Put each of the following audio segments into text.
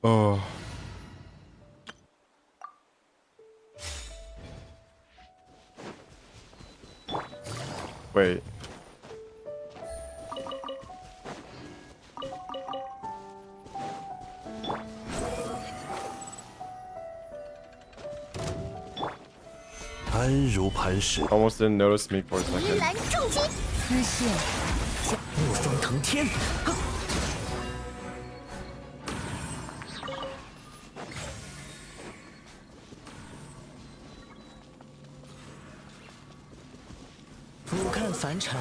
Oh. Wait. Almost didn't notice me for a second. 丝线，怒风腾天。俯瞰凡尘，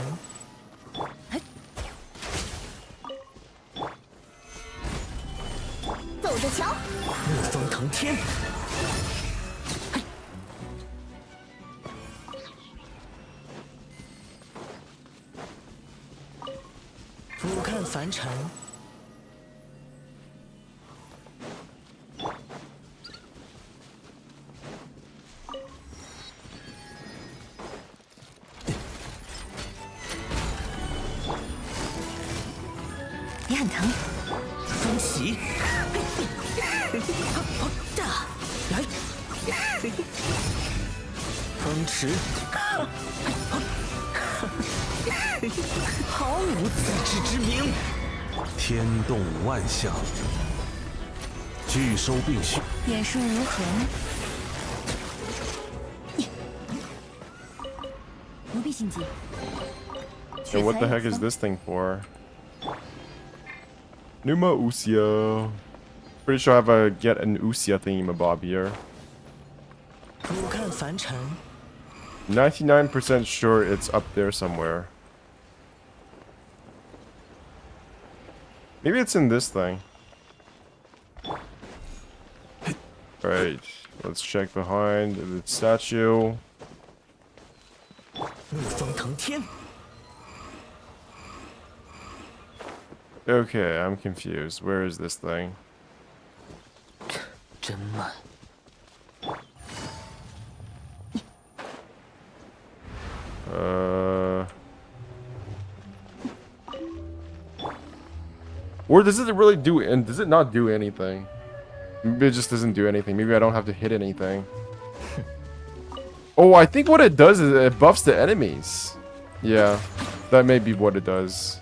走着瞧。怒风腾天。 俯瞰凡尘，你很疼。风袭，来，风驰，毫无自知之明。天动万象，拒收并蓄。眼术如何呢？不必心急。 So what the heck is this thing for? Numa Usia. Pretty sure I have a get an Usia thingamabob here. 俯瞰凡尘， 99% sure it's up there somewhere. Maybe it's in this thing. Alright, let's check behind the statue. 怒风腾天。 Okay, I'm confused. Where is this thing? 真慢。 Or does it really do, and does it not do anything? Maybe it just doesn't do anything. Maybe I don't have to hit anything. Oh, I think what it does is it buffs the enemies. Yeah, that may be what it does.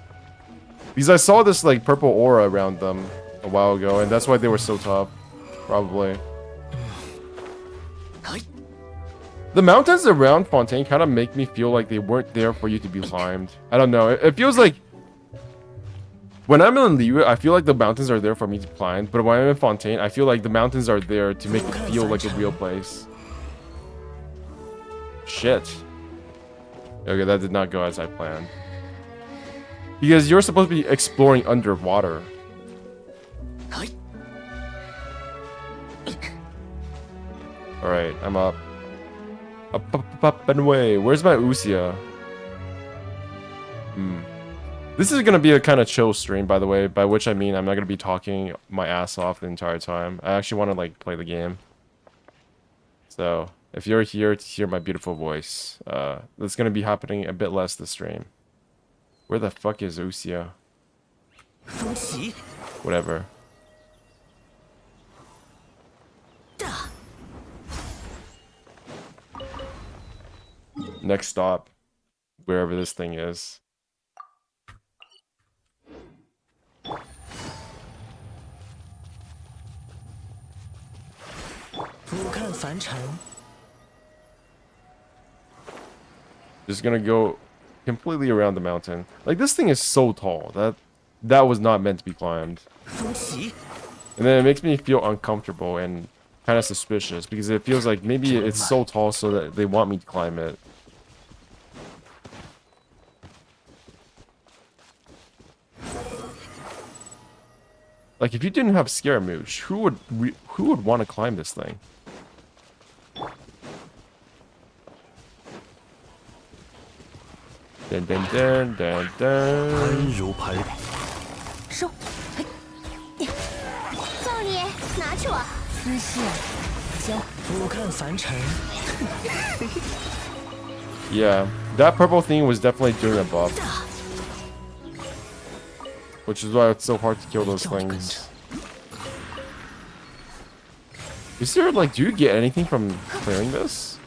Because I saw this like purple aura around them a while ago, and that's why they were so tough. Probably. The mountains around Fontaine kind of make me feel like they weren't there for you to be climbed. I don't know. It feels like when I'm in Liyue, I feel like the mountains are there for me to climb. But when I'm in Fontaine, I feel like the mountains are there to make it feel like a real place. Shit. Okay, that did not go as I planned. Because you're supposed to be exploring underwater. Alright, I'm up. Up and away. Where's my Usia? This is gonna be a kind of chill stream, by the way. By which I mean I'm not gonna be talking my ass off the entire time. I actually want to like play the game. So if you're here to hear my beautiful voice, that's gonna be happening a bit less this stream. Where the fuck is Usia? Whatever. Next stop, wherever this thing is. Just gonna go completely around the mountain. Like, this thing is so tall that was not meant to be climbed. And then it makes me feel uncomfortable and kind of suspicious because it feels like maybe it's so tall so that they want me to climb it. Like, if you didn't have Scaramouche, who would want to climb this thing? Dun dun dun dun dun. 收，造你拿去我。丝线，交。俯瞰凡尘。Yeah, that purple thing was definitely doing a buff. Which is why it's so hard to kill those things. Is there, like, do you get anything from clearing this?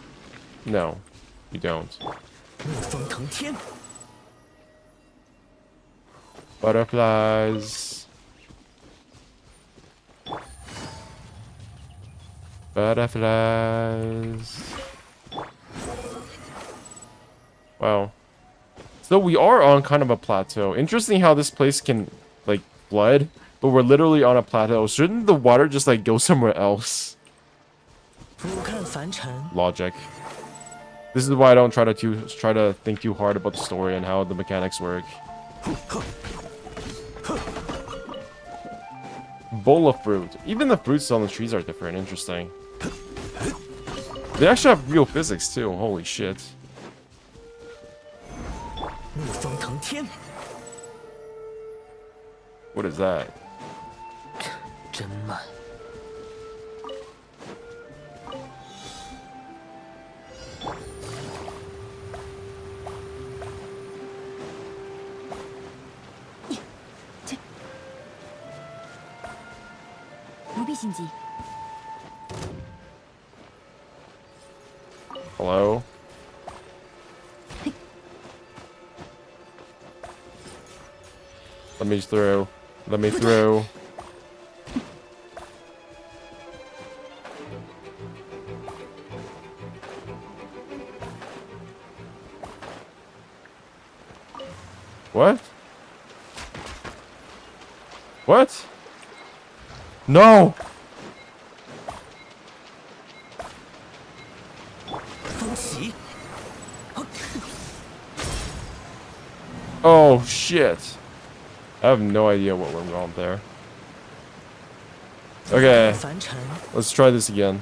No, you don't. 逆风腾天， Butterflies. Butterflies. Wow. So we are on kind of a plateau. Interesting how this place can, like, flood, but we're literally on a plateau. Shouldn't the water just, like, go somewhere else? 俯瞰凡尘， Logic. This is why I don't try to think too hard about the story and how the mechanics work. Bowl of fruit. Even the fruits on the trees are different. Interesting. They actually have real physics too. Holy shit. 逆风腾天， What is that? 真慢。 不必心急。 Hello? Let me through. Let me through. What? What? No! 风袭， Oh shit. I have no idea what went wrong there. Okay, 凡尘， let's try this again.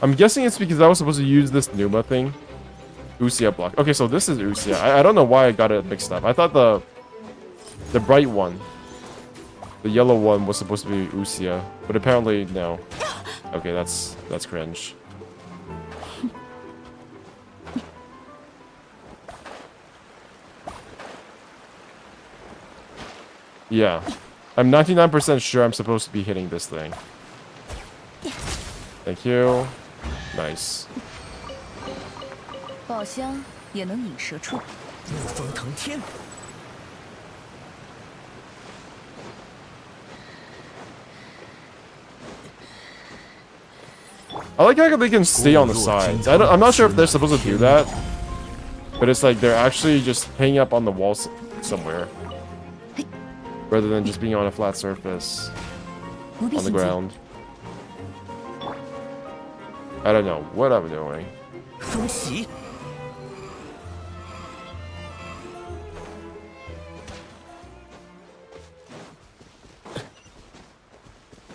I'm guessing it's because I was supposed to use this Numa thing. Usia block. Okay, so this is Usia. I don't know why I got it mixed up. I thought the bright one, the yellow one, was supposed to be Usia, but apparently no. Okay, that's cringe. Yeah, I'm 99% sure I'm supposed to be hitting this thing. Thank you. Nice. 宝箱也能引蛇出。 逆风腾天， I like how they can stay on the sides. I'm not sure if they're supposed to do that, but it's like they're actually just hanging up on the walls somewhere, rather than just being on a flat surface 不必 on the 心急。 ground. I don't know what I'm doing. 风袭，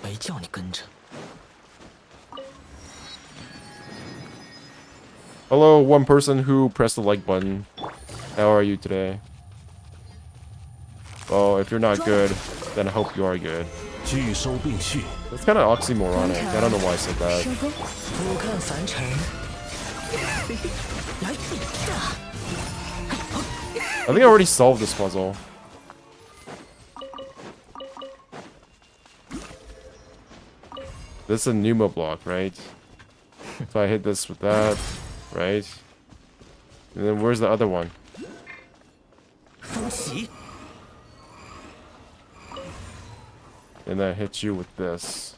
没叫你跟着。 Hello, one person who pressed the like button. How are you today? Well, if you're not good, then I hope you are good. 聚收并蓄， That's kind of oxymoronic. I don't know why I said that. 收工。俯瞰凡尘，来， I think I already solved this puzzle. This is a Numa block, right? If I hit this with that, right? And then where's the other one? 风袭， And I hit you with this.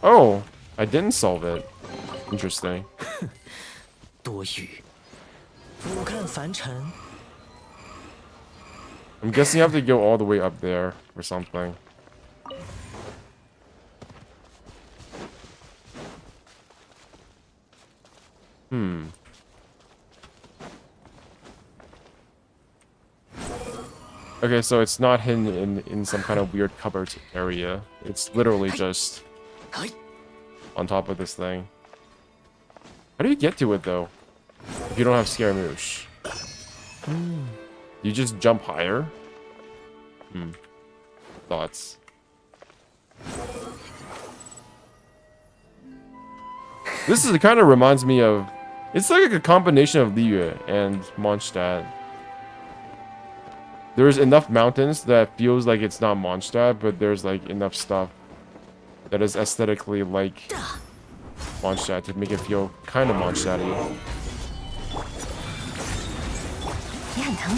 Oh, I didn't solve it. Interesting. 多余。俯瞰凡尘， I'm guessing I have to go all the way up there or something. Okay, so it's not hidden in some kind of weird cupboard area. It's literally just 来， on top of this thing. How do you get to it, though? If you don't have Scaramouche? You just jump higher? Thoughts? This is kind of reminds me of. It's like a combination of Liyue and Mondstadt. There's enough mountains that feels like it's not Mondstadt, but there's like enough stuff that is aesthetically like Mondstadt to make it feel kind of Mondstadt-y. 也很疼。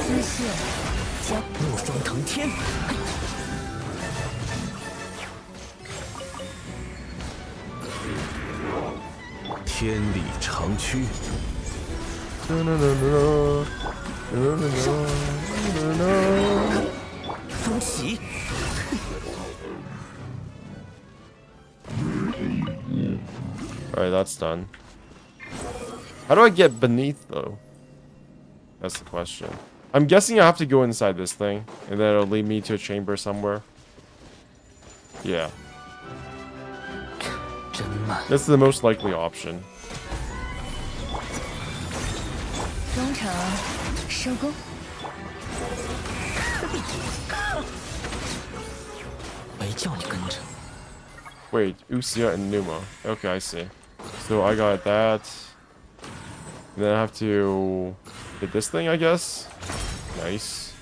姿势，将怒风腾天，天理长驱，风起， Alright, that's done. How do I get beneath, though? That's the question. I'm guessing I have to go inside this thing, and then it'll lead me to a chamber somewhere. Yeah. 真慢。 That's the most likely option. 中场收工。 没叫你跟着。 Wait, Usia and Numa. Okay, I see. So I got that. And then I have to get this thing, I guess. Nice.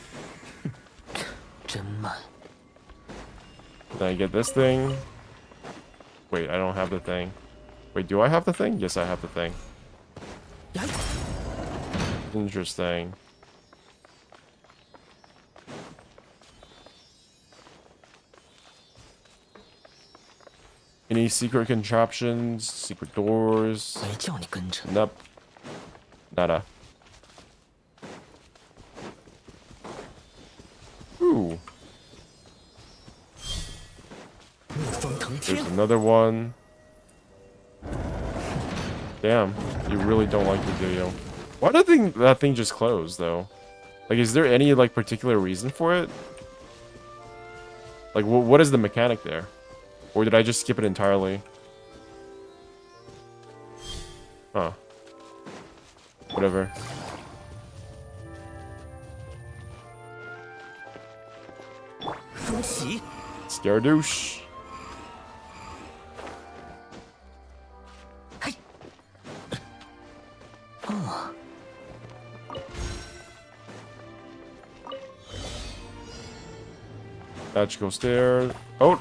真慢。 Then I get this thing. Wait, I don't have the thing. Wait, do I have the thing? Yes, I have the thing. 呀， Interesting. Any secret contraptions? Secret doors? 没叫你跟着。 Nope. Nada. Ooh. 怒风腾天 There's，another one. Damn. You really don't like it, do you? Why do you think that thing just closed, though? Like, is there any, like, particular reason for it? Like, what is the mechanic there? Or did I just skip it entirely? Huh. Whatever. "风起， Scaradouche. 嘿，哦， Magical stairs. Oh!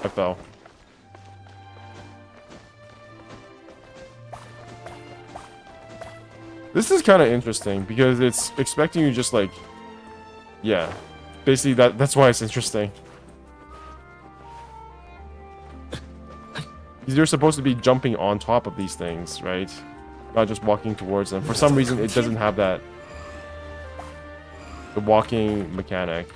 I fell. This is kind of interesting because it's expecting you just like, yeah, basically that's why it's interesting. Because you're supposed to be jumping on top of these things, right? Not just walking towards them. For some reason, it doesn't have that the walking mechanic.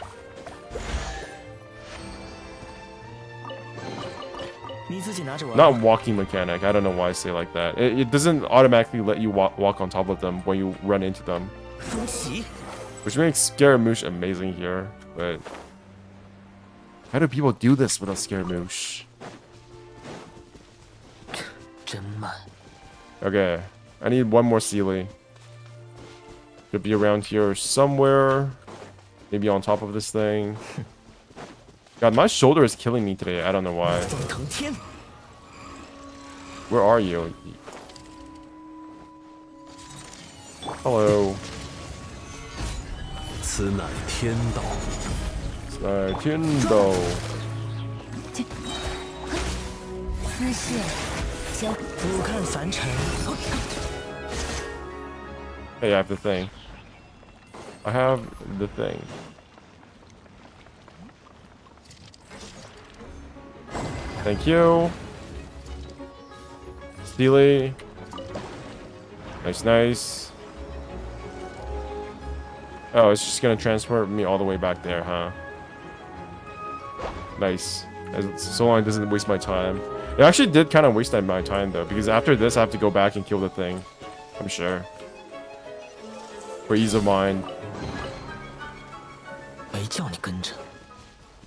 你自己拿着玩。 Not walking mechanic. I don't know why I say like that. It doesn't automatically let you walk on top of them when you run into them. 风起， Which makes Scaramouche amazing here, but how do people do this without Scaramouche? 真慢。 Okay, I need one more Sealy. Should be around here somewhere. Maybe on top of this thing. God, my shoulder is killing me today. I don't know 怒 why. 风腾天， Where are you? Hello. 此乃天道， Tindo. 姿势，将俯瞰凡尘。 Hey, I have the thing. I have the thing. Thank you. Steely. Nice, nice. Oh, it's just gonna transport me all the way back there, huh? Nice. So long it doesn't waste my time. It actually did kind of waste my time, though, because after this, I have to go back and kill the thing. I'm sure. For ease of mind. 没叫你跟着。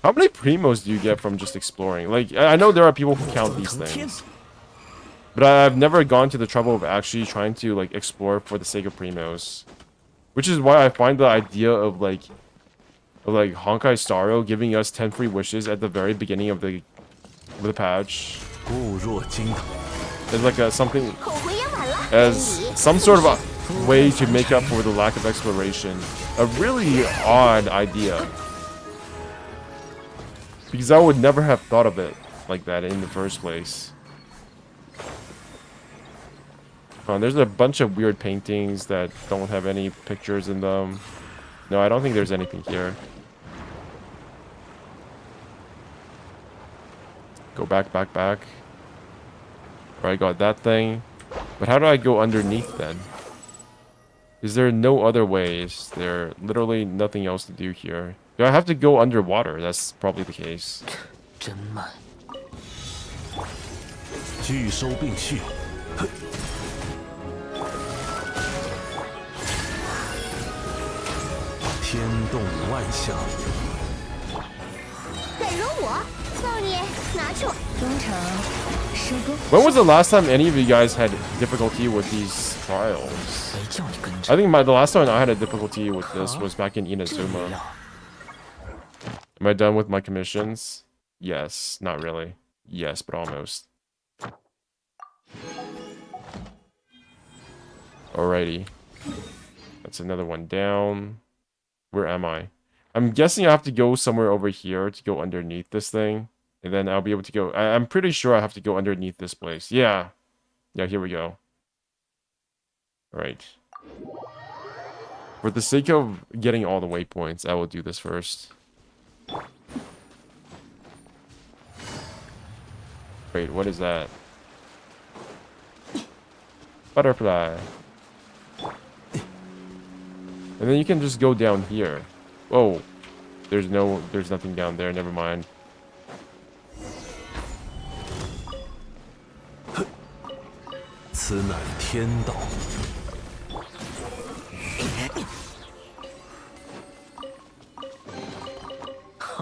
How many primos do you get from just exploring? Like, I know there are people who count these 风腾天， things, but I've never gone to the trouble of actually trying to like explore for the sake of primos, which is why I find the idea of like Honkai Star Rail giving us 10 free wishes at the very beginning of the with a pouch. 固若金汤， It's like something 后悔也晚了。 as some sort of a way to make up for the lack of exploration. A really odd idea. Because I would never have thought of it like that in the first place. Oh, there's a bunch of weird paintings that don't have any pictures in them. No, I don't think there's anything here. Go back, back, back. Alright, got that thing. But how do I go underneath then? Is there no other way? Is there literally nothing else to do here? Do I have to go underwater? That's probably the case. 真慢。聚收并蓄，哼天动万象，敢惹我，造孽，拿去我。中场收工。 When was the last time any of you guys had difficulty with these trials? 没叫你跟 I 着。 think the last time I had a difficulty with this was back in 真 Inazuma. 妙。 Am I done with my commissions? Yes, not really. Yes, but almost. Alrighty. That's another one down. Where am I? I'm guessing I have to go somewhere over here to go underneath this thing. And then I'll be able to go... I'm pretty sure I have to go underneath this place. Yeah. Yeah, here we go. Alright. For the sake of getting all the waypoints, I will do this first. Wait, what is that? Butterfly. And then you can just go down here. Whoa. There's nothing down there, never mind. 此乃天道。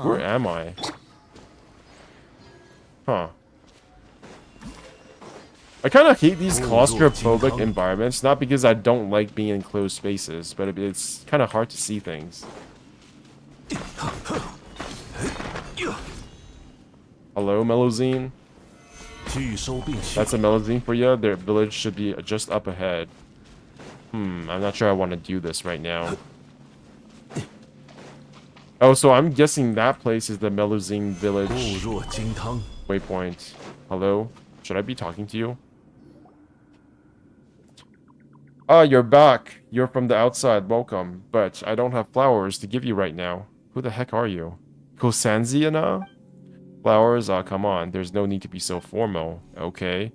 Where am I? Huh. I kind of hate these claustrophobic environments, not because I don't like being in closed spaces, but it's kind of hard to see things. Hello, Melozine? 聚收并蓄， That's a Melozine for you? Their village should be just up ahead. I'm not sure I want to do this right now. Oh, so I'm guessing that place is the Melozine 固 village 若金汤， waypoint. Hello? Should I be talking to you? Ah, you're back. You're from the outside. Welcome. But I don't have flowers to give you right now. Who the heck are you? Kosanziana? Flowers? Ah, come on. There's no need to be so formal. Okay.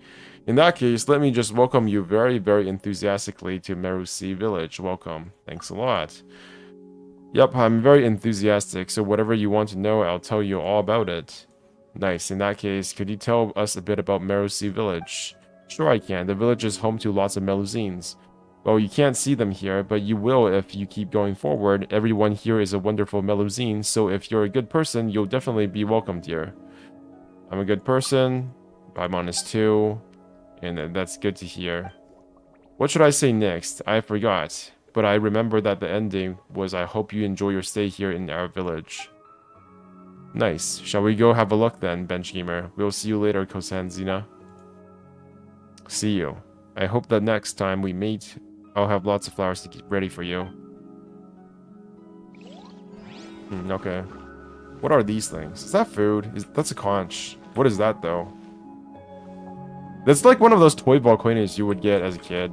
In that case, let me just welcome you very, very enthusiastically to Merusi Village. Welcome. Thanks a lot. Yep, I'm very enthusiastic, so whatever you want to know, I'll tell you all about it. Nice. In that case, could you tell us a bit about Merusi Village? Sure I can. The village is home to lots of Meluzines. Well, you can't see them here, but you will if you keep going forward. Everyone here is a wonderful Meluzine, so if you're a good person, you'll definitely be welcomed here. I'm a good person. I'm honest too. And that's good to hear. What should I say next? I forgot. But I remember that the ending was I hope you enjoy your stay here in our village. Nice. Shall we go have a look then, Bench Gamer? We'll see you later, Kosanzina. See you. I hope that next time we meet, I'll have lots of flowers to keep ready for you. Okay. What are these things? Is that food? That's a conch. What is that, though? That's like one of those toy volcanoes you would get as a kid.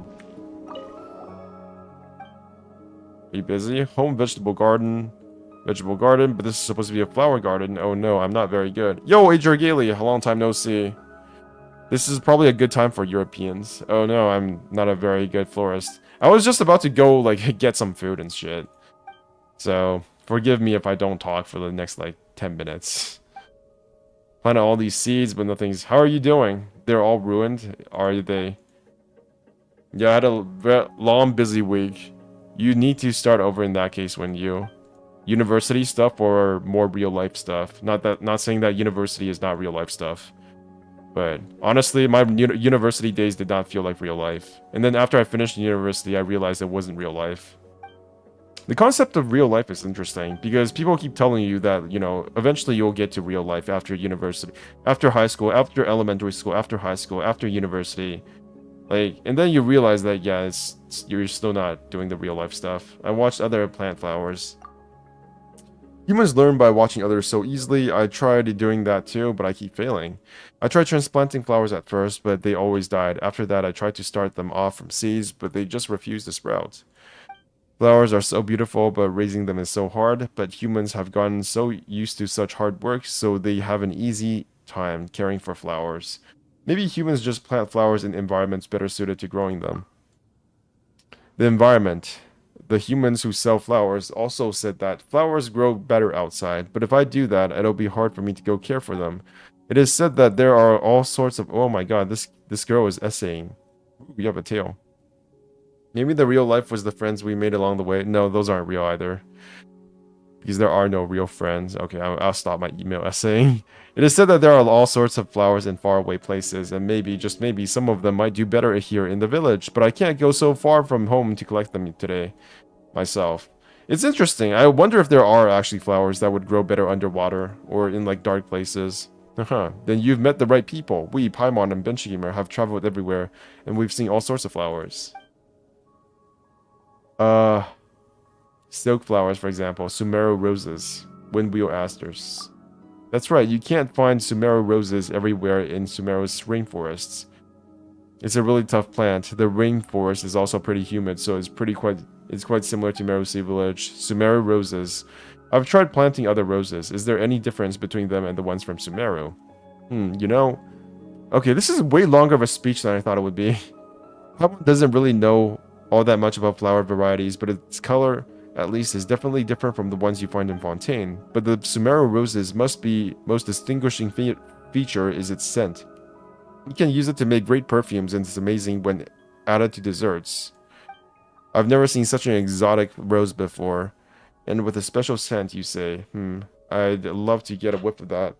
Are you busy? Home vegetable garden. Vegetable garden, but this is supposed to be a flower garden. Oh no, I'm not very good. Yo, Adrian Gailey, a long time no see. This is probably a good time for Europeans. Oh no, I'm not a very good florist. I was just about to go, like, get some food and shit. So, forgive me if I don't talk for the next, like, 10 minutes. Planted all these seeds, but nothing's... How are you doing? They're all ruined? Are they? Yeah, I had a long, busy week. You need to start over in that case when you... University stuff or more real-life stuff? Not saying that university is not real-life stuff. But honestly, my university days did not feel like real life. And then after I finished university, I realized it wasn't real life. The concept of real life is interesting because people keep telling you that, you know, eventually you'll get to real life after university, after high school, after elementary school, after high school, after university. Like, and then you realize that, yeah, you're still not doing the real life stuff. I watched other plant flowers. Humans learn by watching others so easily. I tried doing that too, but I keep failing. I tried transplanting flowers at first, but they always died. After that, I tried to start them off from seeds, but they just refused to sprout. Flowers are so beautiful, but raising them is so hard. But humans have gotten so used to such hard work, so they have an easy time caring for flowers. Maybe humans just plant flowers in environments better suited to growing them. The environment. The humans who sell flowers also said that flowers grow better outside, but if I do that, it'll be hard for me to go care for them. It is said that there are all sorts of... Oh my god, this girl is essaying. Ooh, you have a tail. Maybe the real life was the friends we made along the way. No, those aren't real either. Because there are no real friends. Okay, I'll stop my email essaying. It is said that there are all sorts of flowers in faraway places, and maybe, just maybe, some of them might do better here in the village, but I can't go so far from home to collect them today myself. It's interesting. I wonder if there are actually flowers that would grow better underwater, or in like dark places. Then you've met the right people. We, Paimon and Benchgamer, have traveled everywhere, and we've seen all sorts of flowers. Silk flowers, for example, Sumeru roses, windwheel asters. That's right, you can't find Sumeru roses everywhere in Sumeru's rainforests. It's a really tough plant. The rainforest is also pretty humid, so it's quite similar to Meru Sea Village. Sumeru roses. I've tried planting other roses. Is there any difference between them and the ones from Sumeru? You know... Okay, this is way longer of a speech than I thought it would be. Paimon doesn't really know all that much about flower varieties, but its color, at least, is definitely different from the ones you find in Fontaine. But the Sumeru roses most distinguishing feature is its scent. You can use it to make great perfumes, and it's amazing when added to desserts. I've never seen such an exotic rose before. And with a special scent, you say, I'd love to get a whiff of that.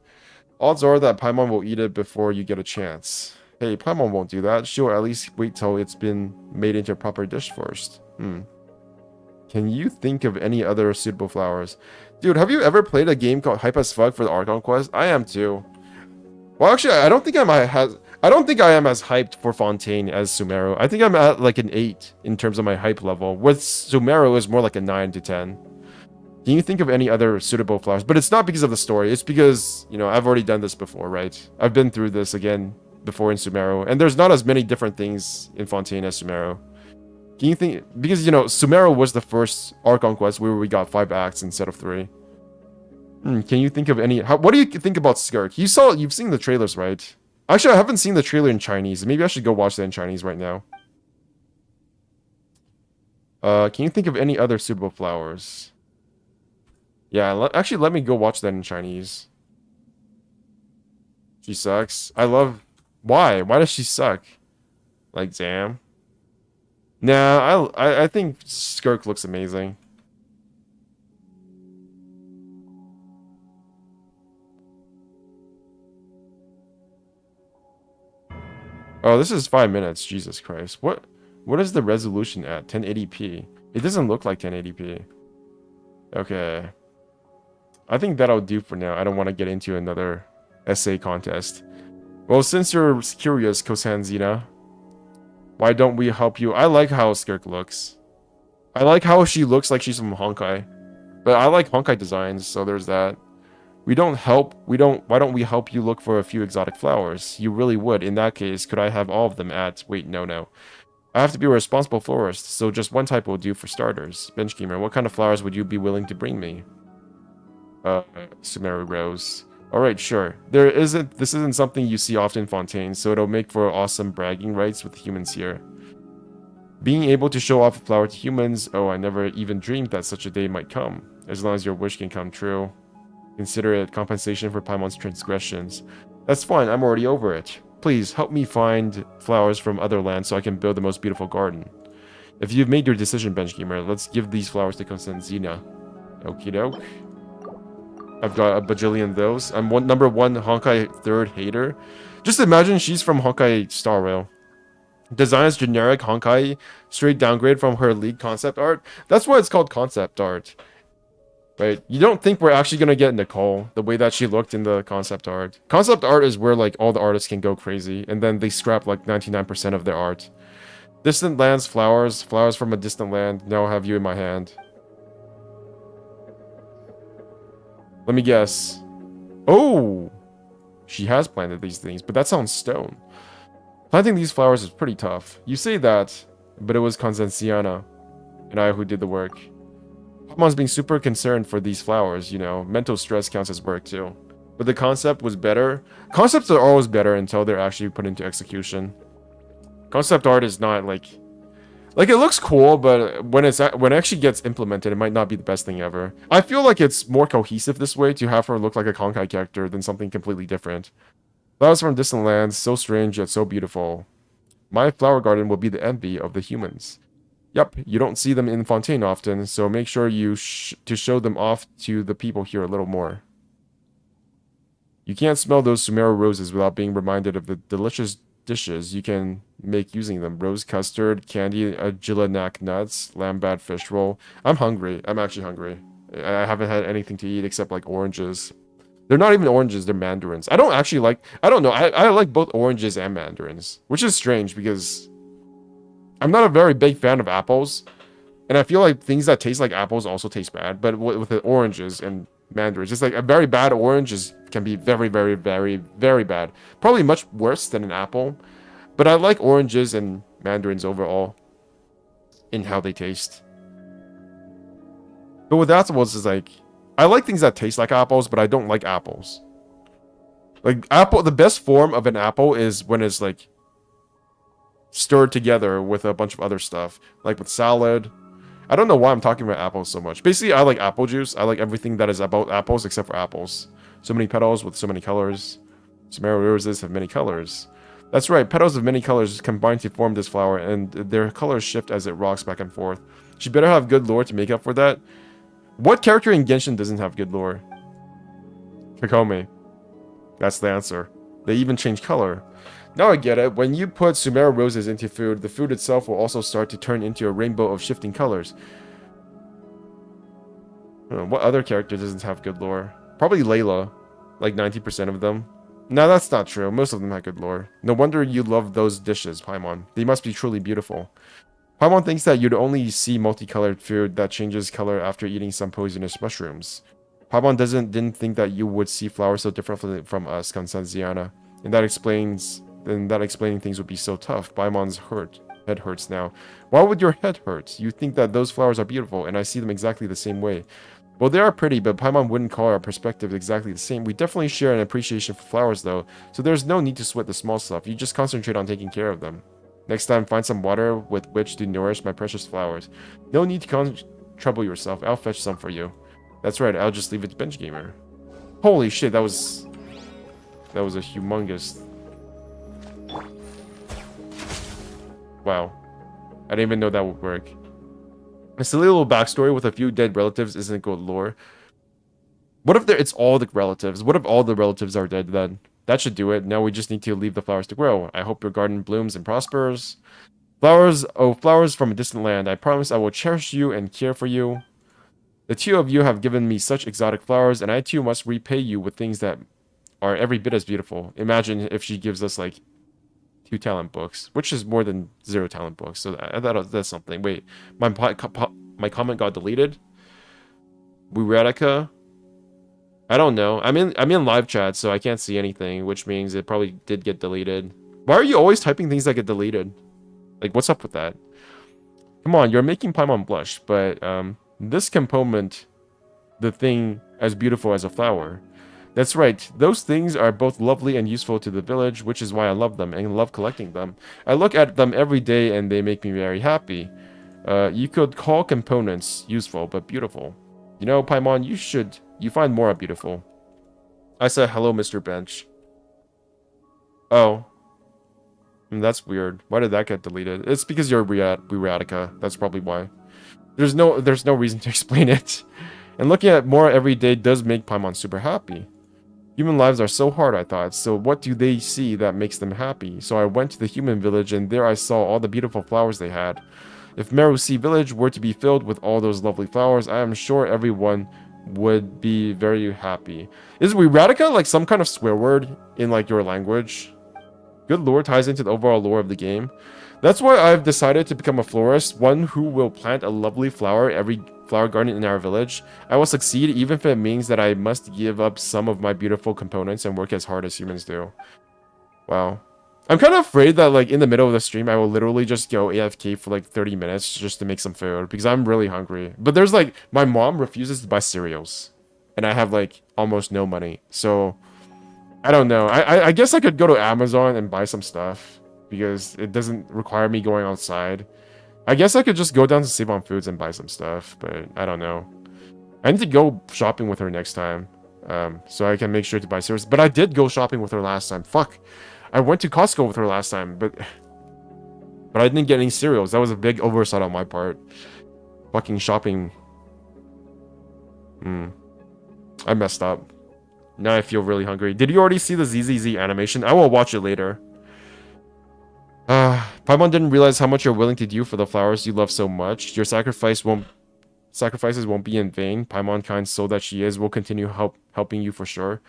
Odds are that Paimon will eat it before you get a chance. Hey, Paimon won't do that. She'll at least wait till it's been made into a proper dish first. Can you think of any other suitable flowers? Dude, have you ever played a game called Hype as Fuck for the Archon Quest? I am too. Well, actually, I don't think I am as hyped for Fontaine as Sumeru. I think I'm at like an 8 in terms of my hype level. With Sumeru, is more like a 9 to 10. Can you think of any other suitable flowers? But it's not because of the story. It's because, you know, I've already done this before, right? I've been through this again before in Sumeru. And there's not as many different things in Fontaine as Sumeru. Can you think... Because, you know, Sumeru was the first Archon Quest where we got 5 acts instead of 3. Can you think of any... what do you think about Skirk? You've seen the trailers, right? Actually, I haven't seen the trailer in Chinese. Maybe I should go watch that in Chinese right now. Can you think of any other suitable flowers? Yeah, actually, let me go watch that in Chinese. She sucks. I love... Why? Why does she suck? Like, damn. Nah, I think Skirk looks amazing. Oh, this is 5 minutes. Jesus Christ. What is the resolution at? 1080p. It doesn't look like 1080p. Okay. I think that'll do for now. I don't want to get into another essay contest. Well, since you're curious, Kosanzina, why don't we help you? I like how Skirk looks. I like how she looks like she's from Honkai. But I like Honkai designs, so there's that. Why don't we help you look for a few exotic flowers? You really would. In that case, could I have all of them at... Wait, no. I have to be a responsible florist, so just one type will do for starters. Benchgamer, what kind of flowers would you be willing to bring me? Sumeru Rose. Alright, sure. This isn't something you see often in Fontaine, so it'll make for awesome bragging rights with the humans here. Being able to show off a flower to humans, oh, I never even dreamed that such a day might come. As long as your wish can come true. Consider it compensation for Paimon's transgressions. That's fine, I'm already over it. Please, help me find flowers from other lands so I can build the most beautiful garden. If you've made your decision, Benchgamer, let's give these flowers to Kosanzina. Okie doke. I've got a bajillion of those. I'm number 1 Honkai 3rd hater. Just imagine she's from Honkai Star Rail. Design is generic Honkai, straight downgrade from her lead concept art. That's why it's called concept art. Right? You don't think we're actually gonna get Nicole the way that she looked in the concept art. Concept art is where like all the artists can go crazy, and then they scrap like 99% of their art. Distant lands, flowers from a distant land. Now I have you in my hand. Let me guess. Oh, she has planted these things, but that's on stone. Planting these flowers is pretty tough. You say that, but it was Constanziana and I who did the work. Pamon's being super concerned for these flowers, you know. Mental stress counts as work too. But the concept was better. Concepts are always better until they're actually put into execution. Concept art is not like it looks cool, but when it actually gets implemented, it might not be the best thing ever. I feel like it's more cohesive this way to have her look like a Honkai character than something completely different. Flowers from distant lands, so strange yet so beautiful. My flower garden will be the envy of the humans. Yup, you don't see them in Fontaine often, so make sure you to show them off to the people here a little more. You can't smell those Sumeru roses without being reminded of the delicious dishes you can make using them. Rose custard, candy, Gillinac nuts, lambat fish roll. I'm hungry. I'm actually hungry. I haven't had anything to eat except like oranges. They're not even oranges, they're mandarins. I don't actually like, I don't know, I like both oranges and mandarins, which is strange because I'm not a very big fan of apples, and I feel like things that taste like apples also taste bad, but with the oranges and mandarins, it's like a very bad orange can be very, very, very, very bad. Probably much worse than an apple, but I like oranges and mandarins overall in how they taste. But with apples, it's like, I like things that taste like apples, but I don't like apples. Like, the best form of an apple is when it's like stirred together with a bunch of other stuff, like with salad. I don't know why I'm talking about apples so much. Basically, I like apple juice. I like everything that is about apples except for apples. So many petals with so many colors. Sumeru roses have many colors. That's right, petals of many colors combine to form this flower, and their colors shift as it rocks back and forth. She better have good lore to make up for that. What character in Genshin doesn't have good lore? Kakome. That's the answer. They even change color. Now I get it. When you put Sumeru roses into food, the food itself will also start to turn into a rainbow of shifting colors. What other character doesn't have good lore? Probably Layla. Like 90% of them. No, that's not true. Most of them have good lore. No wonder you love those dishes, Paimon. They must be truly beautiful. Paimon thinks that you'd only see multicolored food that changes color after eating some poisonous mushrooms. Paimon didn't think that you would see flowers so differently from us, Constanziana. And that explaining things would be so tough. Paimon's head hurts now. Why would your head hurt? You think that those flowers are beautiful, and I see them exactly the same way. Well, they are pretty, but Paimon wouldn't call our perspective exactly the same. We definitely share an appreciation for flowers, though, so there's no need to sweat the small stuff. You just concentrate on taking care of them. Next time, find some water with which to nourish my precious flowers. No need to trouble yourself. I'll fetch some for you. That's right, I'll just leave it to Bench Gamer. Holy shit, that was a humongous... Wow. I didn't even know that would work. A silly little backstory with a few dead relatives isn't good lore. What if it's all the relatives? What if all the relatives are dead then? That should do it. Now we just need to leave the flowers to grow. I hope your garden blooms and prospers. Flowers, oh, flowers from a distant land. I promise I will cherish you and care for you. The two of you have given me such exotic flowers, and I too must repay you with things that are every bit as beautiful. Imagine if she gives us like 2 talent books, which is more than 0 talent books. So that's something. Wait, my comment got deleted. Weiradica. I don't know. I'm in live chat, so I can't see anything, which means it probably did get deleted. Why are you always typing things that get deleted? Like, what's up with that? Come on, you're making Paimon blush, but this component, the thing as beautiful as a flower. That's right, those things are both lovely and useful to the village, which is why I love them and love collecting them. I look at them every day and they make me very happy. You could call components useful, but beautiful. You know, Paimon, you find Mora beautiful. I said, hello, Mr. Bench. Oh. That's weird. Why did that get deleted? It's because you're Weiradica. That's probably why. There's no reason to explain it. And looking at Mora every day does make Paimon super happy. Human lives are so hard, I thought. So what do they see that makes them happy? So I went to the human village, and there I saw all the beautiful flowers they had. If Merusi village were to be filled with all those lovely flowers, I am sure everyone would be very happy. Is Radica like some kind of swear word in like your language? Good lore ties into the overall lore of the game. That's why I've decided to become a florist, one who will plant a lovely flower every flower garden in our village. I will succeed even if it means that I must give up some of my beautiful components and work as hard as humans do. Wow. I'm kind of afraid that like in the middle of the stream, I will literally just go AFK for like 30 minutes just to make some food because I'm really hungry. But there's like, my mom refuses to buy cereals and I have like almost no money. So I don't know. I guess I could go to Amazon and buy some stuff because it doesn't require me going outside. I guess I could just go down to Save on Foods and buy some stuff, but I don't know. I need to go shopping with her next time so I can make sure to buy cereals. But I did go shopping with her last time. Fuck. I went to Costco with her last time, but I didn't get any cereals. That was a big oversight on my part. Fucking shopping. I messed up. Now I feel really hungry. Did you already see the ZZZ animation? I will watch it later. Paimon didn't realize how much you're willing to do for the flowers you love so much. Your sacrifices won't be in vain. Paimon, kind soul that she is, will continue helping you for sure.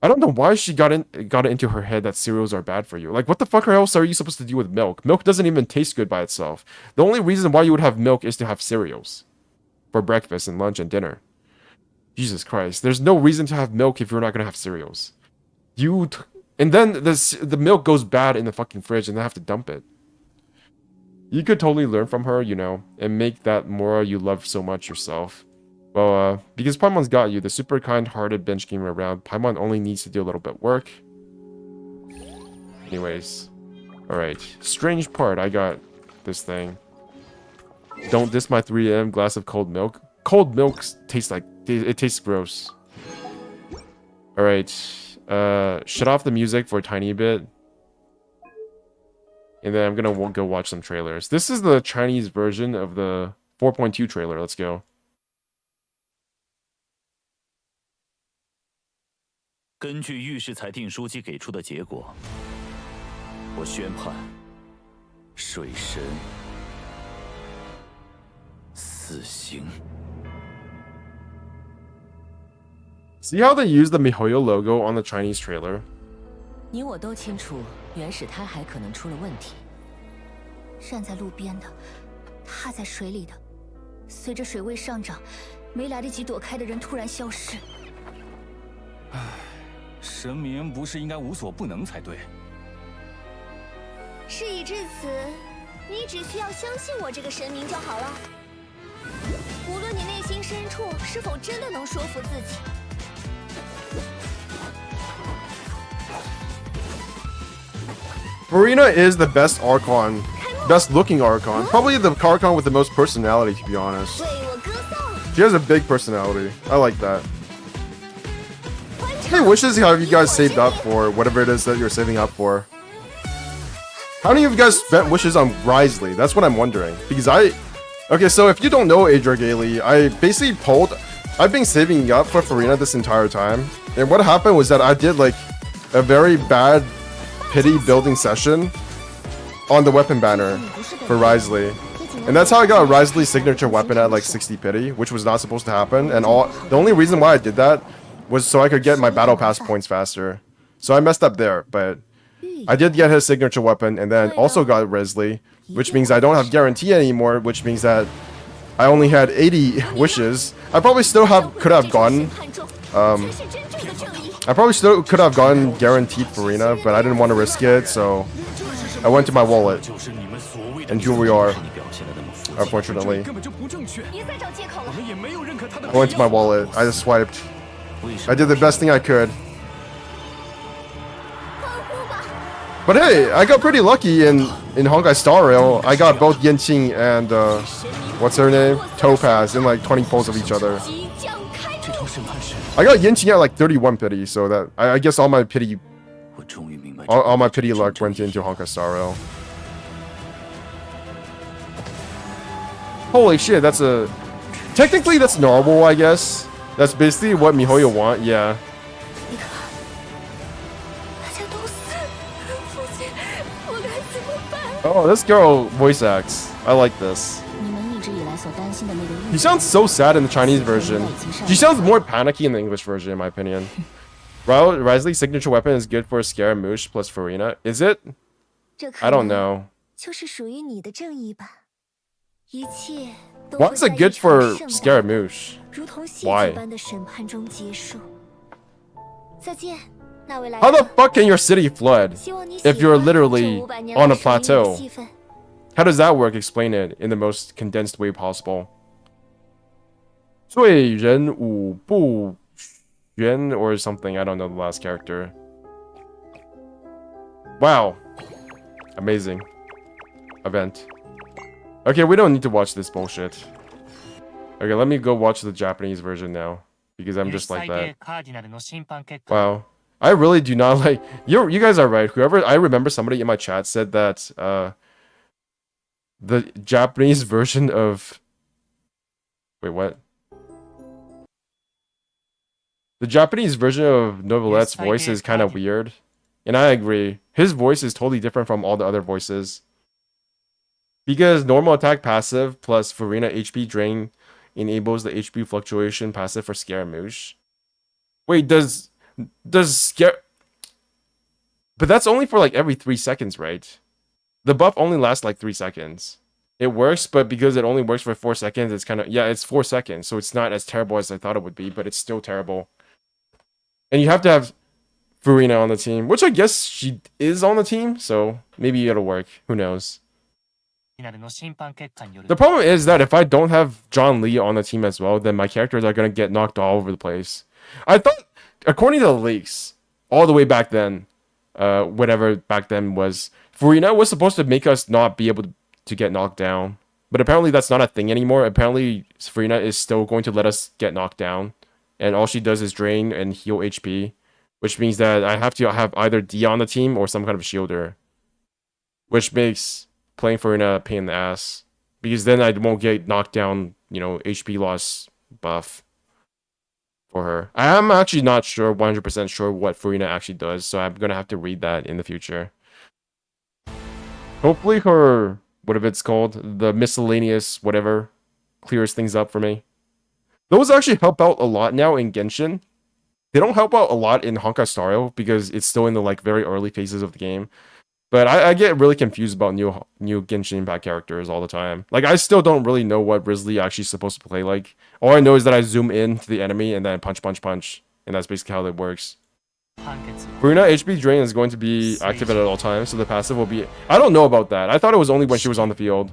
I don't know why she got it into her head that cereals are bad for you. Like, what the fuck else are you supposed to do with milk? Milk doesn't even taste good by itself. The only reason why you would have milk is to have cereals for breakfast and lunch and dinner. Jesus Christ. There's no reason to have milk if you're not going to have cereals. And then the milk goes bad in the fucking fridge and they have to dump it. You could totally learn from her, you know, and make that Mora you love so much yourself. Well, because Paimon's got you, the super kind-hearted bench gamer around, Paimon only needs to do a little bit work. Anyways. Alright. Strange part, I got this thing. Don't diss my 3 AM glass of cold milk. Cold milk tastes like... It tastes gross. Alright. Shut off the music for a tiny bit. And then I'm gonna go watch some trailers. This is the Chinese version of the 4.2 trailer. Let's go. 根据御史裁定书记给出的结果，我宣判水神死刑。 See how they use the MiHoYo logo on the Chinese trailer? 你我都清楚，原始胎还可能出了问题。站在路边的，踏在水里的，随着水位上涨，没来得及躲开的人突然消失。唉，神明不是应该无所不能才对？事已至此，你只需要相信我这个神明就好了。无论你内心深处是否真的能说服自己。 Farina is the best Archon. Best looking Archon. Probably the Archon with the most personality, to be honest. She has a big personality. I like that. How many wishes have you guys saved up for? Whatever it is that you're saving up for. How many of you guys spent wishes on Risley? That's what I'm wondering. Because okay, so if you don't know Adra Gailey, I basically I've been saving up for Farina this entire time. And what happened was that I did like a very bad pity building session on the weapon banner for Risley. And that's how I got a Risley signature weapon at like 60 pity, which was not supposed to happen. And the only reason why I did that was so I could get my battle pass points faster. So I messed up there, but I did get his signature weapon and then also got Risley, which means I don't have guarantee anymore, which means that I only had 80 wishes. I probably still could have gotten guaranteed Farina, but I didn't want to risk it, so I went to my wallet. And here we are, unfortunately. I went to my wallet, I just swiped. I did the best thing I could. But hey, I got pretty lucky in Honkai Star Rail. I got both Genshin and, what's her name? Topaz in like 20 pulls of each other. I got Genshin at like 31 pity, so that I guess all my pity luck went into Honkai Star Rail. Holy shit, technically that's normal, I guess. That's basically what MiHoYo want, yeah. Oh, this girl voice acts. I like this. 你们一直以来所担心的那个预 He sounds so sad in the Chinese version. She sounds more panicky in the English version, in my opinion. Risley's signature weapon is good for Scaramouche plus Farina. Is it? 这可 I don't 能 know. 就是属于你的正义吧。一切都 Why 会 is 在 it 一 good 场 for 盛大 Scaramouche? 如同戏 Why? 剧般的审判中结束。再见，那位来 How the 客。 fuck can your city flood 希望你 if 喜 you're 欢 literally 这500年 on 来 a 神秘的 plateau? 气氛。 How does that work? Explain it in the most condensed way possible. 罪人五不悬 or something. I don't know the last character. Wow. Amazing. Event. Okay, we don't need to watch this bullshit. Okay, let me go watch the Japanese version now. Because I'm just like that. Wow. I really do not like... You guys are right. Whoever... I remember somebody in my chat said that... the Japanese version of... Wait, what? The Japanese version of Novelette's voice is kind of weird. And I agree. His voice is totally different from all the other voices. Because normal attack passive plus Farina HP drain enables the HP fluctuation passive for Scaramouche. Wait, does But that's only for like every 3 seconds, right? The buff only lasts like 3 seconds. It works, but because it only works for 4 seconds, it's kind of... Yeah, it's 4 seconds, so it's not as terrible as I thought it would be, but it's still terrible. And you have to have Farina on the team, which I guess she is on the team, so maybe it'll work. Who knows? The problem is that if I don't have John Lee on the team as well, then my characters are going to get knocked all over the place. I thought, according to the leaks, all the way back then, whatever back then was, Farina was supposed to make us not be able to get knocked down. But apparently that's not a thing anymore. Apparently Farina is still going to let us get knocked down. And all she does is drain and heal HP. Which means that I have to have either D on the team or some kind of shielder. Which makes playing Farina a pain in the ass. Because then I won't get knocked down, you know, HP loss buff for her. I am actually not sure, 100% sure what Farina actually does. So I'm going to have to read that in the future. Hopefully her... whatever it's called, the miscellaneous whatever, clears things up for me. Those actually help out a lot now in Genshin. They don't help out a lot in Honkai Star Rail because it's still in the like very early phases of the game. But I get really confused about new Genshin Impact characters all the time. Like I still don't really know what Risley actually supposed to play like. All I know is that I zoom in to the enemy and then punch, punch, punch, and that's basically how it works. Farina HP drain is going to be active at all times, so the passive will be... I don't know about that. I thought it was only when she was on the field.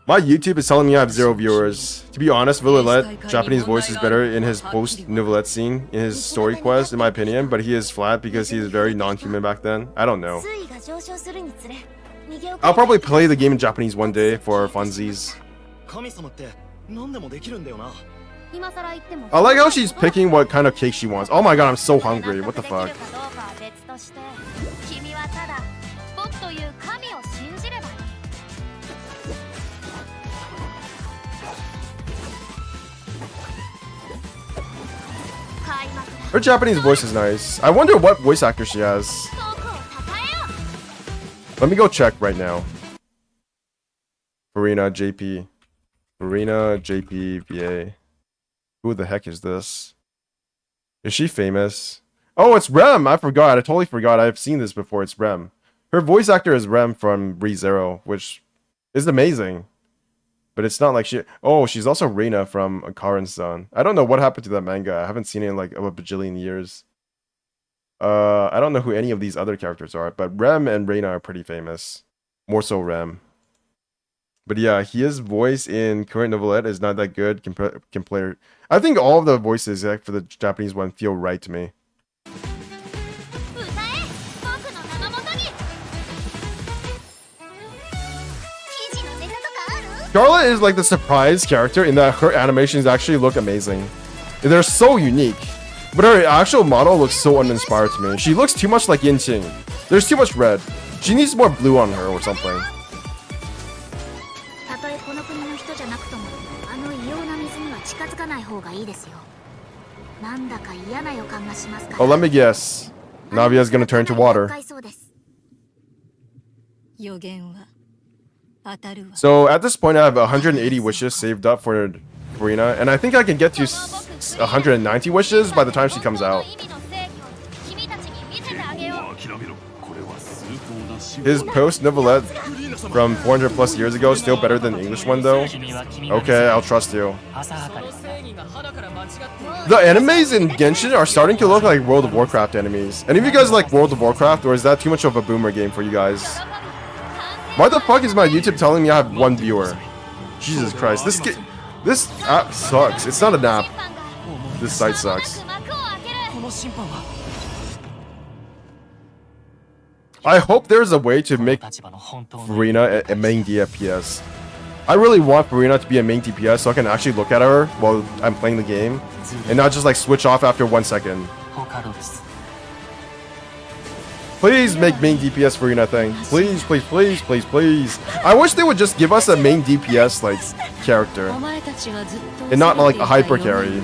My YouTube is telling me I have 0 viewers. To be honest, Villalette, Japanese voice is better in his post-Novelette scene, in his story quest, in my opinion, but he is flat because he is very non-human back then. I don't know. I'll probably play the game in Japanese one day for funsies. I like how she's picking what kind of cake she wants. Oh my god, I'm so hungry. What the fuck? Her Japanese voice is nice. I wonder what voice actor she has. Let me go check right now. Farina JP. Farina JP VA. Who the heck is this? Is she famous? Oh, it's Rem! I forgot. I totally forgot. I've seen this before. It's Rem. Her voice actor is Rem from ReZero, which is amazing. But it's not like she... Oh, she's also Reina from Karin-san. I don't know what happened to that manga. I haven't seen it in like a bajillion years. I don't know who any of these other characters are, but Rem and Reina are pretty famous. More so Rem. But yeah, his voice in current Novelette is not that good compared. I think all of the voices, except for the Japanese one, feel right to me. Charlotte is like the surprise character in that her animations actually look amazing. They're so unique. But her actual model looks so uninspired to me. She looks too much like Yin Ting. There's too much red. She needs more blue on her or something. Oh, let me guess. Navia's gonna turn to water. 予言は当たるわ。 So at this point, I have 180 wishes saved up for Furina, and I think I can get to 190 wishes by the time she comes out. His post novelette from 400 plus years ago is still better than the English one though. Okay, I'll trust you. The enemies in Genshin are starting to look like World of Warcraft enemies. Any of you guys like World of Warcraft, or is that too much of a boomer game for you guys? Why the fuck is my YouTube telling me I have 1 viewer? Jesus Christ, this app sucks. It's not an app. This site sucks. I hope there's a way to make Furina a main DPS. I really want Furina to be a main DPS so I can actually look at her while I'm playing the game and not just like switch off after 1 second. Please make main DPS Furina thing. Please, please, please, please, please. I wish they would just give us a main DPS like character and not like a hyper carry.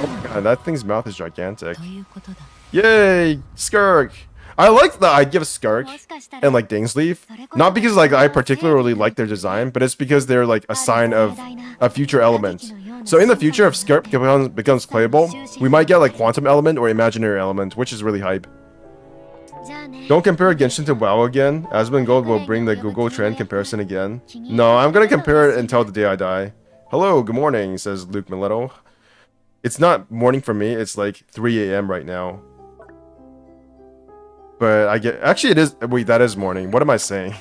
Oh my god, that thing's mouth is gigantic. Yay, Skirk! I like the idea of Skirk and like Dingsleaf, not because like I particularly like their design, but it's because they're like a sign of a future element. So in the future, if Skirk becomes playable, we might get like Quantum Element or Imaginary Element, which is really hype. Don't compare Genshin to WoW again. Aspen Gold will bring the Google Trend comparison again. No, I'm gonna compare it until the day I die. Hello, good morning, says Luke Miletto. It's not morning for me, it's like 3 AM right now. But I get... Actually, it is... Wait, that is morning. What am I saying?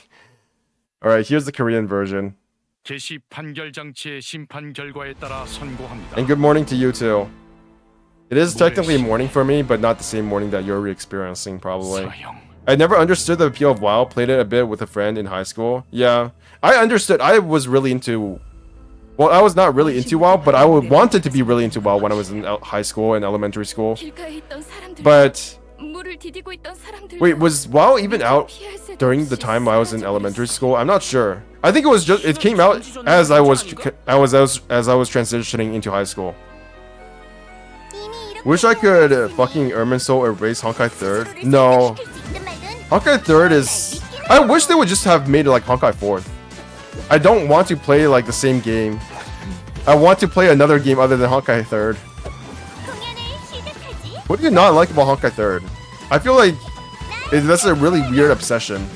Alright, here's the Korean version. And good morning to you too. It is technically morning for me, but not the same morning that you're experiencing, probably. I never understood the appeal of WoW. Played it a bit with a friend in high school. Yeah, I understood. I was really into... Well, I was not really into WoW, but I wanted to be really into WoW when I was in high school and elementary school. But... Wait, was WoW even out during the time I was in elementary school? I'm not sure. I think it was just... It came out as I was transitioning into high school. Wish I could fucking Irminsul erase Honkai 3rd. No. Honkai 3rd is... I wish they would just have made it like Honkai 4th. I don't want to play like the same game. I want to play another game other than Honkai 3rd. What do you not like about Honkai 3rd? I feel like that's a really weird obsession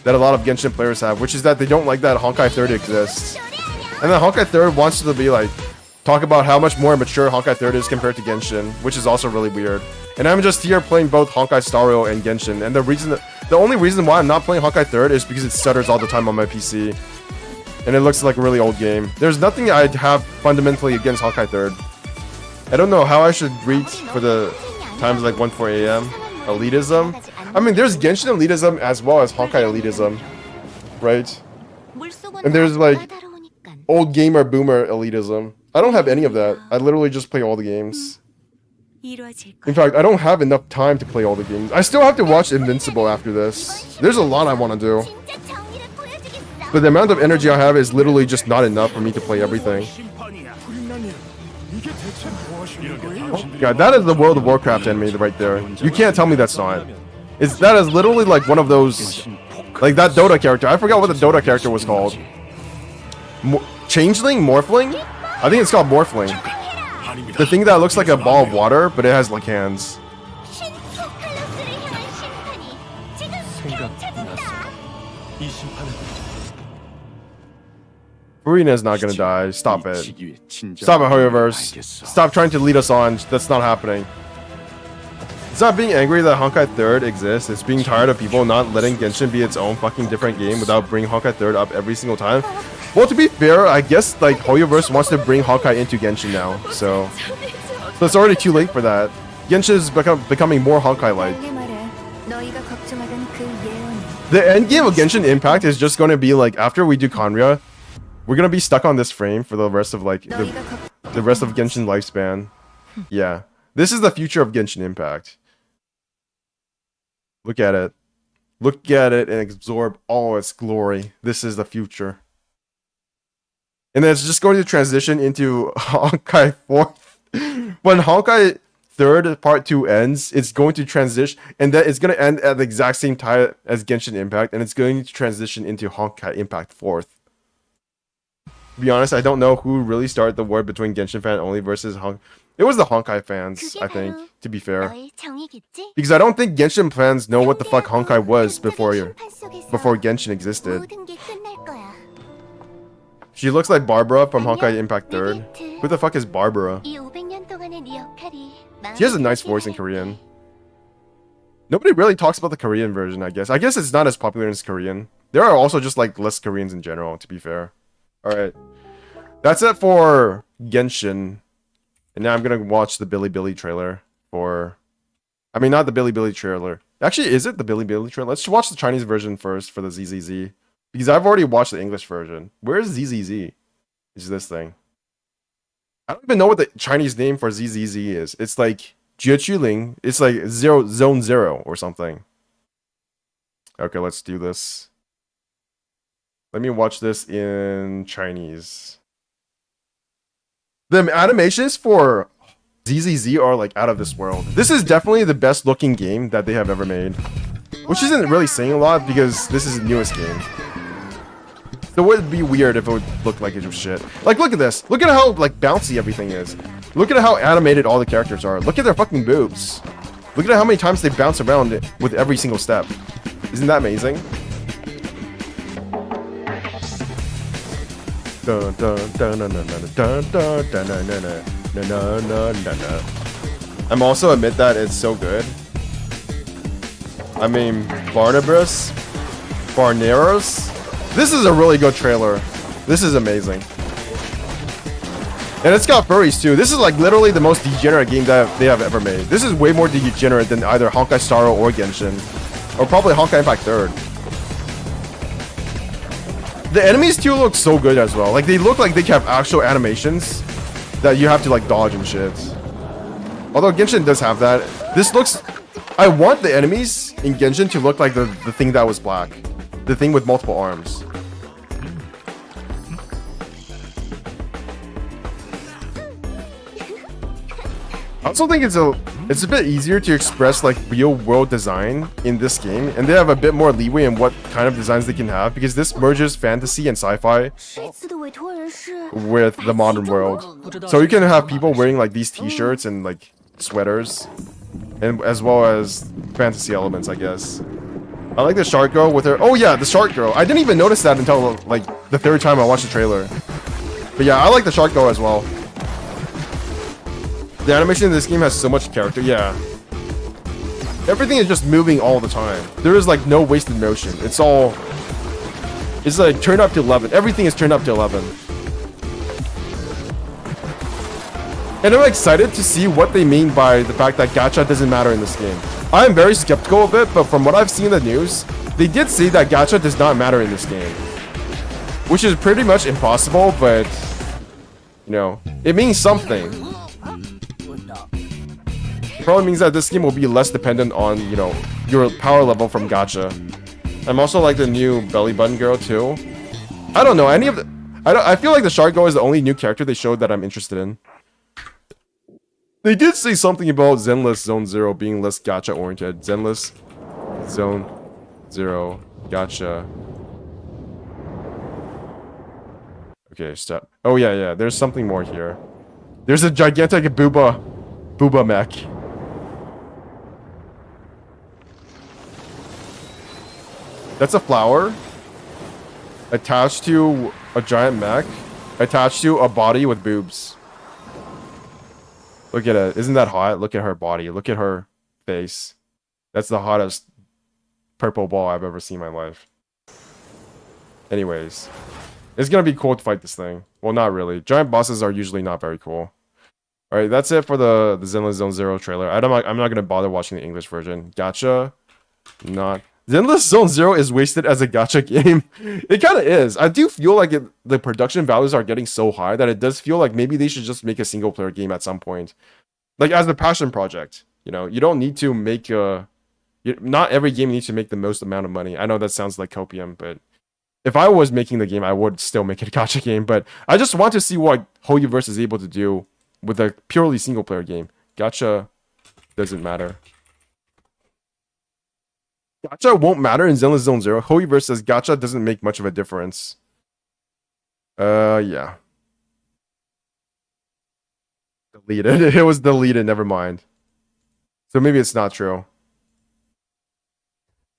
that a lot of Genshin players have, which is that they don't like that Honkai 3rd exists. And then Honkai 3rd wants to be like, talk about how much more mature Honkai 3rd is compared to Genshin, which is also really weird. And I'm just here playing both Honkai Star Rail and Genshin, and the only reason why I'm not playing Honkai 3rd is because it stutters all the time on my PC. And it looks like a really old game. There's nothing I'd have fundamentally against Honkai 3rd. I don't know how I should greet for the times like 1-4 AM. Elitism? I mean, there's Genshin elitism as well as Honkai elitism. Right? And there's like old gamer boomer elitism. I don't have any of that. I literally just play all the games. In fact, I don't have enough time to play all the games. I still have to watch Invincible after this. There's a lot I want to do. But the amount of energy I have is literally just not enough for me to play everything. Oh god, that is the World of Warcraft enemy right there. You can't tell me that's not. That is literally like one of those... Like that Dota character. I forgot what the Dota character was called. Changeling? Morphling? I think it's called Morphling. The thing that looks like a ball of water, but it has like hands. Furina's not gonna die. Stop it. Stop it, Hoyoverse. Stop trying to lead us on. That's not happening. It's not being angry that Honkai 3rd exists. It's being tired of people not letting Genshin be its own fucking different game without bringing Honkai 3rd up every single time. Well, to be fair, I guess like Hoyoverse wants to bring Honkai into Genshin now, so it's already too late for that. Genshin is becoming more Honkai-like. The end game of Genshin Impact is just going to be like after we do Conria, we're gonna be stuck on this frame for the rest of like the rest of Genshin lifespan. Yeah, this is the future of Genshin Impact. Look at it. Look at it and absorb all its glory. This is the future. And then it's just going to transition into Honkai 4th. When Honkai third part 2 ends, it's going to transition, and then it's going to end at the exact same time as Genshin Impact, and it's going to transition into Honkai Impact 4th. To be honest, I don't know who really started the war between Genshin fan only versus Honkai. It was the Honkai fans, I think, to be fair. 너의 정의겠지? Because I don't think Genshin fans know what the fuck Honkai was before Genshin existed. 모든 게 끝날 거야. She looks like Barbara from Honkai Impact 3rd. Who the fuck is Barbara? 이 500년 동안의 네 역할이 She has a nice voice in Korean. Nobody really talks about the Korean version, I guess. I guess it's not as popular as Korean. There are also just like less Koreans in general, to be fair. Alright. That's it for Genshin. And now I'm gonna watch the Bilibili trailer for... I mean, not the Bilibili trailer. Actually, is it the Bilibili trailer? Let's watch the Chinese version first for the ZZZ. Because I've already watched the English version. Where is ZZZ? It's this thing. I don't even know what the Chinese name for ZZZ is. It's like Jiechuling. It's like Zone 0 or something. Okay, let's do this. Let me watch this in Chinese. The animations for ZZZ are like out of this world. This is definitely the best looking game that they have ever made. Which isn't really saying a lot because this is the newest game. So it would be weird if it would look like it was shit. Like, look at this. Look at how, like, bouncy everything is. Look at how animated all the characters are. Look at their fucking boobs. Look at how many times they bounce around with every single step. Isn't that amazing? Dun, dun, dun, dun, dun, dun, dun, dun, dun, dun, dun, dun, dun. I'm also admit that it's so good. I mean, Barneros. This is a really good trailer. This is amazing. And it's got furries too. This is like literally the most degenerate game that they have ever made. This is way more degenerate than either Honkai Star Rail or Genshin. Or probably Honkai Impact 3rd. The enemies too look so good as well. Like they look like they have actual animations that you have to like dodge and shit. Although Genshin does have that. This looks... I want the enemies in Genshin to look like the thing that was black. The thing with multiple arms. I also think it's a bit easier to express like real world design in this game, and they have a bit more leeway in what kind of designs they can have because this merges fantasy and sci-fi with the modern world. So you can have people wearing like these t-shirts and like sweaters, and as well as fantasy elements, I guess. I like the shark girl with her... Oh yeah, the shark girl. I didn't even notice that until like the third time I watched the trailer. But yeah, I like the shark girl as well. The animation in this game has so much character. Yeah. Everything is just moving all the time. There is like no wasted motion. It's all... It's like turned up to 11. Everything is turned up to 11. And I'm excited to see what they mean by the fact that gacha doesn't matter in this game. I'm very skeptical of it, but from what I've seen in the news, they did say that gacha does not matter in this game. Which is pretty much impossible, but... You know, it means something. It probably means that this game will be less dependent on, you know, your power level from gacha. I'm also like the new belly button girl too. I don't know, any of the... I feel like the shark girl is the only new character they showed that I'm interested in. They did say something about Zenless Zone 0 being less gacha oriented. Zenless Zone 0 gacha. Okay, stop. Oh yeah, there's something more here. There's a gigantic booba mech. That's a flower attached to a giant mech attached to a body with boobs. Look at it. Isn't that hot? Look at her body. Look at her face. That's the hottest purple ball I've ever seen in my life. Anyways. It's gonna be cool to fight this thing. Well, not really. Giant bosses are usually not very cool. Alright, that's it for the Zenless Zone 0 trailer. I'm not gonna bother watching the English version. Gacha? Not. Zenless Zone 0 is wasted as a gacha game. It kind of is. I do feel like the production values are getting so high that it does feel like maybe they should just make a single player game at some point. Like as a passion project. You know, you don't need to make not every game needs to make the most amount of money. I know that sounds like copium, but if I was making the game, I would still make it a gacha game. But I just want to see what Hoyoverse is able to do with a purely single player game. Gacha doesn't matter. Gacha won't matter in Zenless Zone Zero. Hoiverse says gacha doesn't make much of a difference. Yeah. Deleted. It was deleted, never mind. So maybe it's not true.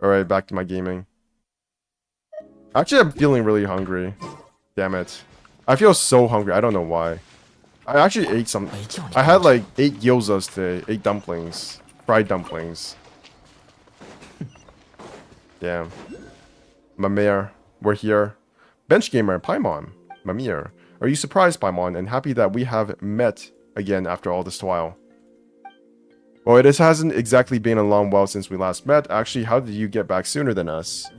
Alright, back to my gaming. Actually, I'm feeling really hungry. Damn it. I feel so hungry. I don't know why. I actually ate some. I had like 8 gyozas today. 8 dumplings. Fried dumplings. Damn. Mamir, we're here. Bench Gamer, Paimon. Mamir. Are you surprised, Paimon, and happy that we have met again after all this while? Well, it hasn't exactly been a long while since we last met. Actually, how did you get back sooner than us?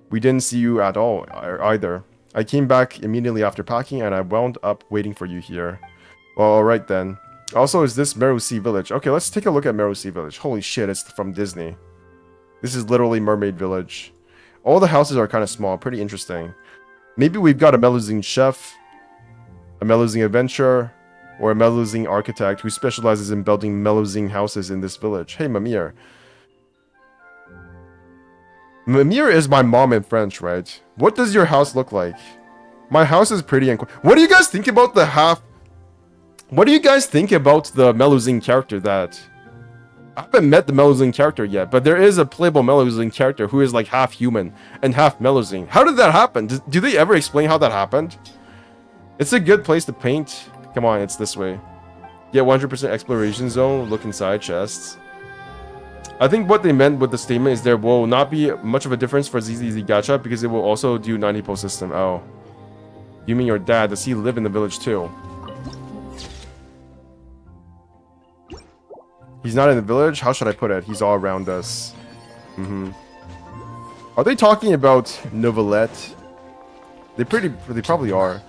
We didn't see you at all either. I came back immediately after packing and I wound up waiting for you here. Well, alright then. Also, is this Merusi Village? Okay, let's take a look at Merusi Village. Holy shit, it's from Disney. This is literally Mermaid Village. All the houses are kind of small, pretty interesting. Maybe we've got a Melusine chef, a Melusine adventurer, or a Melusine architect who specializes in building Melusine houses in this village. Hey, Mamir. Mamir is my mom in French, right? What does your house look like? My house is pretty and... What do you guys think about the half... What do you guys think about the Melusine character that... I haven't met the Melusine character yet, but there is a playable Melusine character who is like half human and half Melusine. How did that happen? Do they ever explain how that happened? It's a good place to paint. Come on, it's this way. Get 100% exploration zone, look inside chests. I think what they meant with the statement is there will not be much of a difference for ZZZ Gacha because it will also do 90 post system. Oh. You mean your dad? Does he live in the village too? He's not in the village? How should I put it? He's all around us. Are they talking about Novelette? They probably are.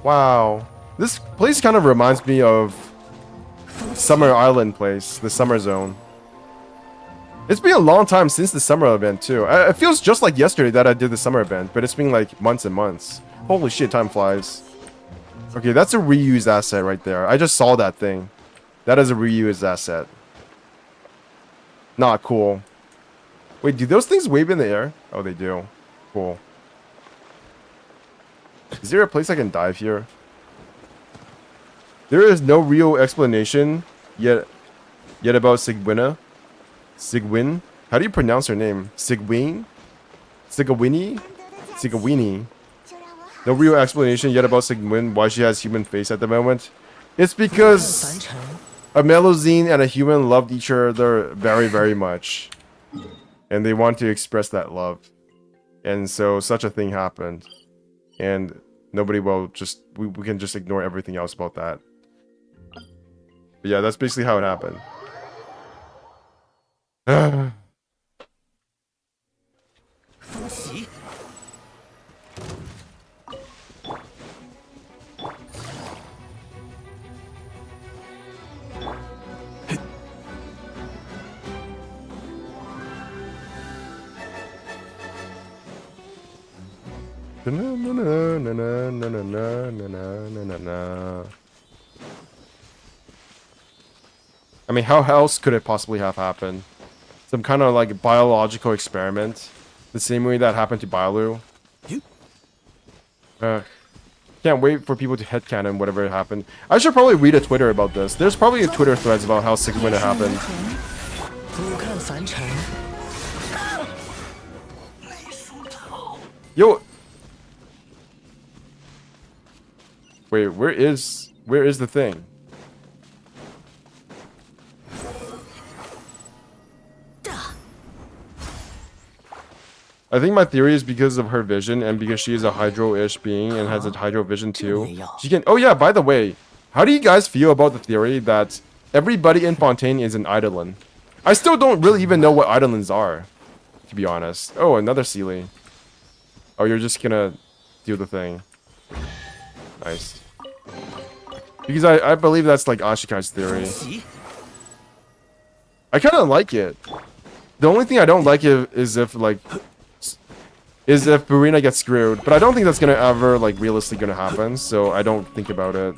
Wow. This place kind of reminds me of Summer Island place, the Summer Zone. It's been a long time since the summer event too. It feels just like yesterday that I did the summer event, but it's been like months and months. Holy shit, time flies. Okay, that's a reused asset right there. I just saw that thing. That is a reused asset. Not cool. Wait, do those things wave in the air? Oh, they do. Cool. Is there a place I can dive here? There is no real explanation yet about Sigwina. Sigwin? How do you pronounce her name? Sigwin? Sigawini? Sigawini. No real explanation yet about Sigwin, why she has human face at the moment. It's because a Melusine and a human loved each other very, very much. And they want to express that love. And so such a thing happened. And nobody will just... We can just ignore everything else about that. But yeah, that's basically how it happened. I mean, how else could it possibly have happened? Some kind of like biological experiment, the same way that happened to Bailu. Can't wait for people to headcanon whatever happened. I should probably read a Twitter about this. There's probably a Twitter threads about how Sigwina happened. Yo. Wait, where is the thing? I think my theory is because of her vision and because she is a Hydro-ish being and has a Hydro vision too. She can. Oh yeah, by the way, how do you guys feel about the theory that everybody in Fontaine is an Eidolon? I still don't really even know what Eidolons are, to be honest. Oh, another Sealy. Oh, you're just gonna do the thing. Nice. Because I believe that's like Ashikai's theory. I kind of like it. The only thing I don't like is if like is if Burina gets screwed. But I don't think that's gonna ever, like, realistically gonna happen, so I don't think about it.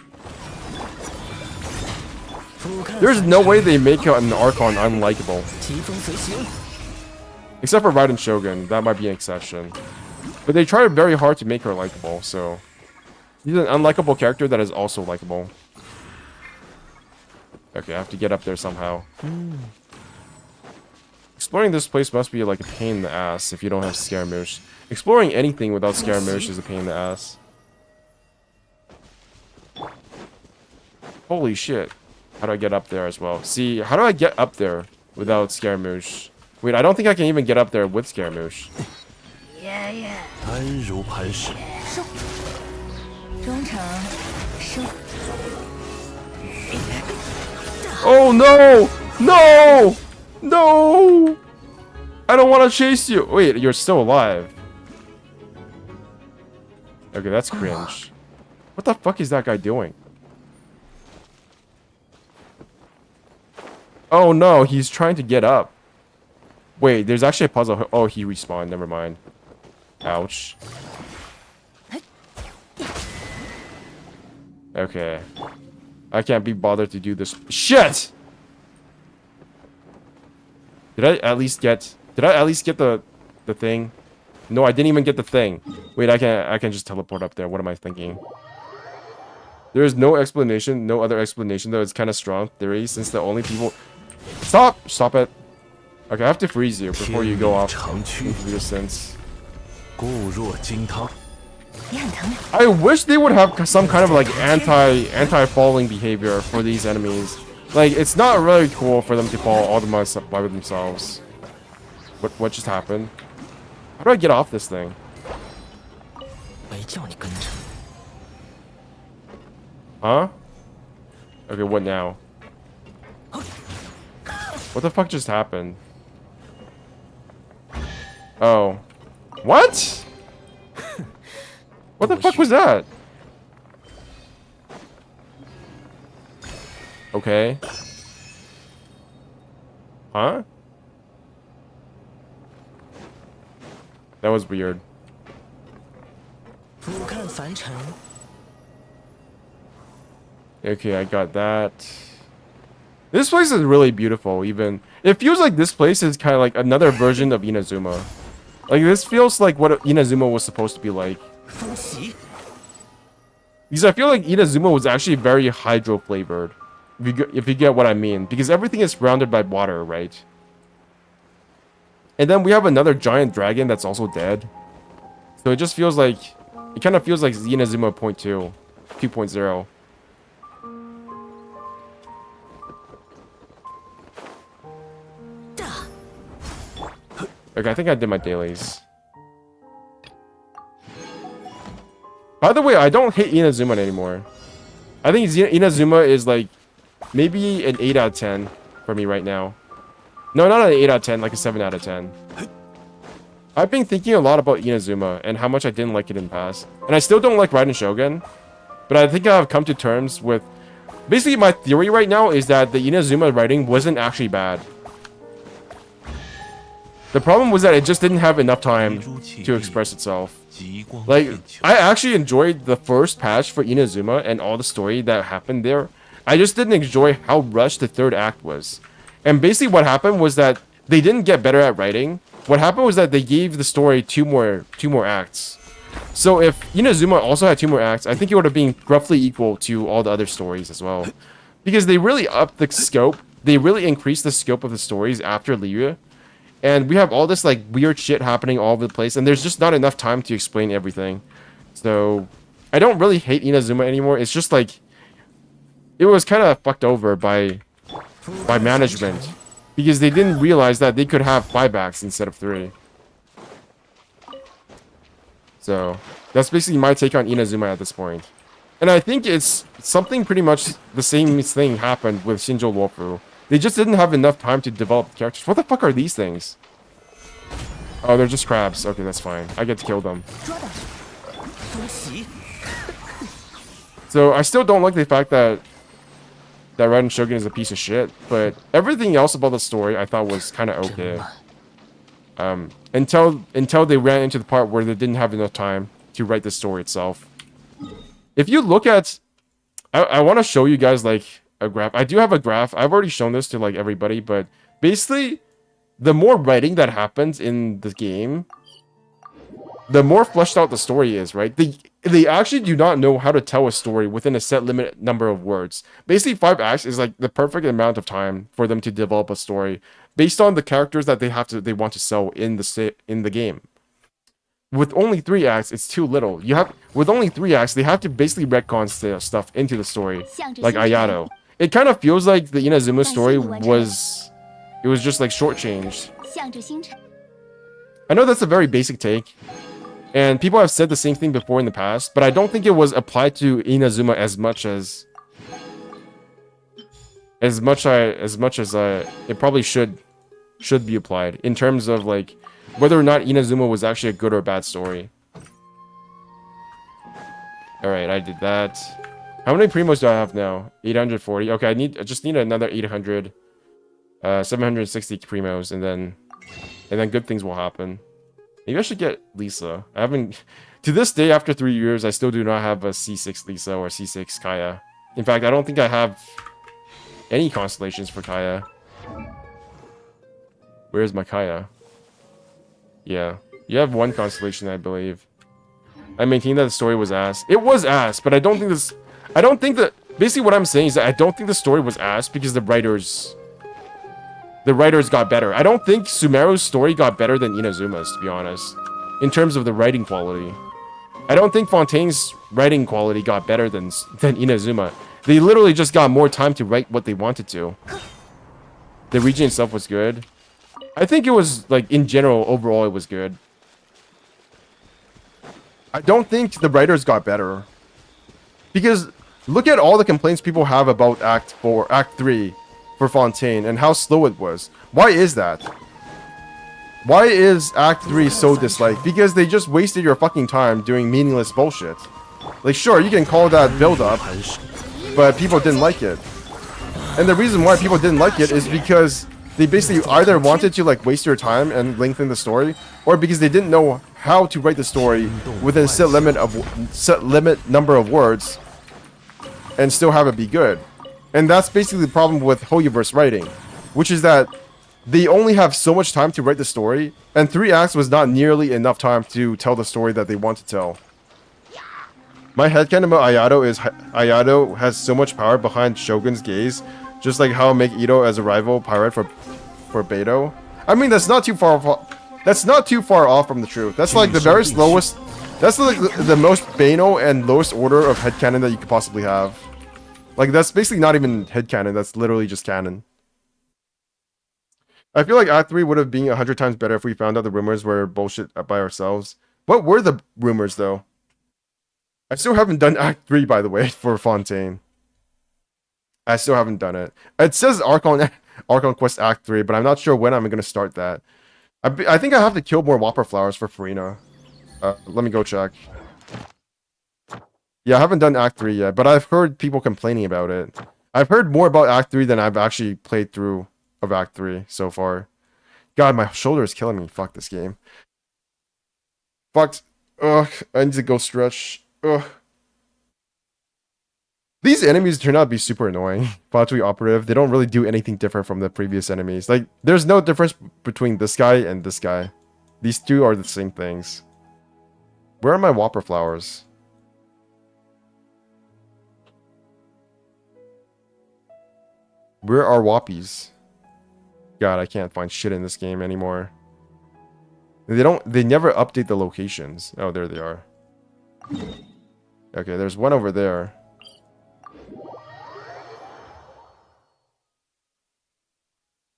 There's no way they make an Archon unlikable. 疾风随行。 Except for Raiden Shogun, that might be an exception. But they try very hard to make her likable, so... She's an unlikable character that is also likable. Okay, I have to get up there somehow. Exploring this place must be like a pain in the ass if you don't have Scaramouche. Exploring anything without Scaramouche is a pain in the ass. Holy shit. How do I get up there as well? See, how do I get up there without Scaramouche? Wait, I don't think I can even get up there with Scaramouche. 安如磐石，中场收。 Oh no! No! No! I don't want to chase you. Wait, you're still alive. Okay, that's cringe. What the fuck is that guy doing? Oh no, he's trying to get up. Wait, there's actually a puzzle. Oh, he respawned. Never mind. Ouch. Okay. I can't be bothered to do this. Shit! Did I at least get the thing? No, I didn't even get the thing. Wait, I can just teleport up there. What am I thinking? There is no explanation, no other explanation, though it's kind of strong theory since the only people... Stop it. Okay, I have to freeze you before you go off into the distance. 固若金汤。 你很疼。 I wish they would have some kind of like anti-falling behavior for these enemies. Like, it's not really cool for them to fall all by themselves. What just happened? How do I get off this thing? 没叫你跟着。 Huh? Okay, what now? What the fuck just happened? Oh. What? What the fuck was that? Okay. Huh? That was weird. 俯瞰凡尘， Okay, I got that. This place is really beautiful, even. It feels like this place is kind of like another version of Inazuma. Like, this feels like what Inazuma was supposed to be like. 风袭， Because I feel like Inazuma was actually very hydro-flavored. If you get what I mean. Because everything is surrounded by water, right? And then we have another giant dragon that's also dead. So it just feels like... It kind of feels like Inazuma 2.0. Okay, I think I did my dailies. By the way, I don't hate Inazuma anymore. I think Inazuma is like maybe an 8 out of 10 for me right now. No, not an 8 out of 10, like a 7 out of 10. I've been thinking a lot about Inazuma and how much I didn't like it in the past. And I still don't like Raiden Shogun. But I think I've come to terms with... Basically, my theory right now is that the Inazuma writing wasn't actually bad. The problem was that it just didn't have enough time to express itself. Like, I actually enjoyed the first patch for Inazuma and all the story that happened there. I just didn't enjoy how rushed the third act was. And basically what happened was that they didn't get better at writing. What happened was that they gave the story two more acts. So if Inazuma also had 2 more acts, I think it would have been roughly equal to all the other stories as well. Because they really upped the scope. They really increased the scope of the stories after Liu. And we have all this like weird shit happening all over the place, and there's just not enough time to explain everything. So I don't really hate Inazuma anymore. It's just like it was kind of fucked over by management because they didn't realize that they could have 5 acts instead of 3. So that's basically my take on Inazuma at this point. And I think it's something pretty much the same thing happened with Shinjo Luofu. They just didn't have enough time to develop the characters. What the fuck are these things? Oh, they're just crabs. Okay, that's fine. I get to kill them. 风袭， So I still don't like the fact that Raiden Shogun is a piece of shit, but everything else about the story I thought was kind of 真 okay. 慢。until they ran into the part where they didn't have enough time to write the story itself. If you look at, I want to show you guys like a graph. I do have a graph. I've already shown this to like everybody, but basically, the more writing that happens in the game, the more fleshed out the story is, right? They actually do not know how to tell a story within a set limit number of words. Basically, 5 acts is like the perfect amount of time for them to develop a story based on the characters that they want to sell in the game. With only 3 acts, it's too little. With only 3 acts, they have to basically retcon stuff into the story, like Ayato. It kind of feels like the Inazuma story was just like shortchanged. 向着星辰。 I know that's a very basic take, and people have said the same thing before in the past, but I don't think it was applied to Inazuma as much as it probably should be applied in terms of like whether or not Inazuma was actually a good or bad story. All right, I did that. How many primos do I have now? 840. Okay, I just need another 800, 760 primos, and then good things will happen. Maybe I should get Lisa. I haven't, to this day, after 3 years, I still do not have a C6 Lisa or C6 Kaya. In fact, I don't think I have any constellations for Kaya. Where's my Kaya? Yeah, you have 1 constellation, I believe. I maintain that the story was ass. It was ass, but I don't think that, basically what I'm saying is that I don't think the story was ass because the writers got better. I don't think Sumeru's story got better than Inazuma's, to be honest, in terms of the writing quality. I don't think Fontaine's writing quality got better than Inazuma. They literally just got more time to write what they wanted to. The region itself was good. I think it was, like, in general, overall, it was good. I don't think the writers got better. Because look at all the complaints people have about Act 3 for Fontaine and how slow it was. Why is that? Why is Act 3 so disliked? Because they just wasted your fucking time doing meaningless bullshit. Like, sure, you can call that build-up, but people didn't like it. And the reason why people didn't like it is because they basically either wanted to, like, waste your time and lengthen the story, or because they didn't know how to write the story within a set limit number of words and still have it be good. And that's basically the problem with Hoyoverse writing, which is that they only have so much time to write the story, and 3 acts was not nearly enough time to tell the story that they want to tell. My headcanon about Ayato is Ayato has so much power behind Shogun's gaze, just like how make Ito as a rival pirate for Beto. I mean, that's not too far off from the truth. That's like the very lowest. That's like the most banal and lowest order of headcanon that you could possibly have. Like, that's basically not even headcanon, that's literally just canon. I feel like Act 3 would have been 100 times better if we found out the rumors were bullshit by ourselves. What were the rumors, though? I still haven't done Act 3, by the way, for Fontaine. I still haven't done it. It says Archon Quest Act 3, but I'm not sure when I'm going to start that. I think I have to kill more Whopper Flowers for Farina. Let me go check. Yeah, I haven't done Act 3 yet, but I've heard people complaining about it. I've heard more about Act 3 than I've actually played through of Act 3 so far. God, my shoulder is killing me. Fuck this game. Fucked. Ugh, I need to go stretch. Ugh. These enemies turn out to be super annoying. Fatui Operative, they don't really do anything different from the previous enemies. Like, there's no difference between this guy and this guy. These two are the same things. Where are my Whopper Flowers? Where are Whoppies? God, I can't find shit in this game anymore. They never update the locations. Oh, there they are. Okay, there's one over there.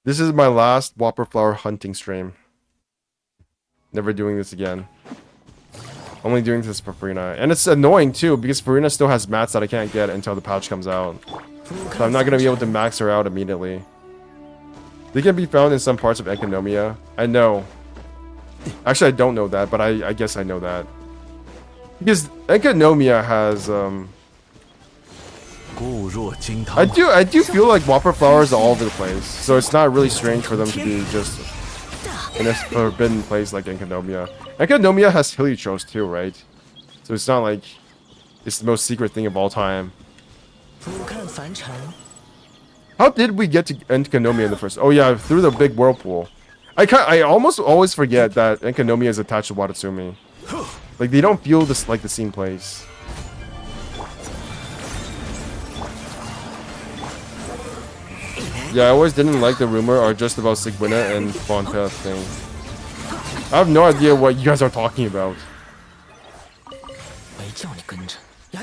This is my last Whopper Flower hunting stream. Never doing this again. Only doing this for Farina. And it's annoying too, because Farina still has mats that I can't get until the patch comes out. So I'm not going to be able to max her out immediately. They can be found in some parts of Enkanomiya. I know. Actually, I don't know that, but I guess I know that. Because Enkanomiya has, I do feel like Whopper Flowers are all over the place. So it's not really strange for them to be just in a forbidden place like Enkanomiya. Enkanomiya has Helios too, right? So it's not like it's the most secret thing of all time. 俯瞰凡尘， How did we get to Enkanomiya in the first? Oh yeah, through the big whirlpool. I almost always forget that Enkanomiya is attached to Watatsumi. Like they don't feel this like the same place. Yeah, I always didn't like the rumor or just about Sigwina and Fonta thing. I have no idea what you guys are talking about. 没叫你跟着。呀，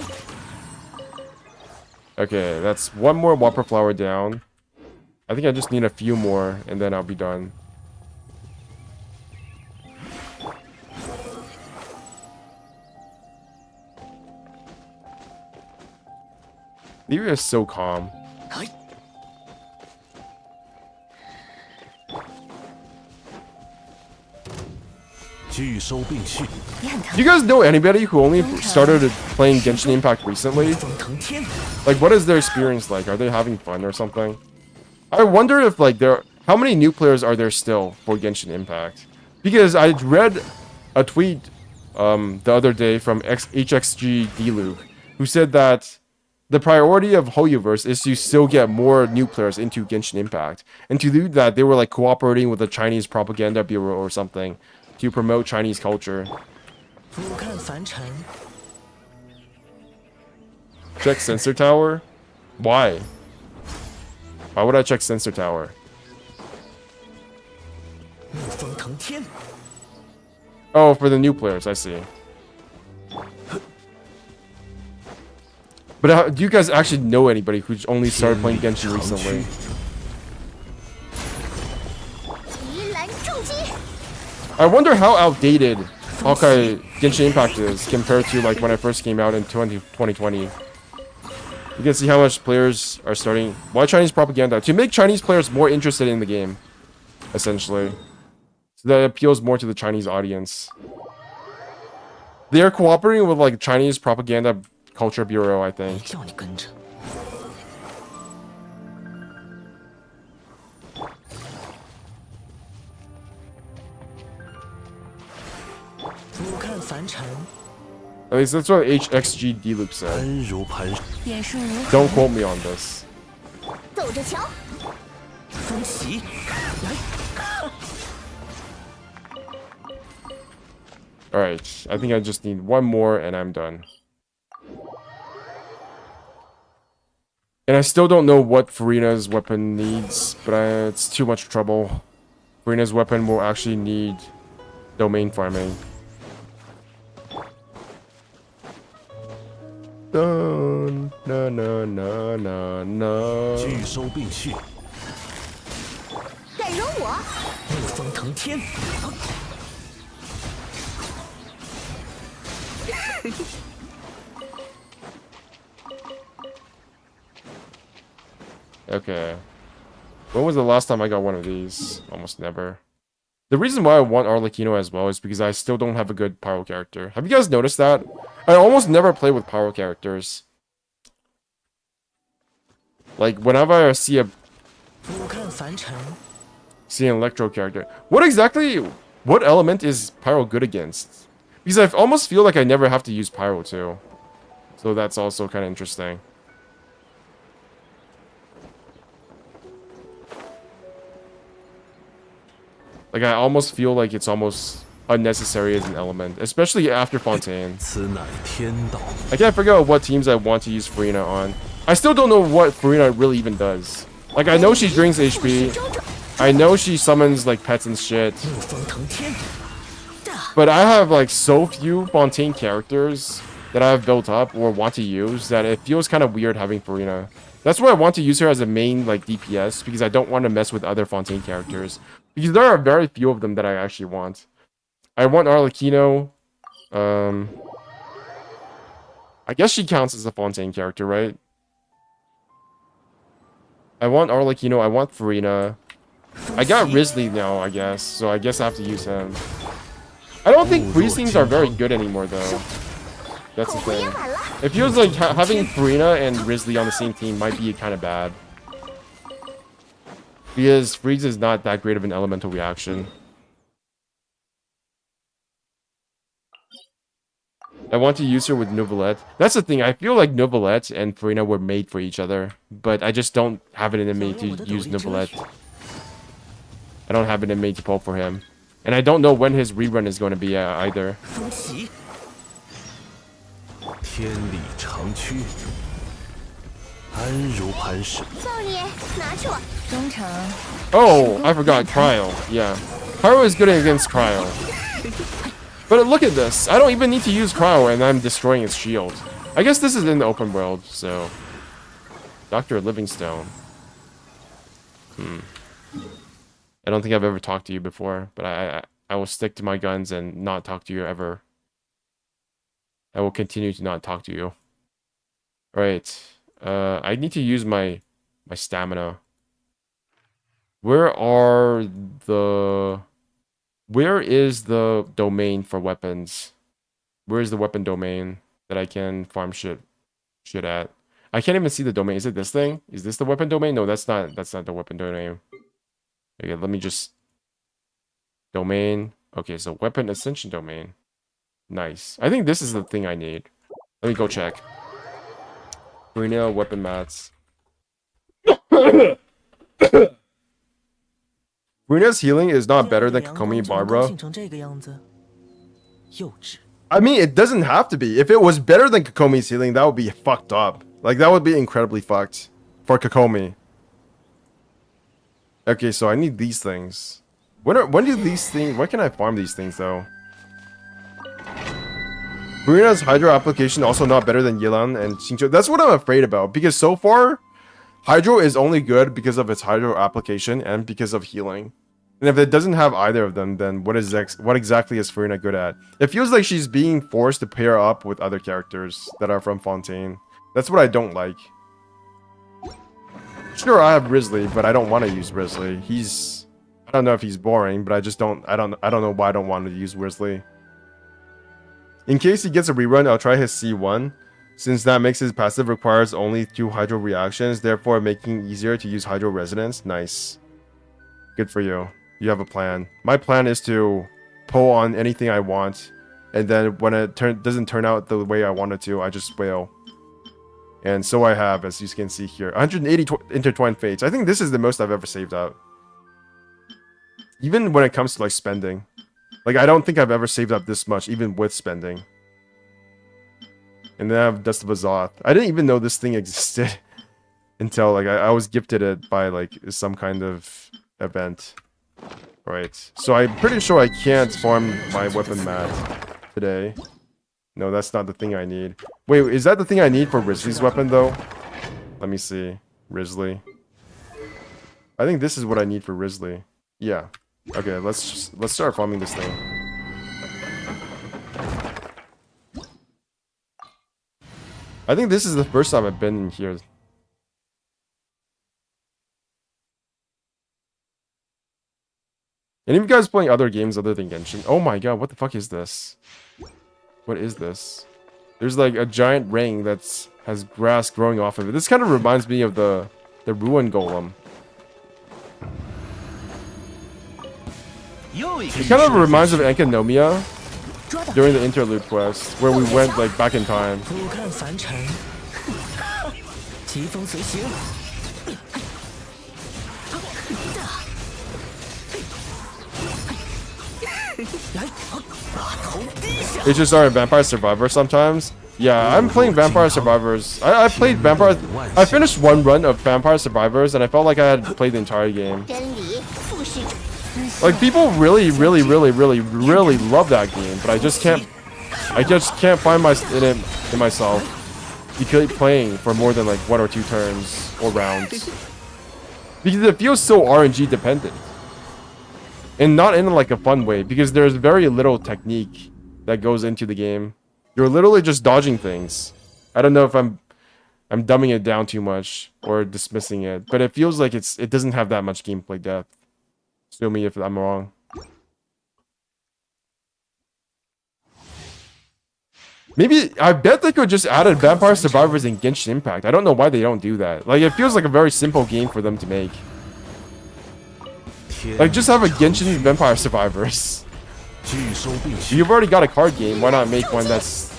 Okay, that's one more Whopper Flower down. I think I just need a few more and then I'll be done. Lyria is so calm. 哎， 聚收并蓄， 你很疼 Do you guys know anybody who only started playing Genshin Impact recently? 风腾天， Like, what is their experience like? Are they having fun or something? I wonder if, like, how many new players are there still for Genshin Impact? Because I read a tweet the other day from HXG Diluc, who said that the priority of Hoyoverse is to still get more new players into Genshin Impact. And to do that, they were, like, cooperating with the Chinese Propaganda Bureau or something to promote Chinese culture. 俯瞰凡尘， Check Sensor Tower? Why? Why would I check Sensor Tower? 怒风腾天， Oh, for the new players, I see. But do you guys actually know anybody who's only started playing Genshin recently? 极蓝重击， I wonder how outdated Hawkeye Genshin Impact is compared to like when it first came out in 2020. You can see how much players are starting. Why Chinese propaganda? To make Chinese players more interested in the game, essentially. So that appeals more to the Chinese audience. They are cooperating with like Chinese Propaganda Culture Bureau, I 没 think. 叫你跟着。俯瞰凡尘， At least that's what HXG Diluc said. 恩如磐石， 点数如何 Don't quote me on this. 走着瞧。风袭，来， Alright, I think I just need one more and I'm done. And I still don't know what Farina's weapon needs, but it's too much trouble. Farina's weapon will actually need domain farming. Dun, na na na na na. 聚收并蓄，敢惹我？怒风腾天， Okay. When was the last time I got one of these? Almost never. The reason why I want Arlecchino as well is because I still don't have a good Pyro character. Have you guys noticed that? I almost never play with Pyro characters. Like, whenever I see俯瞰凡尘， an Electro character. What element is Pyro good against? Because I almost feel like I never have to use Pyro too. So that's also kind of interesting. Like, I almost feel like it's almost unnecessary as an element, especially after Fontaine. 此乃天道。 I can't figure out what teams I want to use Farina on. I still don't know what Farina really even does. Like, I know she drinks HP. I know she summons, like, pets and shit. 怒风腾天， But I have, like, so few Fontaine characters that I've built up or want to use that it feels kind of weird having Farina. That's why I want to use her as a main, like, DPS, because I don't want to mess with other Fontaine characters. Because there are very few of them that I actually want. I want Arlecchino. I guess she counts as a Fontaine character, right? I want Arlecchino. I want Farina. I got Risley now, I guess. So I guess I have to use him. I don't think freeze teams are very good anymore, though. That's the 口服 thing. 烟晚了， It feels like having Farina and Risley on the same team might be kind of bad. Because freeze is not that great of an elemental reaction. I want to use her with Novelette. That's the thing. I feel like Novelette and Furina were made for each other, but I just don't have it in me to use Novelette. I don't have it in me to pull for him, and I don't know when his rerun is going to be either. 风袭，天理长驱，安如磐石。少爷，拿去我。中场 Oh, I forgot Cryo. Yeah, Cryo is good against Cryo. But look at this. I don't even need to use Cryo, and I'm destroying its shield. I guess this is in the open world, so... Dr. Livingstone. I don't think I've ever talked to you before, but I will stick to my guns and not talk to you ever. I will continue to not talk to you. Alright. I need to use my stamina. Where is the domain for weapons? Where is the weapon domain that I can farm shit at? I can't even see the domain. Is it this thing? Is this the weapon domain? No, that's not the weapon domain. Okay, let me just domain. Okay, so weapon ascension domain. Nice. I think this is the thing I need. Let me go check. Brunel weapon mats. Bruna's healing is not better than Kokomi Barbara. 兴成这个样子，幼稚。 I mean, it doesn't have to be. If it was better than Kokomi's healing, that would be fucked up. Like, that would be incredibly fucked for Kokomi. Okay, so I need these things. When can I farm these things, though? Bruna's Hydro application also not better than Yilan and Xingqiu. That's what I'm afraid about, because so far, Hydro is only good because of its Hydro application and because of healing. And if it doesn't have either of them, then what exactly is Furina good at? It feels like she's being forced to pair up with other characters that are from Fontaine. That's what I don't like. Sure, I have Risley, but I don't want to use Risley. I don't know if he's boring, but I don't know why I don't want to use Risley. In case he gets a rerun, I'll try his C1, since that makes his passive requires only 2 Hydro reactions, therefore making it easier to use Hydro Resonance. Nice. Good for you. You have a plan. My plan is to pull on anything I want, and then when it doesn't turn out the way I want it to, I just wail. And so I have, as you can see here, 180 intertwined fates. I think this is the most I've ever saved up. Even when it comes to like spending. Like, I don't think I've ever saved up this much, even with spending. And then I have Dust of Azoth. I didn't even know this thing existed until like I was gifted it by like some kind of event. Right. So I'm pretty sure I can't farm my weapon mat today. No, that's not the thing I need. Wait, is that the thing I need for Risley's weapon though? Let me see. Risley. I think this is what I need for Risley. Yeah. Okay, let's start farming this thing. I think this is the first time I've been in here. Any of you guys playing other games other than Genshin? Oh my god, what the fuck is this? What is this? There's like a giant ring that's has grass growing off of it. This kind of reminds me of the Ruin Golem. It kind of reminds of Enkanomiya during the interlude quest, where we went like back in time. 俯瞰凡尘，疾风随行。来，把头低下。 It's just our Vampire Survivor sometimes. Yeah, I'm playing Vampire Survivors. I played Vampire... I finished one run of Vampire Survivors and I felt like I had played the entire game. 真理复是 Like, people really love that game, but I just can't find in myself to keep playing for more than like 1 or 2 turns or rounds. Because it feels so RNG dependent. And not in like a fun way, because there's very little technique that goes into the game. You're literally just dodging things. I don't know if I'm dumbing it down too much or dismissing it, but it feels like it doesn't have that much gameplay depth. Sue me if I'm wrong. Maybe, I bet they could just add Vampire Survivors in Genshin Impact. I don't know why they don't do that. Like, it feels like a very simple game for them to make. Like, just have a Genshin Vampire Survivors. You've already got a card game, why not make one that's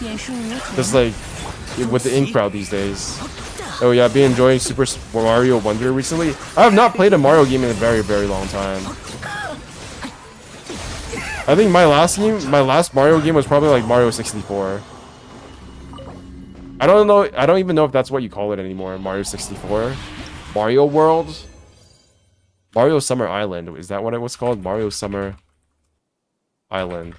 点数如田。 Just like with the in crowd these days. Oh yeah, I've been enjoying Super Mario Wonder recently. I have not played a Mario game in a very, very long time. I think my last Mario game was probably like Mario 64. I don't know. I don't even know if that's what you call it anymore. Mario 64, Mario World, Mario Summer Island. Is that what it was called? Mario Summer Island.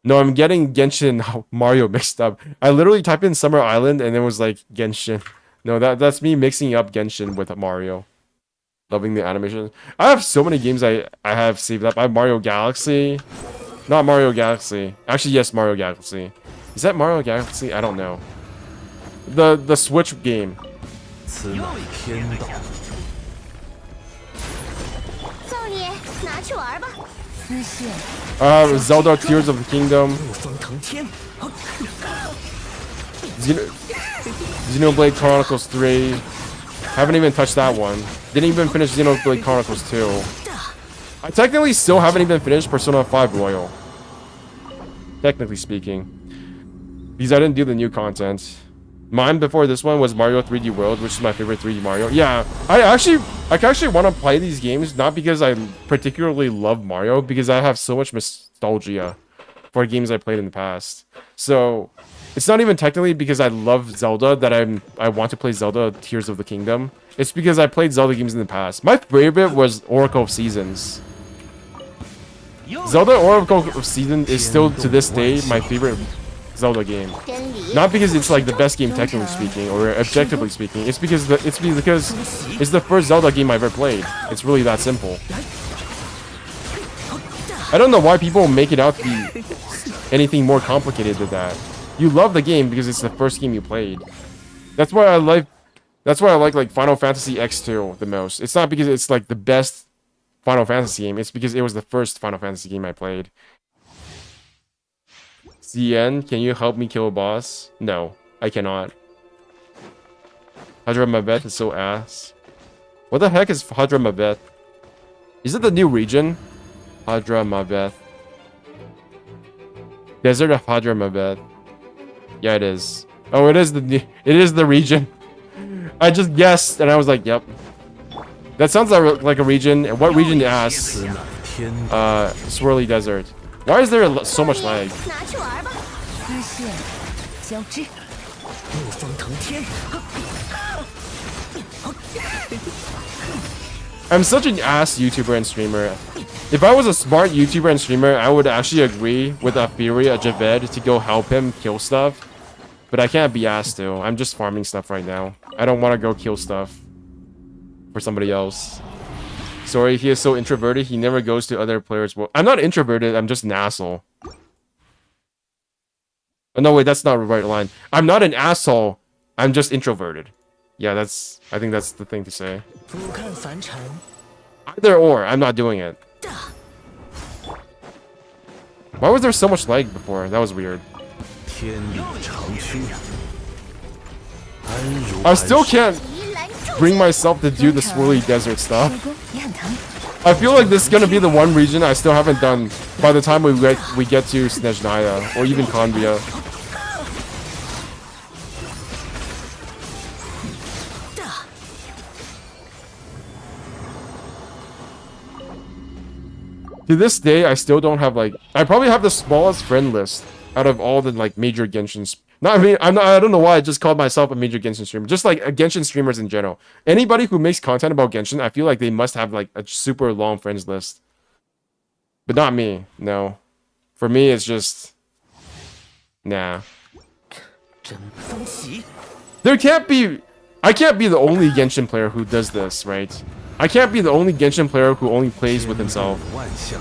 No, I'm getting Genshin and Mario mixed up. I literally typed in Summer Island and it was like Genshin. No, that's me mixing up Genshin with Mario. Loving the animation. I have so many games I have saved up. I have Mario Galaxy. Not Mario Galaxy. Actually, yes, Mario Galaxy. Is that Mario Galaxy? I don't know. The Switch game. 此乃天道。造你，拿去玩吧。丝线 Zelda Tears of the Kingdom. 怒风腾天， Xenoblade Chronicles 3. Haven't even touched that one. Didn't even finish Xenoblade Chronicles 2. I technically still haven't even finished Persona 5 Royal. Technically speaking. Because I didn't do the new content. Mine before this one was Mario 3D World, which is my favorite 3D Mario. Yeah, I actually want to play these games, not because I particularly love Mario, because I have so much nostalgia for games I played in the past. So, it's not even technically because I love Zelda that I want to play Zelda Tears of the Kingdom. It's because I played Zelda games in the past. My favorite was Oracle of Seasons. Zelda Oracle of Seasons is still to this day my favorite Zelda game. Not because it's like the best game technically speaking or objectively speaking. It's because it's the first Zelda game I ever played. It's really that simple. I don't know why people make it out to be anything more complicated than that. You love the game because it's the first game you played. That's why I like like Final Fantasy X2 the most. It's not because it's like the best Final Fantasy game. It's because it was the first Final Fantasy game I played. CN, can you help me kill a boss? No, I cannot. Hadra Mabeth is so ass. What the heck is Hadra Mabeth? Is it the new region? Hadra Mabeth. Desert of Hadra Mabeth. Yeah, it is. Oh, it is the region. I just guessed and I was like, yep. That sounds like a region. What region to ask? 此乃天道。 Swirly Desert. Why is there so much lag? 拿去玩吧。丝线交织，怒风腾天， I'm such an ass YouTuber and streamer. If I was a smart YouTuber and streamer, I would actually agree with Fury, Javed, to go help him kill stuff. But I can't be asked to. I'm just farming stuff right now. I don't want to go kill stuff for somebody else. Sorry, he is so introverted, he never goes to other players' world. I'm not introverted, I'm just an asshole. Oh, no, wait, that's not the right line. I'm not an asshole, I'm just introverted. Yeah, I think that's the thing to say. 俯瞰凡尘， Either or, I'm not doing it. Why was there so much lag before? That was weird. 天理长驱，安如 I still 磐石。 can't bring myself to do the swirly desert stuff. 收工也很疼。 I feel like this is gonna be the one region I still haven't done by the time we get to Snezhnaya or even Convia. To this day, I still don't have like I probably have the smallest friend list out of all the like major Genshin. I don't know why I just called myself a major Genshin streamer. Just like Genshin streamers in general. Anybody who makes content about Genshin, I feel like they must have like a super long friends list. But not me. No. For me, it's just nah. 真风袭， There can't be. I can't be the only Genshin player who does this, right? I can't be the only Genshin player who only plays with himself. 万象，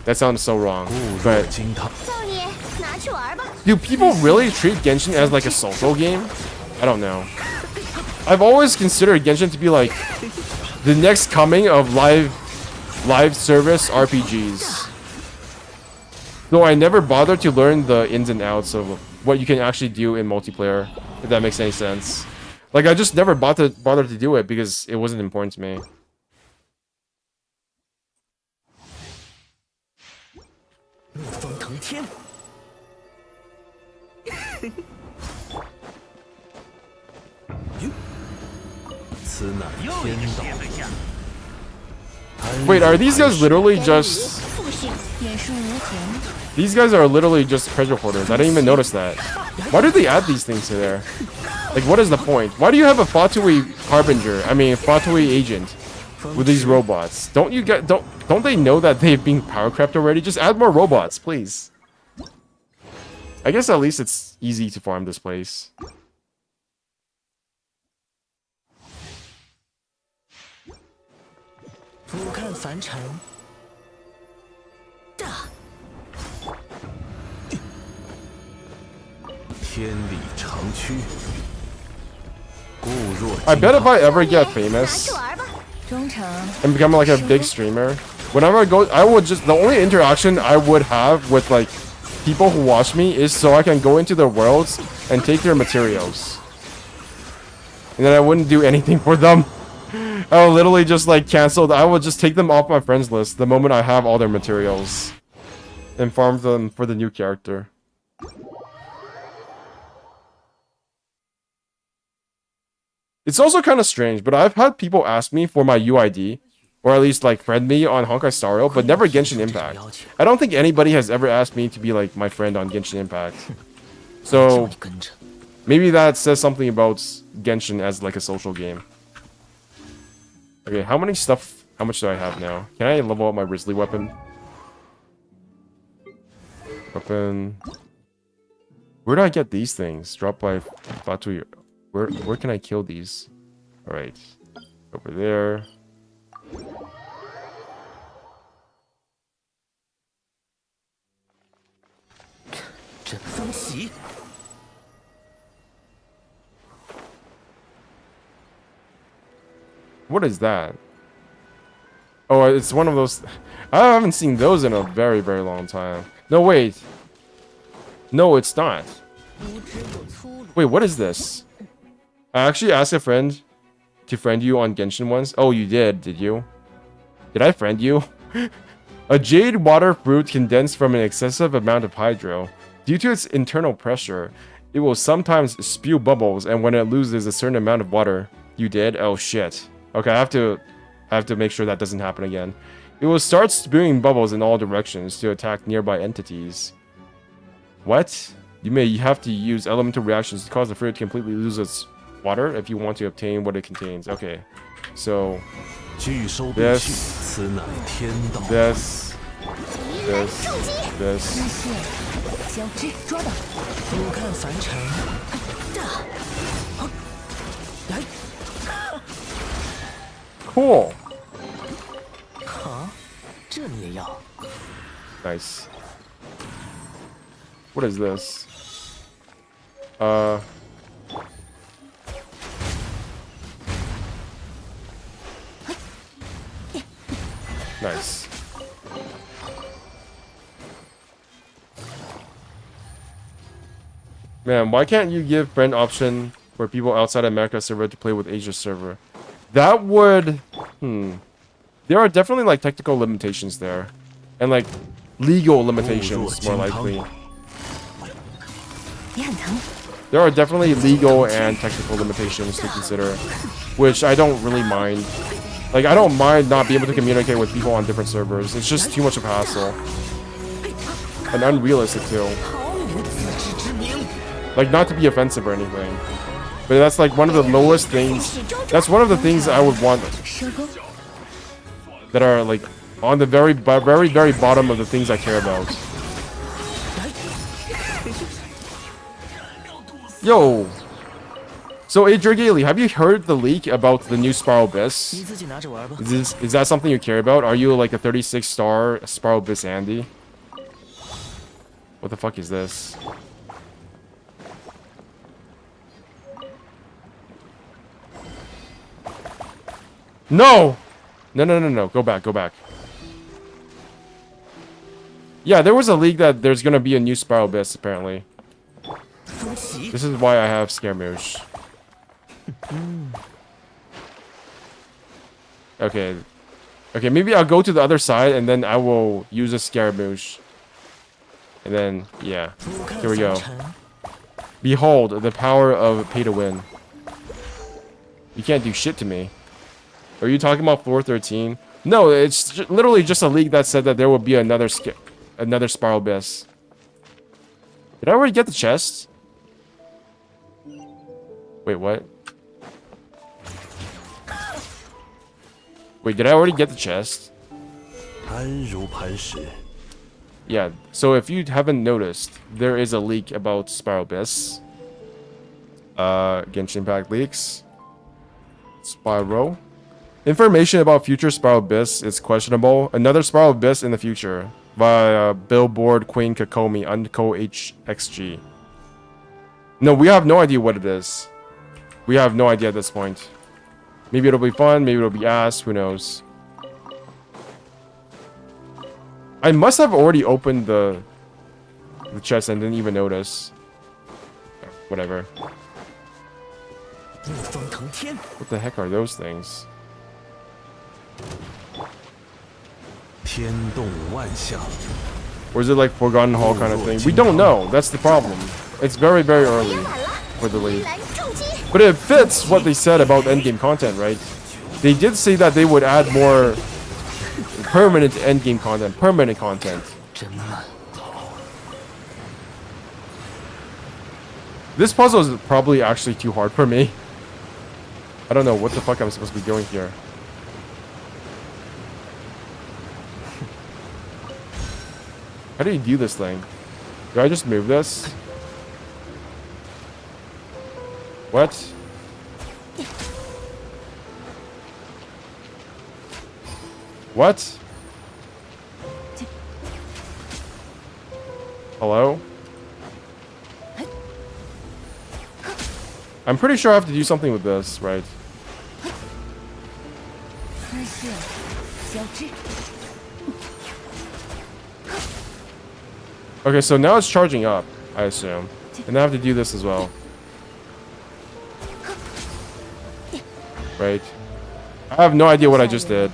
That sounds so wrong. 固若 But 金汤。造你，拿去玩吧。 do people really treat Genshin as like a social game? I don't know. I've always considered Genshin to be like the next coming of live service RPGs. Though I never bothered to learn the ins and outs of what you can actually do in multiplayer, if that makes any sense. Like I just never bothered to do it because it wasn't important to me. 怒风腾天，此乃天道。 Wait, are these guys literally just... 复训，远树如田， These guys are literally just treasure hoarders. I didn't even notice that. Why did they add these things to there? Like, what is the point? Why do you have a Fatui Harbinger? I mean, Fatui agent with these robots? Don't you get... Don't they know that they've been power crept already? Just add more robots, please. I guess at least it's easy to farm this place. 俯瞰凡尘， 天理长驱，固若 I 金 bet if 汤。 I ever get 拿 famous 去玩吧。忠诚 and become like a big streamer, whenever I go, I would just... The only interaction I would have with, like, people who watch me is so I can go into their worlds and take their materials. And then I wouldn't do anything for them. I would literally just like cancel. I would just take them off my friends list the moment I have all their materials. And farm them for the new character. It's also kind of strange, but I've had people ask me for my UID. Or at least like friend me on Honkai Star Rail, but never Genshin Impact. I don't think anybody has ever asked me to be like my friend on Genshin Impact. 叫 So 你跟着。 maybe that says something about Genshin as like a social game. Okay, how much do I have now? Can I level up my Grizzly weapon? Where do I get these things? Drop by Fatu. Where can I kill these? Alright. Over there. 阵风袭， What is that? Oh, it's one of those... I haven't seen those in a very, very long time. No, wait. No, it's not. 无知有粗鲁。 Wait, what is this? I actually asked a friend to friend you on Genshin once. Oh, you did you? Did I friend you? A jade water fruit condensed from an excessive amount of hydro. Due to its internal pressure, it will sometimes spew bubbles, and when it loses a certain amount of water... You did? Oh, shit. Okay, I have to make sure that doesn't happen again. It will start spewing bubbles in all directions to attack nearby entities. What? You may have to use elemental reactions to cause the fruit to completely lose its water if you want to obtain what it contains. Okay, so 拒收必 Yes. 续，此乃天道。 this, 敌人 this, 重击， this. 支线，交织抓到，俯瞰凡尘。来， Cool. 啊，这你也要？ Nice. What is this? Nice. Man, why can't you give friend option for people outside America server to play with Asia server? That would... There are definitely like technical limitations there. And like legal limitations, more likely. 你很疼， There are definitely legal and technical limitations to consider, which I don't really mind. Like, I don't mind not being able to communicate with people on different servers. It's just too much of a hassle. And unrealistic, too. 毫无自知之明。 Like, not to be offensive or anything. But that's like one of the lowest things. That's one of the things I would want 收工， that are like on the very, very bottom of the things I care about. Yo! So, Adrigaily, have you heard the leak about the new Spiral 你 Abyss? 自己拿着玩吧。 Is that something you care about? Are you like a 36-star Spiral Abyss Andy? What the fuck is this? No! No. Go back. Yeah, there was a leak that there's gonna be a new Spiral Abyss, apparently. 风袭， This is why I have Scaramouche. Okay. Okay, maybe I'll go to the other side and then I will use a Scaramouche. And then, yeah. 俯瞰 Here we go. 凡尘。Behold, the power of pay to win. You can't do shit to me. Are you talking about floor 13? No, it's literally just a leak that said that there will be another Spiral Abyss. Did I already get the chest? Wait, what? Wait, did I already get the chest? 安如磐石， Yeah, so if you haven't noticed, there is a leak about Spiral Abyss. Genshin Impact leaks. Spyro. Information about future Spiral Abyss is questionable. Another Spiral Abyss in the future. Via Billboard Queen Kakomi Unco HXG. No, we have no idea what it is. We have no idea at this point. Maybe it'll be fun, maybe it'll be ass, who knows. I must have already opened the chest and didn't even notice. Whatever. 怒风腾天， What the heck are those things? 天动万象， Or is it like Forgotten Hall kind of thing? We don't know. That's the problem. It's very, very early for the league. 蓝重击， But it fits what they said about endgame content, right? They did say that they would add more permanent endgame content, permanent content. 真慢。 This puzzle is probably actually too hard for me. I don't know what the fuck I'm supposed to be doing here. How do you do this thing? Do I just move this? What? What? Hello? I'm pretty sure I have to do something with this, right? 姿势交织， Okay, so now it's charging up, I assume. And I have to do this as well. Right? I have no idea what I just did.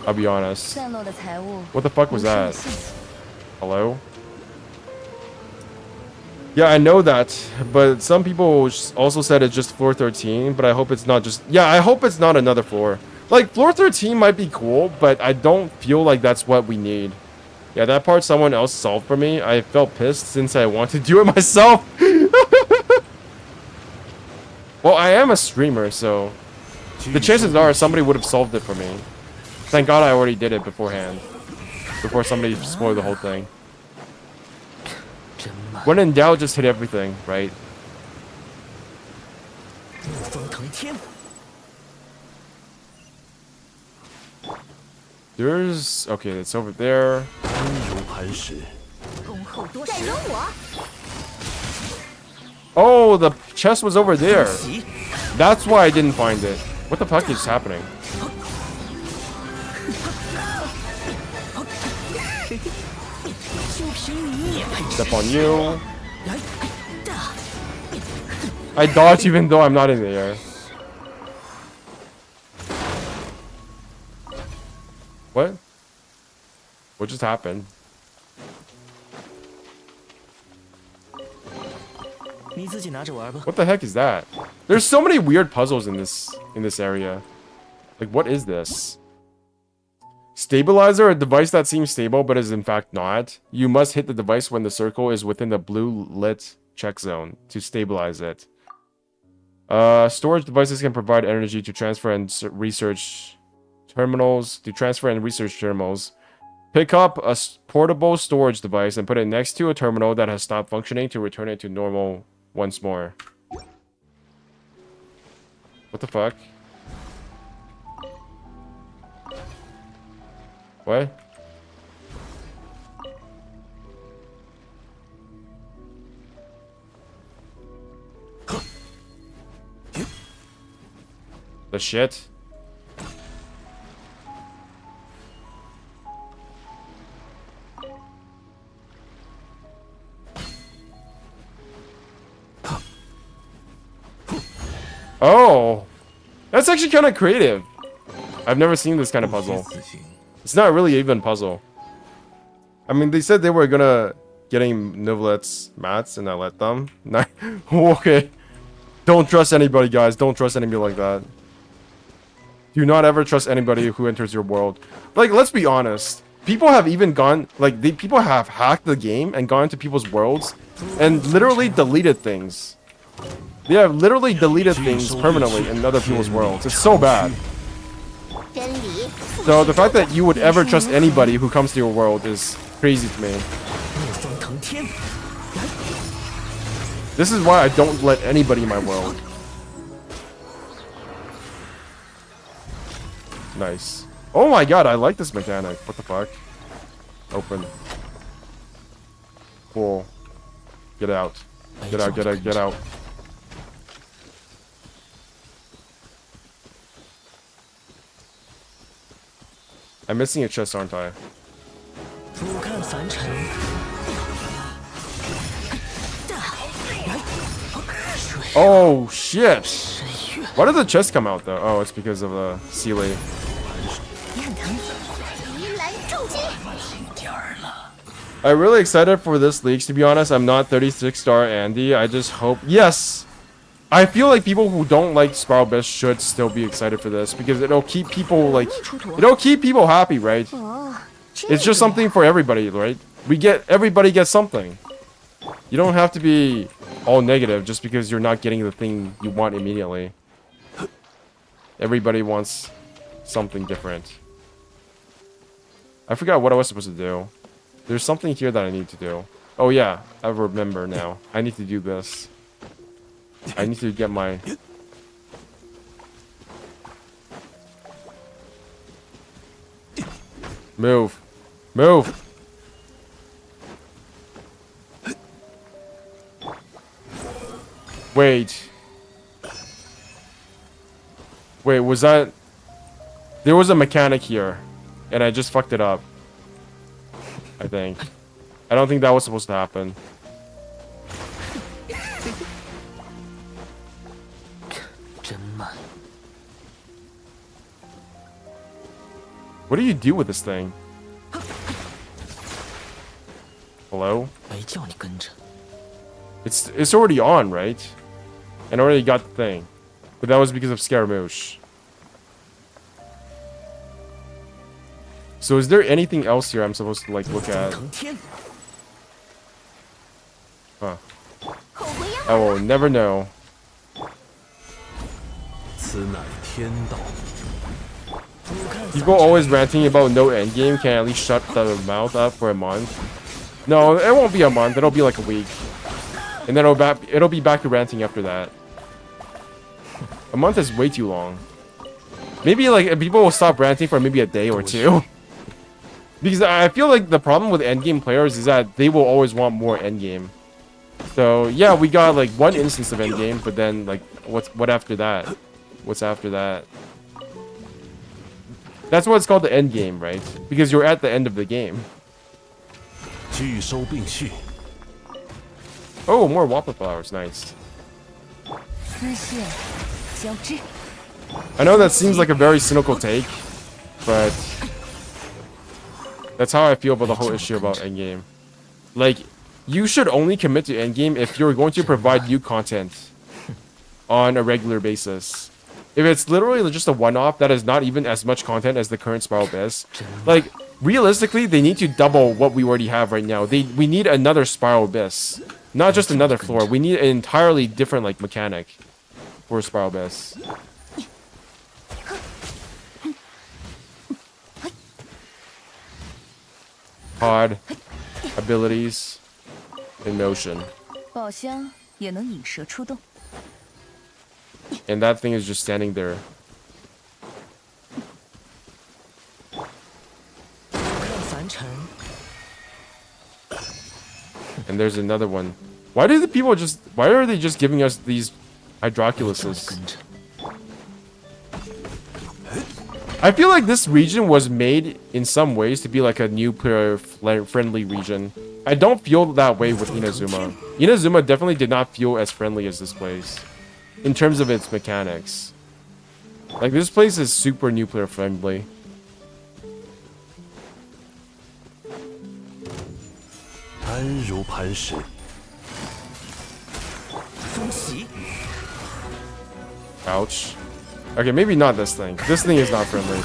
I'll be honest. 散落的财物， What the fuck was 无声的 that? 线索 Hello? Yeah, I know that, but some people also said it's just floor 13, but I hope it's not just... Yeah, I hope it's not another floor. Like, floor 13 might be cool, but I don't feel like that's what we need. Yeah, that part someone else solved for me. I felt pissed since I want to do it myself. Well, I am a streamer, so... The chances are somebody would have solved it for me. Thank God I already did it beforehand. Before somebody spoiled the whole thing. 真慢。 When in doubt, just hit everything, right? 怒风腾天， There's... Okay, it's over there. 安如磐石， 恭候多时再。扔我， Oh, the chest was over there. 急， That's why I didn't find it. What the fuck is happening? 就凭你也配 Step on you. 来大， I dodge even though I'm not in the air. What? What just happened? 你自己拿着玩吧。 What the heck is that? There's so many weird puzzles in this area. Like, what is this? Stabilizer, a device that seems stable but is in fact not. You must hit the device when the circle is within the blue lit check zone to stabilize it. Storage devices can provide energy to transfer and research terminals. Pick up a portable storage device and put it next to a terminal that has stopped functioning to return it to normal once more. What the fuck? What? The shit? Oh! That's actually kind of creative. I've never seen this kind of puzzle. It's not really even a puzzle. I mean, they said they were gonna getting Nivlet's mats and I let them. Okay. Don't trust anybody, guys. Don't trust anybody like that. Do not ever trust anybody who enters your world. Like, let's be honest. People have even gone, like, people have hacked the game and gone into people's worlds and literally deleted things. They have literally deleted things permanently in other people's worlds. It's so bad. 真理 So the fact that you would ever trust anybody who comes to your world is crazy to me. 怒风腾天， This is why I don't let anybody in my world. Nice. Oh my god, I like this mechanic. What the fuck? Open. Cool. Get out. Get out, get out, get out. I'm missing a chest, aren't I? 俯瞰凡尘， Oh, shit! Why did the chest come out, though? Oh, it's because of the Sealy. 你很疼，鱼篮重击。 I'm really excited for this leaks, to be honest. I'm not 36-star Andy. I just hope... Yes! I feel like people who don't like Spiral Abyss should still be excited for this, because it'll keep people, like... It'll keep people happy, right? 哦，这 It's just 个 something for everybody, right? Everybody gets something. You don't have to be all negative just because you're not getting the thing you want immediately. Everybody wants something different. I forgot what I was supposed to do. There's something here that I need to do. Oh yeah, I remember now. I need to do this. I need to get my... Move. Move! Wait. Wait, was that... There was a mechanic here. And I just fucked it up. I think. I don't think that was supposed to happen. 真慢。 What do you do with this thing? Hello? 没叫你跟着， It's already on, right? And I already got the thing. But that was because of Scaramouche. So is there anything else here I'm supposed to like look 风 at? 腾天， Huh. 后悔药 I will never know. 此乃天道。 People always ranting about no endgame. Can I at least shut the mouth up for a month? No, it won't be a month. It'll be like a week. And then it'll be back to ranting after that. A month is way too long. Maybe like people will stop ranting for maybe a day or two. Because I feel like the problem with endgame players is that they will always want more endgame. So yeah, we got like one instance of endgame, but then like what after that? What's after that? That's why it's called the end game, right? Because you're at the end of the game. 聚收并蓄， Oh, more Wappa flowers, nice. 丝线交织， I know that seems like a very cynical take, but that's how I feel about the whole issue about endgame. Like, you should only commit to endgame if you're going to provide new content on a regular basis. If it's literally just a one-off, that is not even as much content as the current Spiral Abyss. Like, realistically, they need to double what we already have right now. We need another Spiral Abyss. Not just another floor. We need an entirely different, like, mechanic for Spiral Abyss. Pod, abilities, and motion. 宝箱也能引蛇出洞。 And that thing is just standing there. 俯瞰凡尘， And there's another one. Why are they just giving us these 叫你 Hydroculuses? 跟着， I feel like this region was made in some ways to be like a new player friendly region. I don't feel that way with Inazuma. Inazuma definitely did not feel as friendly as this place in terms of its mechanics. Like, this place is super new player friendly. 安如磐石。风袭， Ouch. Okay, maybe not this thing. This thing is not friendly.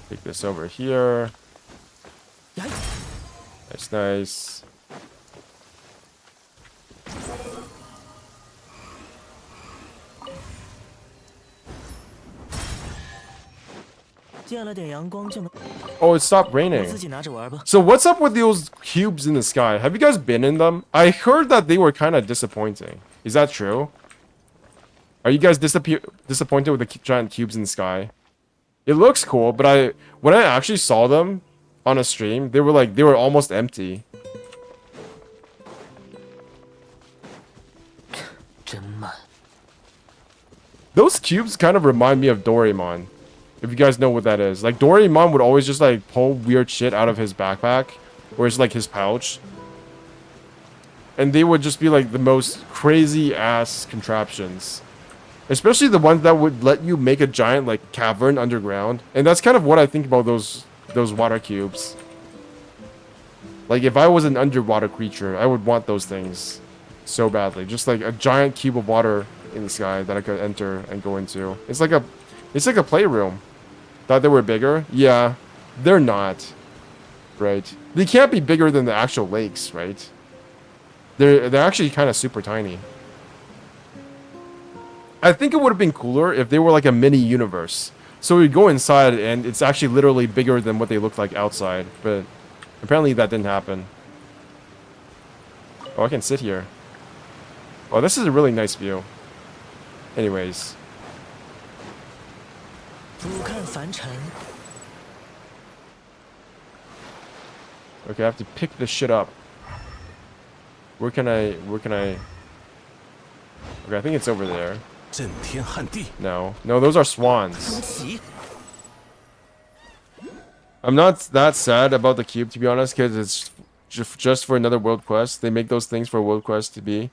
Take this over here. 来， Nice, nice. 见了点阳光就能 Oh, it stopped 自 raining. 己拿着玩吧。 So what's up with those cubes in the sky? Have you guys been in them? I heard that they were kind of disappointing. Is that true? Are you guys disappointed with the giant cubes in the sky? It looks cool, but when I actually saw them on a stream, they were almost empty. 真慢。 Those cubes kind of remind me of Doraemon. If you guys know what that is. Like, Doraemon would always just, like, pull weird shit out of his backpack. Or his, like, his pouch. And they would just be, like, the most crazy-ass contraptions. Especially the ones that would let you make a giant, like, cavern underground. And that's kind of what I think about those water cubes. Like, if I was an underwater creature, I would want those things so badly. Just, like, a giant cube of water in the sky that I could enter and go into. It's like a playroom. Thought they were bigger? Yeah, they're not. Right? They can't be bigger than the actual lakes, right? They're actually kind of super tiny. I think it would have been cooler if they were like a mini universe. So we go inside and it's actually literally bigger than what they look like outside. But apparently that didn't happen. Oh, I can sit here. Oh, this is a really nice view. Anyways. 俯瞰凡尘， Okay, I have to pick this shit up. Where can I... Okay, I think it's over there. 震天撼地， No, those are swans. 风袭， I'm not that sad about the cube, to be honest, because it's just for another world quest. They make those things for world quest to be.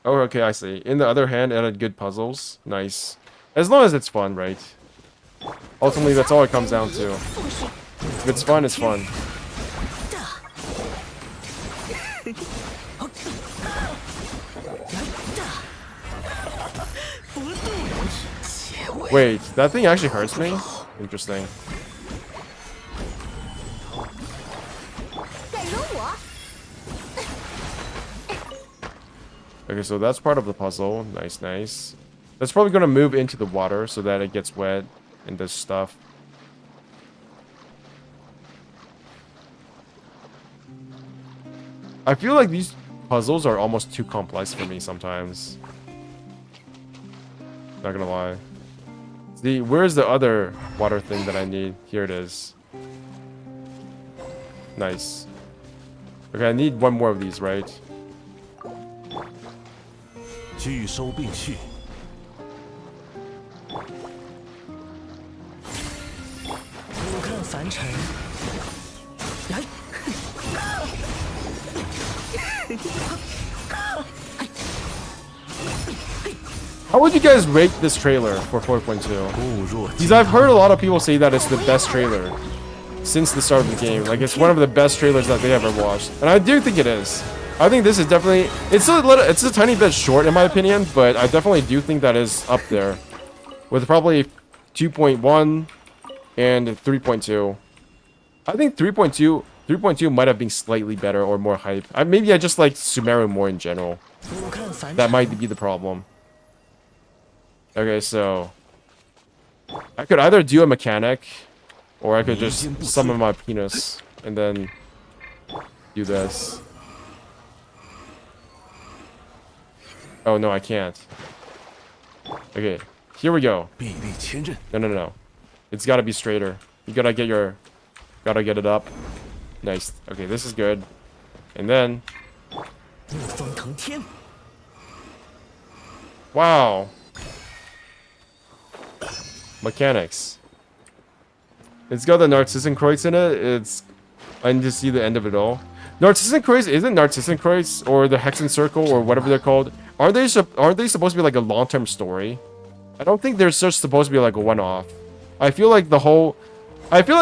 Oh, okay, I see. In the other hand, it had good puzzles. Nice. As long as it's fun, right? Ultimately, that's all it comes down to. If it's fun, it's fun. Wait, that thing actually hurts me? Interesting. 敢惹我？ Okay, so that's part of the puzzle. Nice, nice. That's probably going to move into the water so that it gets wet and does stuff. I feel like these puzzles are almost too complex for me sometimes. Not gonna lie. See, where's the other water thing that I need? Here it is. Nice. Okay, I need one more of these, right? 聚收并蓄， 俯瞰凡尘，来， How would you guys rate this trailer for 4.2? 固若金 Because I've heard a lot of people say that it's the best trailer since the start of the game. Like, it's one of the best trailers that they ever watched. And I do think it is. I think this is definitely... It's a tiny bit short, in my opinion, but I definitely do think that is up there. With probably 2.1 and 3.2. I think 3.2 might have been slightly better or more hype. Maybe I just like Sumeru more in general. 俯瞰凡 That 尘， might be the problem. Okay, so... I could either do a mechanic, or I could just summon my penis, and then do this. Oh, no, I can't. Okay, here we go. 臂力千仞， No. It's gotta be straighter. You gotta get it up. Nice. Okay, this is good. And then... 怒风腾天， Wow. Mechanics. It's got the Narcissan Kreuz in it. I need to see the end of it all. Narcissan Kreuz, isn't Narcissan Kreuz or the Hexen Circle or whatever they're called? Aren't they supposed to be like a long-term story? I don't think they're just supposed to be like a one-off. I feel like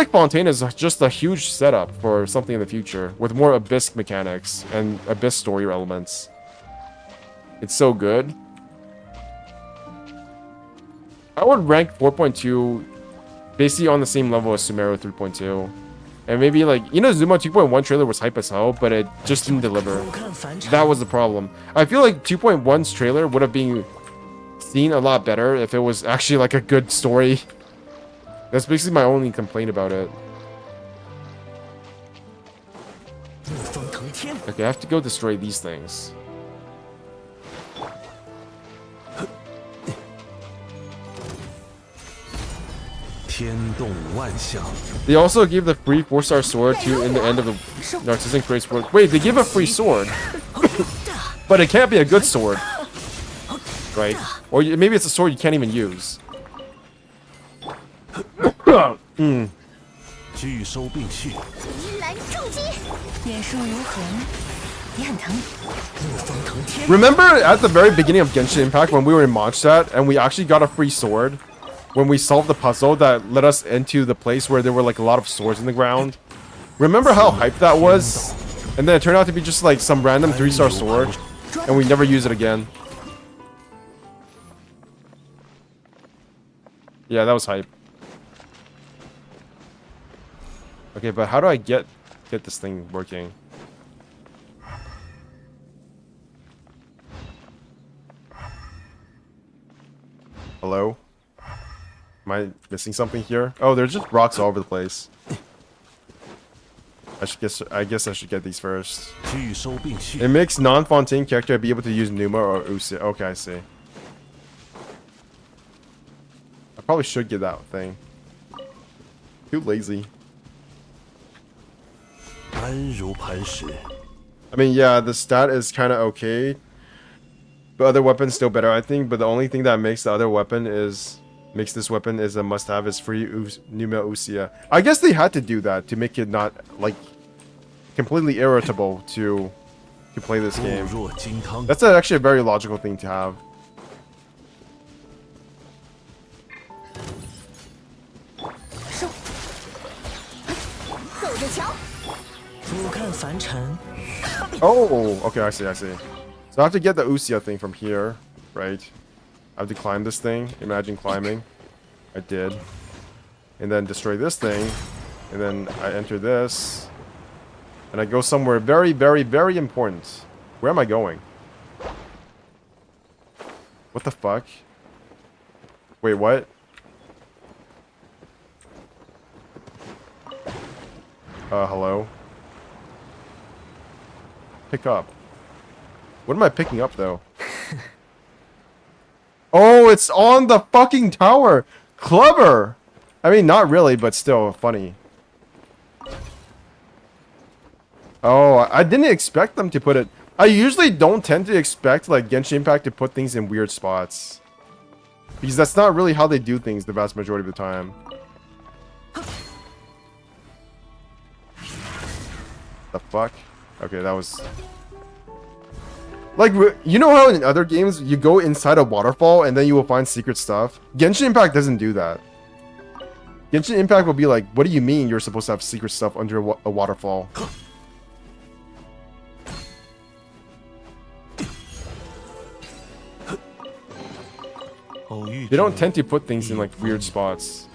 Fontaine is just a huge setup for something in the future with more Abyss mechanics and Abyss story elements. It's so good. I would rank 4.2 basically on the same level as Sumeru 3.2. And maybe like, Zuma 2.1 trailer was hype as hell, but it just didn't deliver. That was the problem. I feel like 2.1's trailer would have been seen a lot better if it was actually like a good story. That's basically my only complaint about it. Okay, I have to go destroy these things. They also give the free 4-star sword to in the end of the Narcissan Kreuz world. Wait, they give a free sword. But it can't be a good sword. Right? Or maybe it's a sword you can't even use. Remember at the very beginning of Genshin Impact when we were in Mondstadt and we actually got a free sword? When we solved the puzzle that led us into the place where there were like a lot of swords in the ground. Remember how hyped that was? And then it turned out to be just like some random 3-star sword. And we never use it again. Yeah, that was hype. Okay, but how do I get this thing working? Hello? Am I missing something here? Oh, there's just rocks all over the place. I guess I should get these first. It makes non-Fontaine character be able to use Numa or Usia. Okay, I see. I probably should get that thing. Too lazy. I mean, yeah, the stat is kind of okay. The other weapon's still better, I think. But the only thing that makes the other weapon is... makes this weapon is a must-have is free Numa Usia. I guess they had to do that to make it not like completely irritable to play this game. That's actually a very logical thing to have. Oh, okay, I see. So I have to get the Usia thing from here, right? I have to climb this thing. Imagine climbing. I did. And then destroy this thing. And then I enter this. And I go somewhere very, very, very important. Where am I going? What the fuck? Wait, what? Hello? Pick up. What am I picking up, though? Oh, it's on the fucking tower! Clever! I mean, not really, but still funny. Oh, I didn't expect them to put it... I usually don't tend to expect, like, Genshin Impact to put things in weird spots. Because that's not really how they do things the vast majority of the time. The fuck? Okay, that was... Like, you know how in other games, you go inside a waterfall and then you will find secret stuff? Genshin Impact doesn't do that. Genshin Impact will be like, what do you mean you're supposed to have secret stuff under a waterfall? They don't tend to put things in, like, weird spots.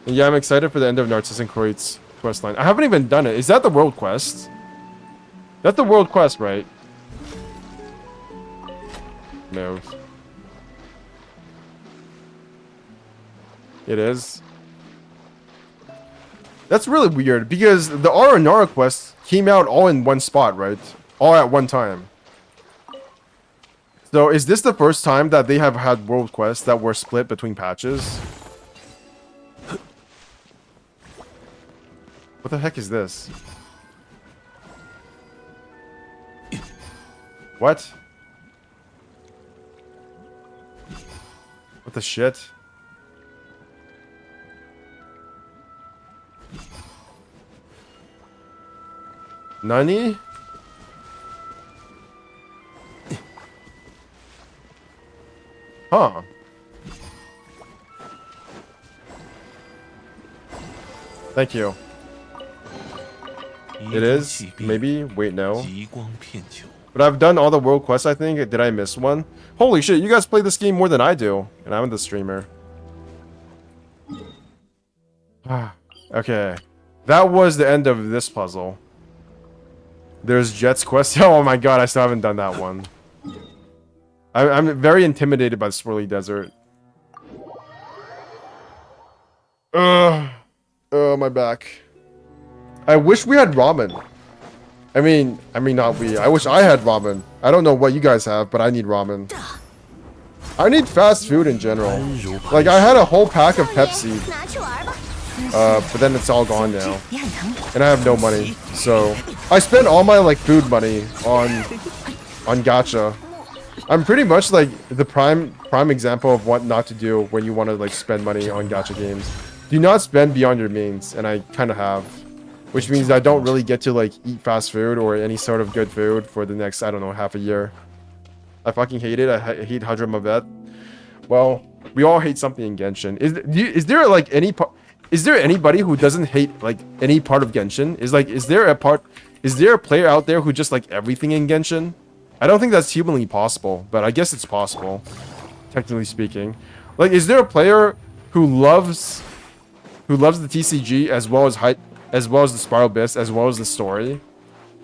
And yeah, I'm excited for the end of Narcissan Kreuz questline. I haven't even done it. Is that the world quest? That's the world quest, right? No. It is. That's really weird because the Aranara quest came out all in one spot, right? All at one time. So is this the first time that they have had world quests that were split between patches? What the heck is this? What? What the shit? Nani? Huh. Thank you. It is? Maybe? Wait, no. 极光片球， But I've done all the world quests, I think. Did I miss one? Holy shit, you guys play this game more than I do. And I'm the streamer. Okay. That was the end of this puzzle. There's Jet's quest. Oh my god, I still haven't done that one. I'm very intimidated by the Swirly Desert. Ugh. Oh, my back. I wish we had ramen. I mean not we. I wish I had ramen. I don't know what you guys have, but I need ramen. I need fast food in general. Like, I had a whole pack of Pepsi. 拿去玩吧。 But then it's all gone now. And I have no money. So, I spent all my, like, food money on gacha. I'm pretty much, like, the prime example of what not to do when you want to, like, spend money on gacha games. Do not spend beyond your means, and I kind of have. Which means I don't really get to, like, eat fast food or any sort of good food for the next, I don't know, half a year. I fucking hate it. I hate Hadra Mavet. Well, we all hate something in Genshin. Is there, like, is there anybody who doesn't hate, like, any part of Genshin? Is there a player out there who just like everything in Genshin? I don't think that's humanly possible, but I guess it's possible, technically speaking. Like, is there a player who loves the TCG as well as the Spiral Abyss, as well as the story,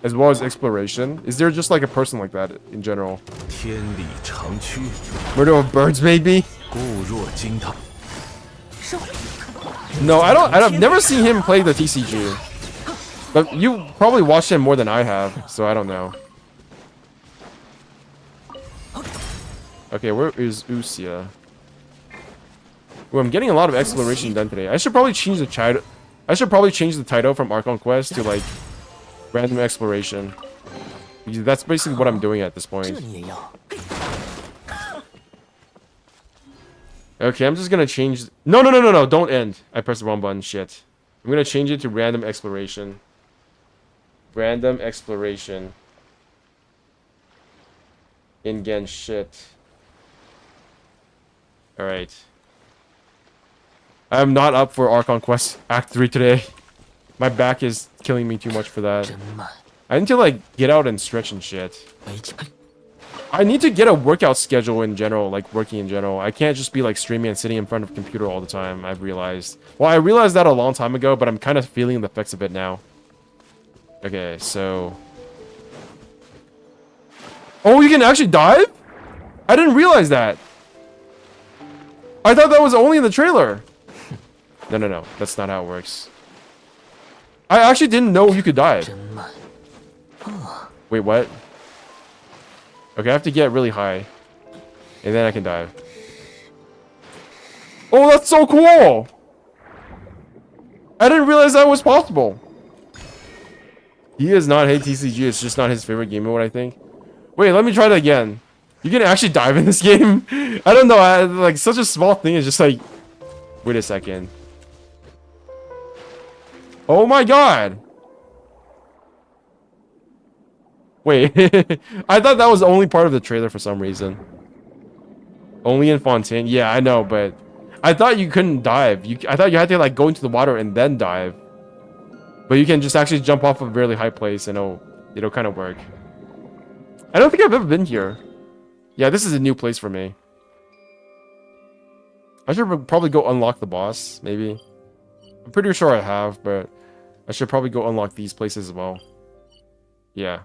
as well as exploration? Is there just like a person like that in general? 天理长驱， Murder of Birds, maybe? 固若金汤。 No, I've never seen him play the TCG. But you probably watched him more than I have, so I don't know. Okay, where is Usia? Ooh, I'm getting a lot of exploration done today. I should probably change the title. I should probably change the title from Archon Quest to like random exploration. Because that's basically what I'm doing at this point. 这你也要？ Okay, I'm just gonna change. No! Don't end. I pressed the wrong button. Shit. I'm gonna change it to random exploration. Random exploration. In Genshin. Alright. I'm not up for Archon Quest Act 3 today. My back is killing me too much for that. 真慢， I need to like get out and stretch and shit. 没劲。 I need to get a workout schedule in general, like working in general. I can't just be like streaming and sitting in front of a computer all the time, I've realized. Well, I realized that a long time ago, but I'm kind of feeling the effects of it now. Okay, so... Oh, you can actually dive? I didn't realize that. I thought that was only in the trailer. No. That's not how it works. I actually didn't know you could dive. 真慢。 Wait, what? Okay, I have to get really high. And then I can dive. Oh, that's so cool! I didn't realize that was possible. He does not hate TCG, it's just not his favorite game mode, I think. Wait, let me try that again. You can actually dive in this game? I don't know, like, such a small thing is just like... Wait a second. Oh my god! Wait, I thought that was only part of the trailer for some reason. Only in Fontaine? Yeah, I know, but... I thought you couldn't dive. I thought you had to, like, go into the water and then dive. But you can just actually jump off a really high place and it'll kind of work. I don't think I've ever been here. Yeah, this is a new place for me. I should probably go unlock the boss, maybe. I'm pretty sure I have, but... I should probably go unlock these places as well. Yeah.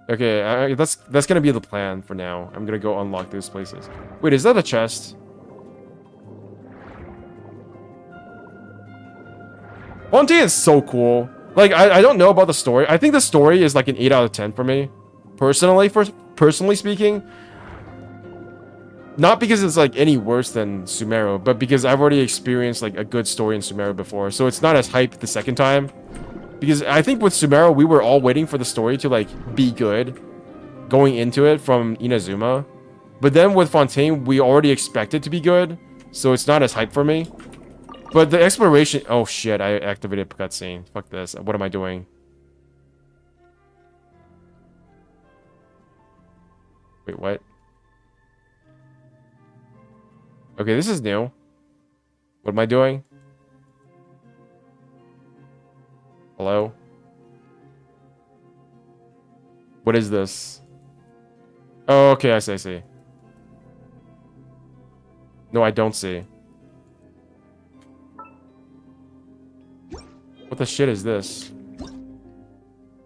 Okay, that's gonna be the plan for now. I'm gonna go unlock those places. Wait, is that a chest? Fontaine is so cool. Like, I don't know about the story. I think the story is like an 8 out of 10 for me. Personally speaking. Not because it's like any worse than Sumeru, but because I've already experienced like a good story in Sumeru before. So it's not as hyped the second time. Because I think with Sumeru, we were all waiting for the story to like be good going into it from Inazuma. But then with Fontaine, we already expect it to be good, so it's not as hype for me. But the exploration... Oh shit, I activated cutscene. Fuck this. What am I doing? Wait, what? Okay, this is new. What am I doing? Hello? What is this? Oh, okay, I see. No, I don't see. What the shit is this?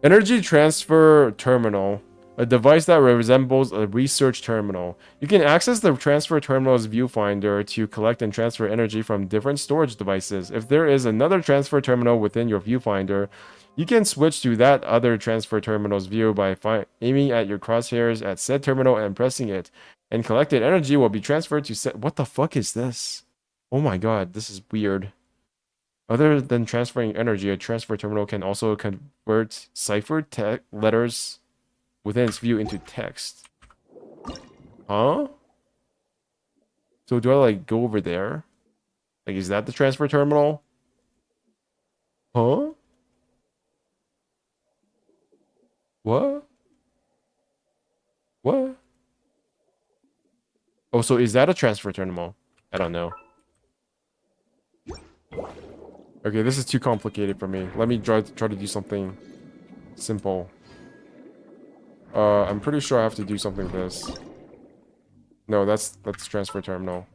Energy transfer terminal. A device that resembles a research terminal. You can access the transfer terminal's viewfinder to collect and transfer energy from different storage devices. If there is another transfer terminal within your viewfinder, you can switch to that other transfer terminal's view by aiming at your crosshairs at said terminal and pressing it. And collected energy will be transferred to set... What the fuck is this? Oh my god, this is weird. Other than transferring energy, a transfer terminal can also convert ciphered letters within its view into text. Huh? So do I like go over there? Like, is that the transfer terminal? Huh? What? What? Oh, so is that a transfer terminal? I don't know. Okay, this is too complicated for me. Let me try to do something simple. I'm pretty sure I have to do something like this. No, that's transfer terminal.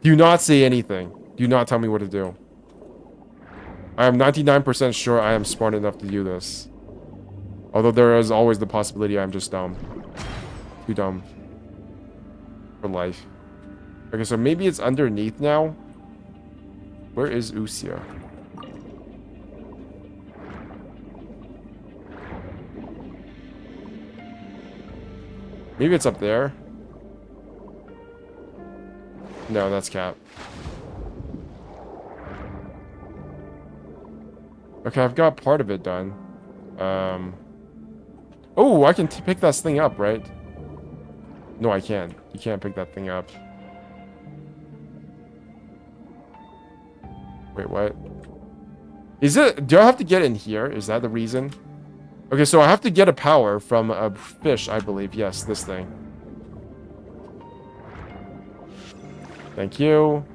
Do not say anything. Do not tell me what to do. I am 99% sure I am smart enough to do this. Although there is always the possibility I'm just dumb. Too dumb. For life. Okay, so maybe it's underneath now. Where is Usia? Maybe it's up there. No, that's Cap. Okay, I've got part of it done. Oh, I can pick that thing up, right? No, I can't. You can't pick that thing up. Wait, what? Is it... Do I have to get in here? Is that the reason? Okay, so I have to get a power from a fish, I believe. Yes, this thing. Thank you.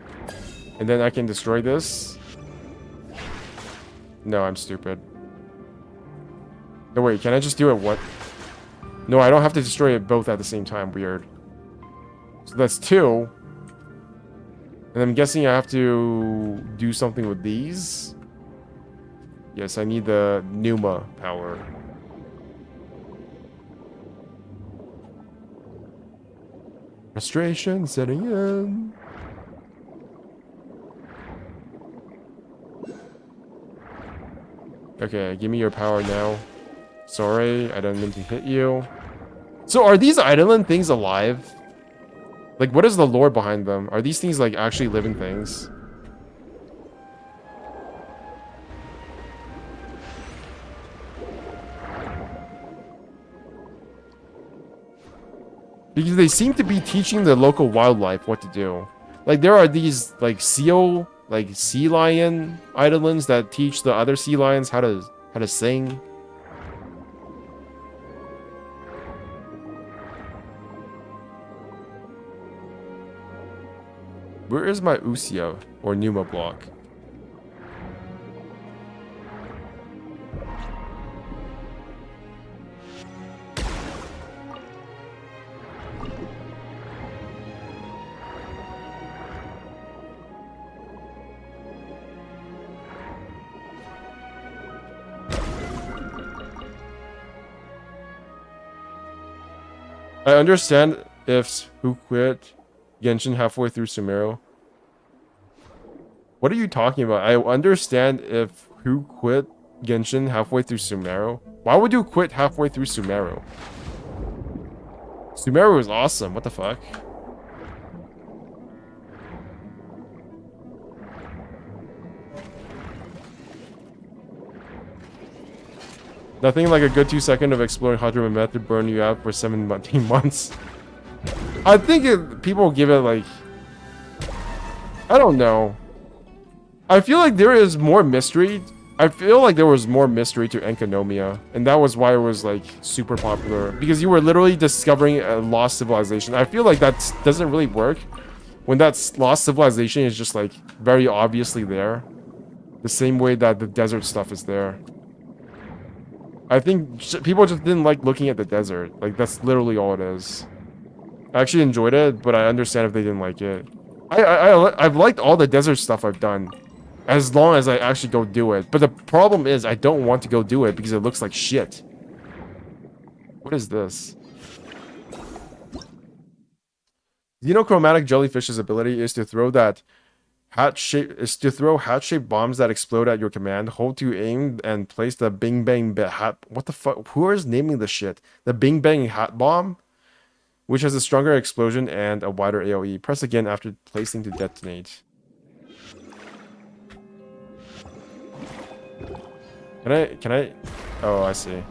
And then I can destroy this. No, I'm stupid. No, wait, can I just do it what? No, I don't have to destroy it both at the same time. Weird. So that's 2. And I'm guessing I have to do something with these. Yes, I need the Pneuma power. Frustration setting in. Okay, give me your power now. Sorry, I didn't mean to hit you. So are these Eidolon things alive? Like, what is the lore behind them? Are these things like actually living things? Because they seem to be teaching the local wildlife what to do. Like, there are these, like, sea lion Eidolons that teach the other sea lions how to sing. Where is my Usia or Pneuma block? I understand if who quit Genshin halfway through Sumeru. What are you talking about? I understand if who quit Genshin halfway through Sumeru. Why would you quit halfway through Sumeru? Sumeru is awesome. What the fuck? Nothing like a good 2 seconds of exploring Hadra Meth to burn you out for 17 months. I think people give it like... I don't know. I feel like there is more mystery. I feel like there was more mystery to Enkanomiya. And that was why it was like super popular. Because you were literally discovering a lost civilization. I feel like that doesn't really work when that lost civilization is just like very obviously there. The same way that the desert stuff is there. I think people just didn't like looking at the desert. Like, that's literally all it is. I actually enjoyed it, but I understand if they didn't like it. I've liked all the desert stuff I've done. As long as I actually go do it. But the problem is, I don't want to go do it because it looks like shit. What is this? Xenochromatic jellyfish's ability is to throw hat-shaped bombs that explode at your command. Hold to aim and place the Bing Bang hat. What the fuck? Who is naming this shit? The Bing Bang hat bomb, which has a stronger explosion and a wider AoE. Press again after placing to detonate. Can I? Oh, I see.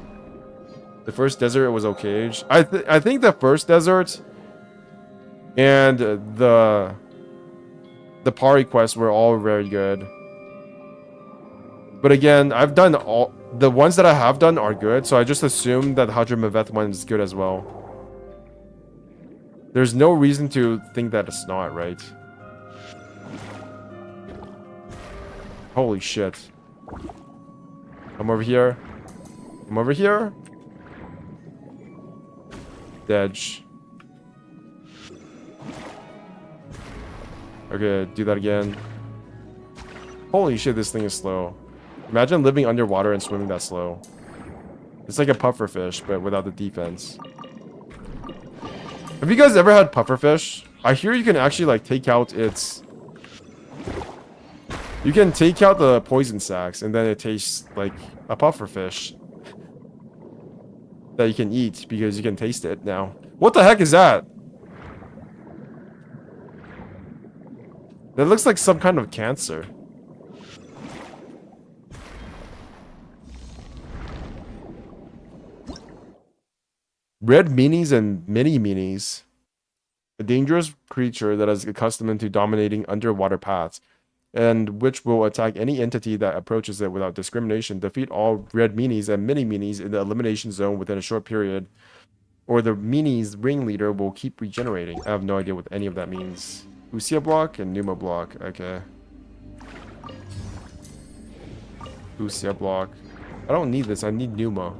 The first desert was okay. I think the first desert and the Pari quests were all very good. But again, I've done all the ones that I have done are good, so I just assume that Hadra Maveth one is good as well. There's no reason to think that it's not, right? Holy shit. I'm over here. I'm over here. Dedge. Okay, do that again. Holy shit, this thing is slow. Imagine living underwater and swimming that slow. It's like a pufferfish, but without the defense. Have you guys ever had pufferfish? I hear you can actually like take out its... You can take out the poison sacs and then it tastes like a pufferfish that you can eat because you can taste it now. What the heck is that? That looks like some kind of cancer. Red meanies and mini meanies. A dangerous creature that is accustomed to dominating underwater paths, and which will attack any entity that approaches it without discrimination. Defeat all red meanies and mini meanies in the elimination zone within a short period, or the meanies ringleader will keep regenerating. I have no idea what any of that means. Usia block and Numa block. Okay. Usia block. I don't need this. I need Numa.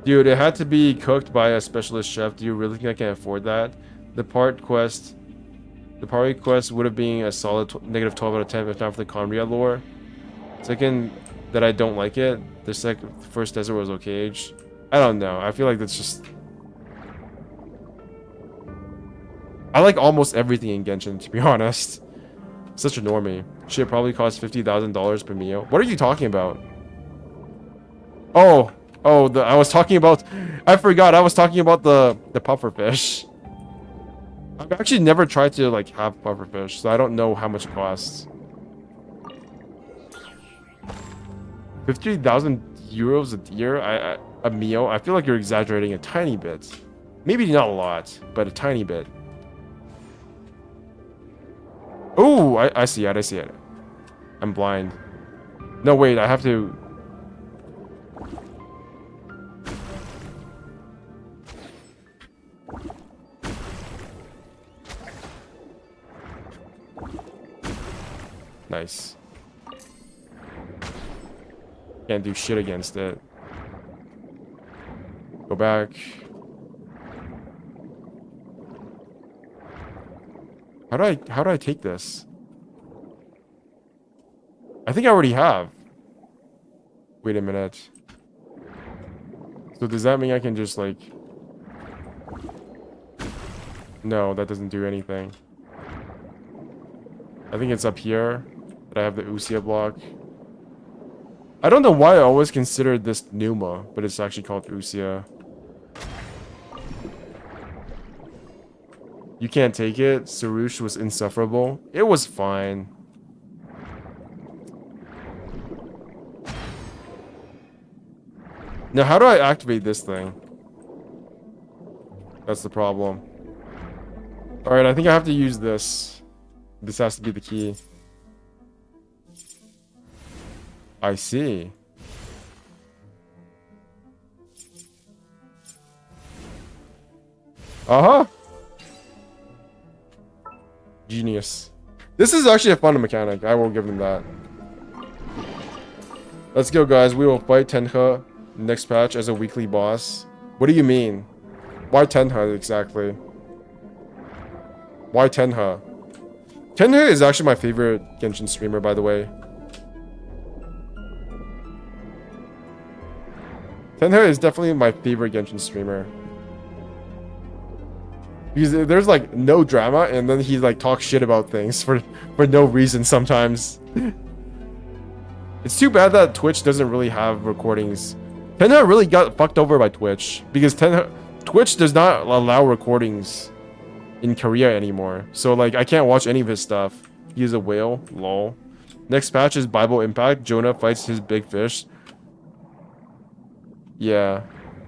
Dude, it had to be cooked by a specialist chef. Do you really think I can afford that? The Pari quest would have been a solid negative 12 out of 10 if not for the Conria lore. Second, that I don't like it. The first desert was okay. I don't know. I feel like that's just... I like almost everything in Genshin, to be honest. Such a normie. Shit probably cost $50,000 per meal. What are you talking about? Oh, I was talking about... I forgot. I was talking about the pufferfish. I've actually never tried to like have pufferfish, so I don't know how much it costs. 50,000 euros a year? A meal? I feel like you're exaggerating a tiny bit. Maybe not a lot, but a tiny bit. Oh, I see it. I see it. I'm blind. No, wait. I have to... Nice. Can't do shit against it. Go back. How do I take this? I think I already have. Wait a minute. So does that mean I can just like... No, that doesn't do anything. I think it's up here that I have the Usia block. I don't know why I always considered this Numa, but it's actually called Usia. You can't take it. Sarush was insufferable. It was fine. Now, how do I activate this thing? That's the problem. Alright, I think I have to use this. This has to be the key. I see. Uh-huh. Genius. This is actually a fun mechanic. I will give them that. Let's go, guys. We will fight Tenha next patch as a weekly boss. What do you mean? Why Tenha exactly? Why Tenha? Tenha is actually my favorite Genshin streamer, by the way. Tenha is definitely my favorite Genshin streamer. Because there's like no drama, and then he like talks shit about things for no reason sometimes. It's too bad that Twitch doesn't really have recordings. Tenha really got fucked over by Twitch because Twitch does not allow recordings in Korea anymore. So like I can't watch any of his stuff. He's a whale, lol. Next patch is Bible Impact. Jonah fights his big fish. Yeah.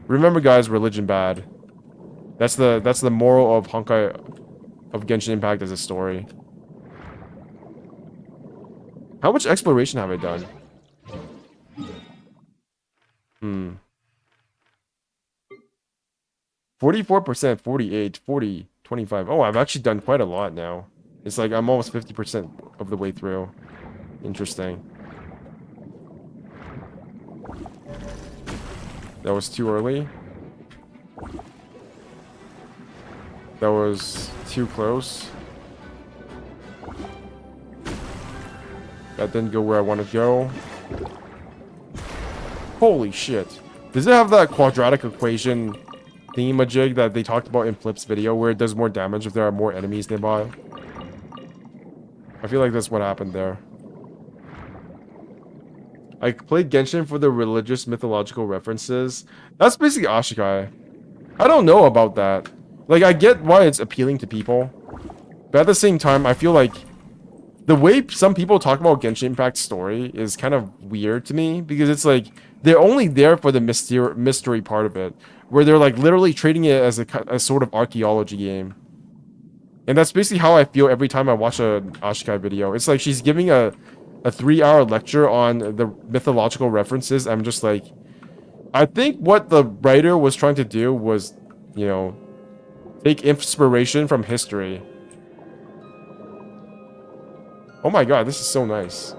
Remember, guys, religion bad. That's the moral of Honkai of Genshin Impact as a story. How much exploration have I done? 44%, 48, 40, 25. Oh, I've actually done quite a lot now. It's like I'm almost 50% of the way through. Interesting. That was too early. That was too close. That didn't go where I want to go. Holy shit. Does it have that quadratic equation thingamajig that they talked about in Flip's video where it does more damage if there are more enemies nearby? I feel like that's what happened there. I played Genshin for the religious mythological references. That's basically Ashikai. I don't know about that. Like, I get why it's appealing to people. But at the same time, I feel like the way some people talk about Genshin Impact's story is kind of weird to me. Because it's like, they're only there for the mystery part of it. Where they're like literally treating it as a sort of archaeology game. And that's basically how I feel every time I watch an Ashikai video. It's like she's giving a 3-hour lecture on the mythological references. I'm just like, I think what the writer was trying to do was, you know, take inspiration from history. Oh my god, this is so nice.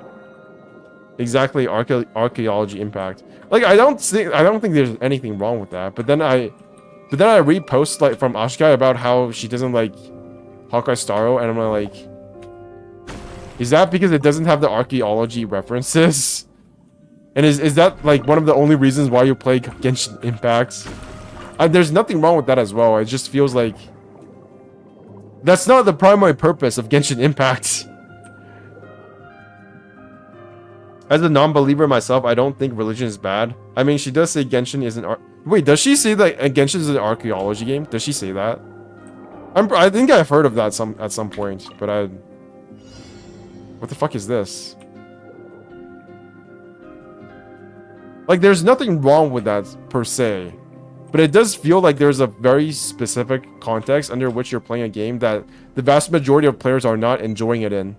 Exactly, archaeology impact. Like I don't think there's anything wrong with that. But then I read posts like from Ashikai about how she doesn't like Hawkeye Starro, and I'm like, is that because it doesn't have the archaeology references? And is that like one of the only reasons why you play Genshin Impact? There's nothing wrong with that as well. It just feels like that's not the primary purpose of Genshin Impact. As a non-believer myself, I don't think religion is bad. I mean, she does say Genshin is an wait, does she say that Genshin is an archaeology game? Does she say that? I think I've heard of that at some point, but what the fuck is this? Like, there's nothing wrong with that per se. But it does feel like there's a very specific context under which you're playing a game that the vast majority of players are not enjoying it in.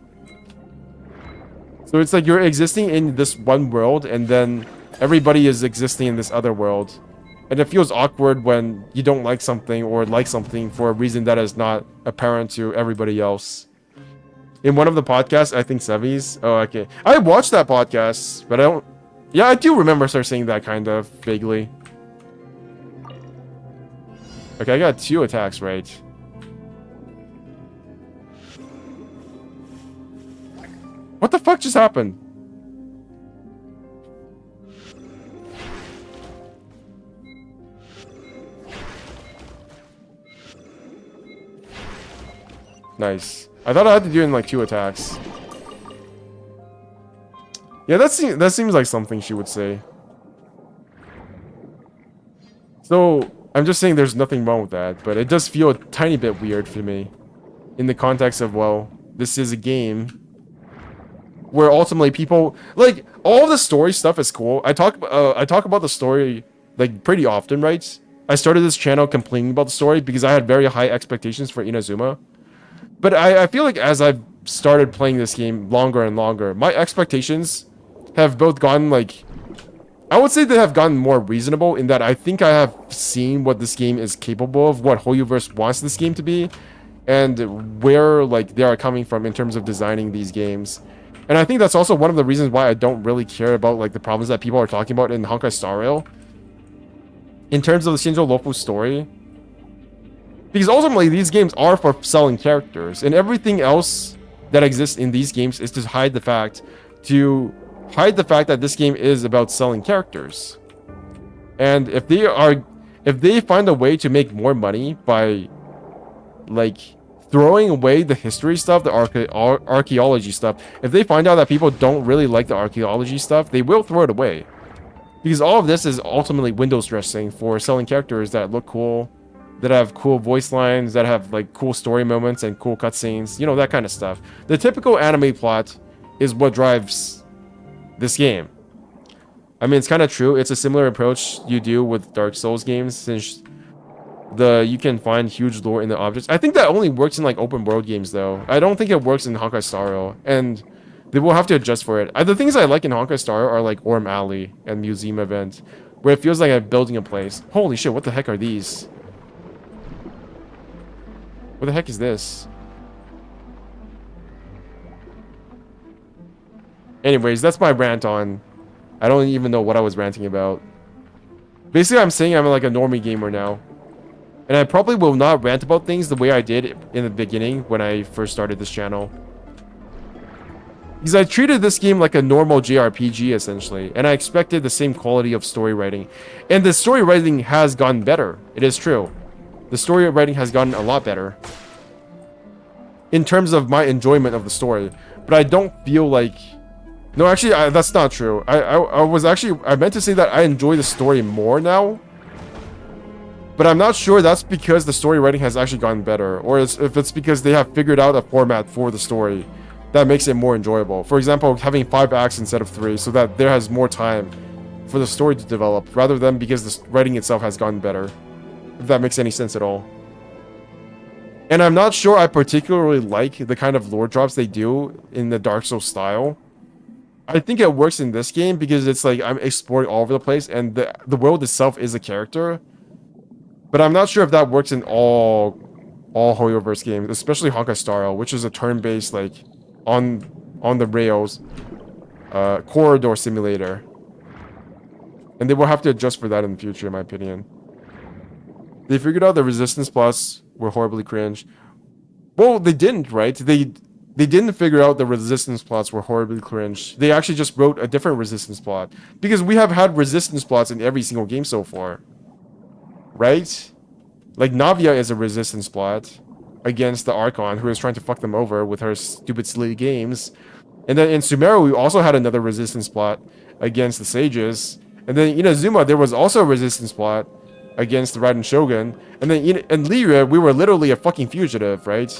So it's like you're existing in this one world, and then everybody is existing in this other world. And it feels awkward when you don't like something or like something for a reason that is not apparent to everybody else. In one of the podcasts, I think Sevi's. Oh, okay. I watched that podcast, but I don't... Yeah, I do remember her saying that kind of vaguely. Okay, I got 2 attacks right. What the fuck just happened? Nice. I thought I had to do it in like 2 attacks. Yeah, that seems like something she would say. So, I'm just saying there's nothing wrong with that, but it does feel a tiny bit weird for me. In the context of, well, this is a game where ultimately people... Like, all of the story stuff is cool. I talk about the story like pretty often, right? I started this channel complaining about the story because I had very high expectations for Inazuma. But I feel like as I've started playing this game longer and longer, my expectations have both gotten like, I would say they have gotten more reasonable in that I think I have seen what this game is capable of, what HoYoverse wants this game to be, and where like they are coming from in terms of designing these games. And I think that's also one of the reasons why I don't really care about like the problems that people are talking about in Honkai Star Rail in terms of the Shinjo Lofu story. Because ultimately these games are for selling characters, and everything else that exists in these games is to hide the fact that this game is about selling characters. And if they find a way to make more money by like throwing away the history stuff, the archaeology stuff, if they find out that people don't really like the archaeology stuff, they will throw it away. Because all of this is ultimately window dressing for selling characters that look cool, that have cool voice lines, that have like cool story moments and cool cutscenes, you know, that kind of stuff. The typical anime plot is what drives this game. I mean, it's kind of true. It's a similar approach you do with Dark Souls games, since you can find huge lore in the objects. I think that only works in like open world games though. I don't think it works in Honkai Star Rail, and they will have to adjust for it. The things I like in Honkai Star Rail are like Orm Alley and Museum Event, where it feels like I'm building a place. Holy shit, what the heck are these? What the heck is this? Anyways, that's my rant on... I don't even know what I was ranting about. Basically, I'm saying I'm like a normie gamer now. And I probably will not rant about things the way I did in the beginning when I first started this channel. Because I treated this game like a normal JRPG, essentially. And I expected the same quality of story writing. And the story writing has gotten better. It is true. The story writing has gotten a lot better in terms of my enjoyment of the story. But I don't feel like... No, actually, that's not true. I meant to say that I enjoy the story more now. But I'm not sure that's because the story writing has actually gotten better, or if it's because they have figured out a format for the story that makes it more enjoyable. For example, having 5 acts instead of 3, so that there has more time for the story to develop, rather than because the writing itself has gotten better. If that makes any sense at all. And I'm not sure I particularly like the kind of lore drops they do in the Dark Souls style. I think it works in this game because it's like I'm exploring all over the place, and the world itself is a character. But I'm not sure if that works in all HoYoverse games, especially Honkai Star Rail, which is a turn-based, like, on the rails corridor simulator. And they will have to adjust for that in the future, in my opinion. They figured out the resistance plots were horribly cringe. Well, they didn't, right? They didn't figure out the resistance plots were horribly cringe. They actually just wrote a different resistance plot. Because we have had resistance plots in every single game so far. Right? Like, Navia is a resistance plot against the Archon, who is trying to fuck them over with her stupid, silly games. And then in Sumeru, we also had another resistance plot against the Sages. And then in Inazuma, there was also a resistance plot against the Raiden Shogun. And then in Lyria, we were literally a fucking fugitive, right?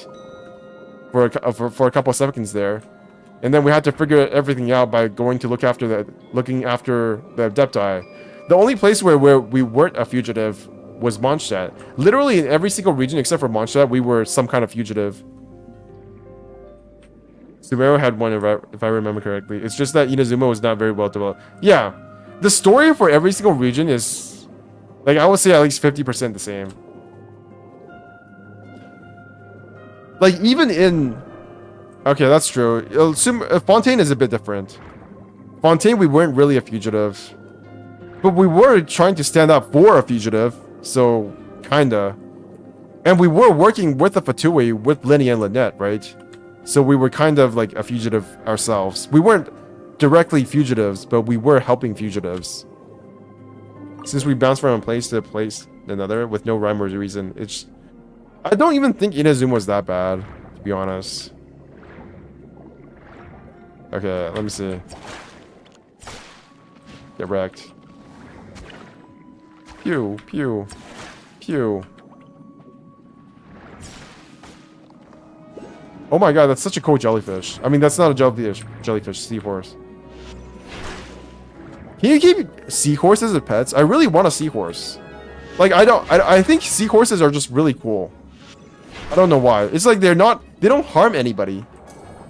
For a couple of seconds there. And then we had to figure everything out by looking after the Adepti. The only place where we weren't a fugitive was Mondstadt. Literally in every single region except for Mondstadt, we were some kind of fugitive. Sumeru had one, if I remember correctly. It's just that Inazuma was not very well developed. Yeah, the story for every single region is, like, I would say at least 50% the same. Like, even in... Okay, that's true. Fontaine is a bit different. Fontaine, we weren't really a fugitive. But we were trying to stand up for a fugitive. So, kinda. And we were working with the Fatui with Lyney and Lynette, right? So we were kind of like a fugitive ourselves. We weren't directly fugitives, but we were helping fugitives. Since we bounced from a place to a place another with no rhyme or reason, it's... I don't even think Inazuma was that bad, to be honest. Okay, let me see. Get wrecked. Pew, pew, pew. Oh my god, that's such a cool jellyfish. I mean, that's not a jellyfish, seahorse. Can you keep seahorses as pets? I really want a seahorse. Like, I think seahorses are just really cool. I don't know why. It's like they don't harm anybody.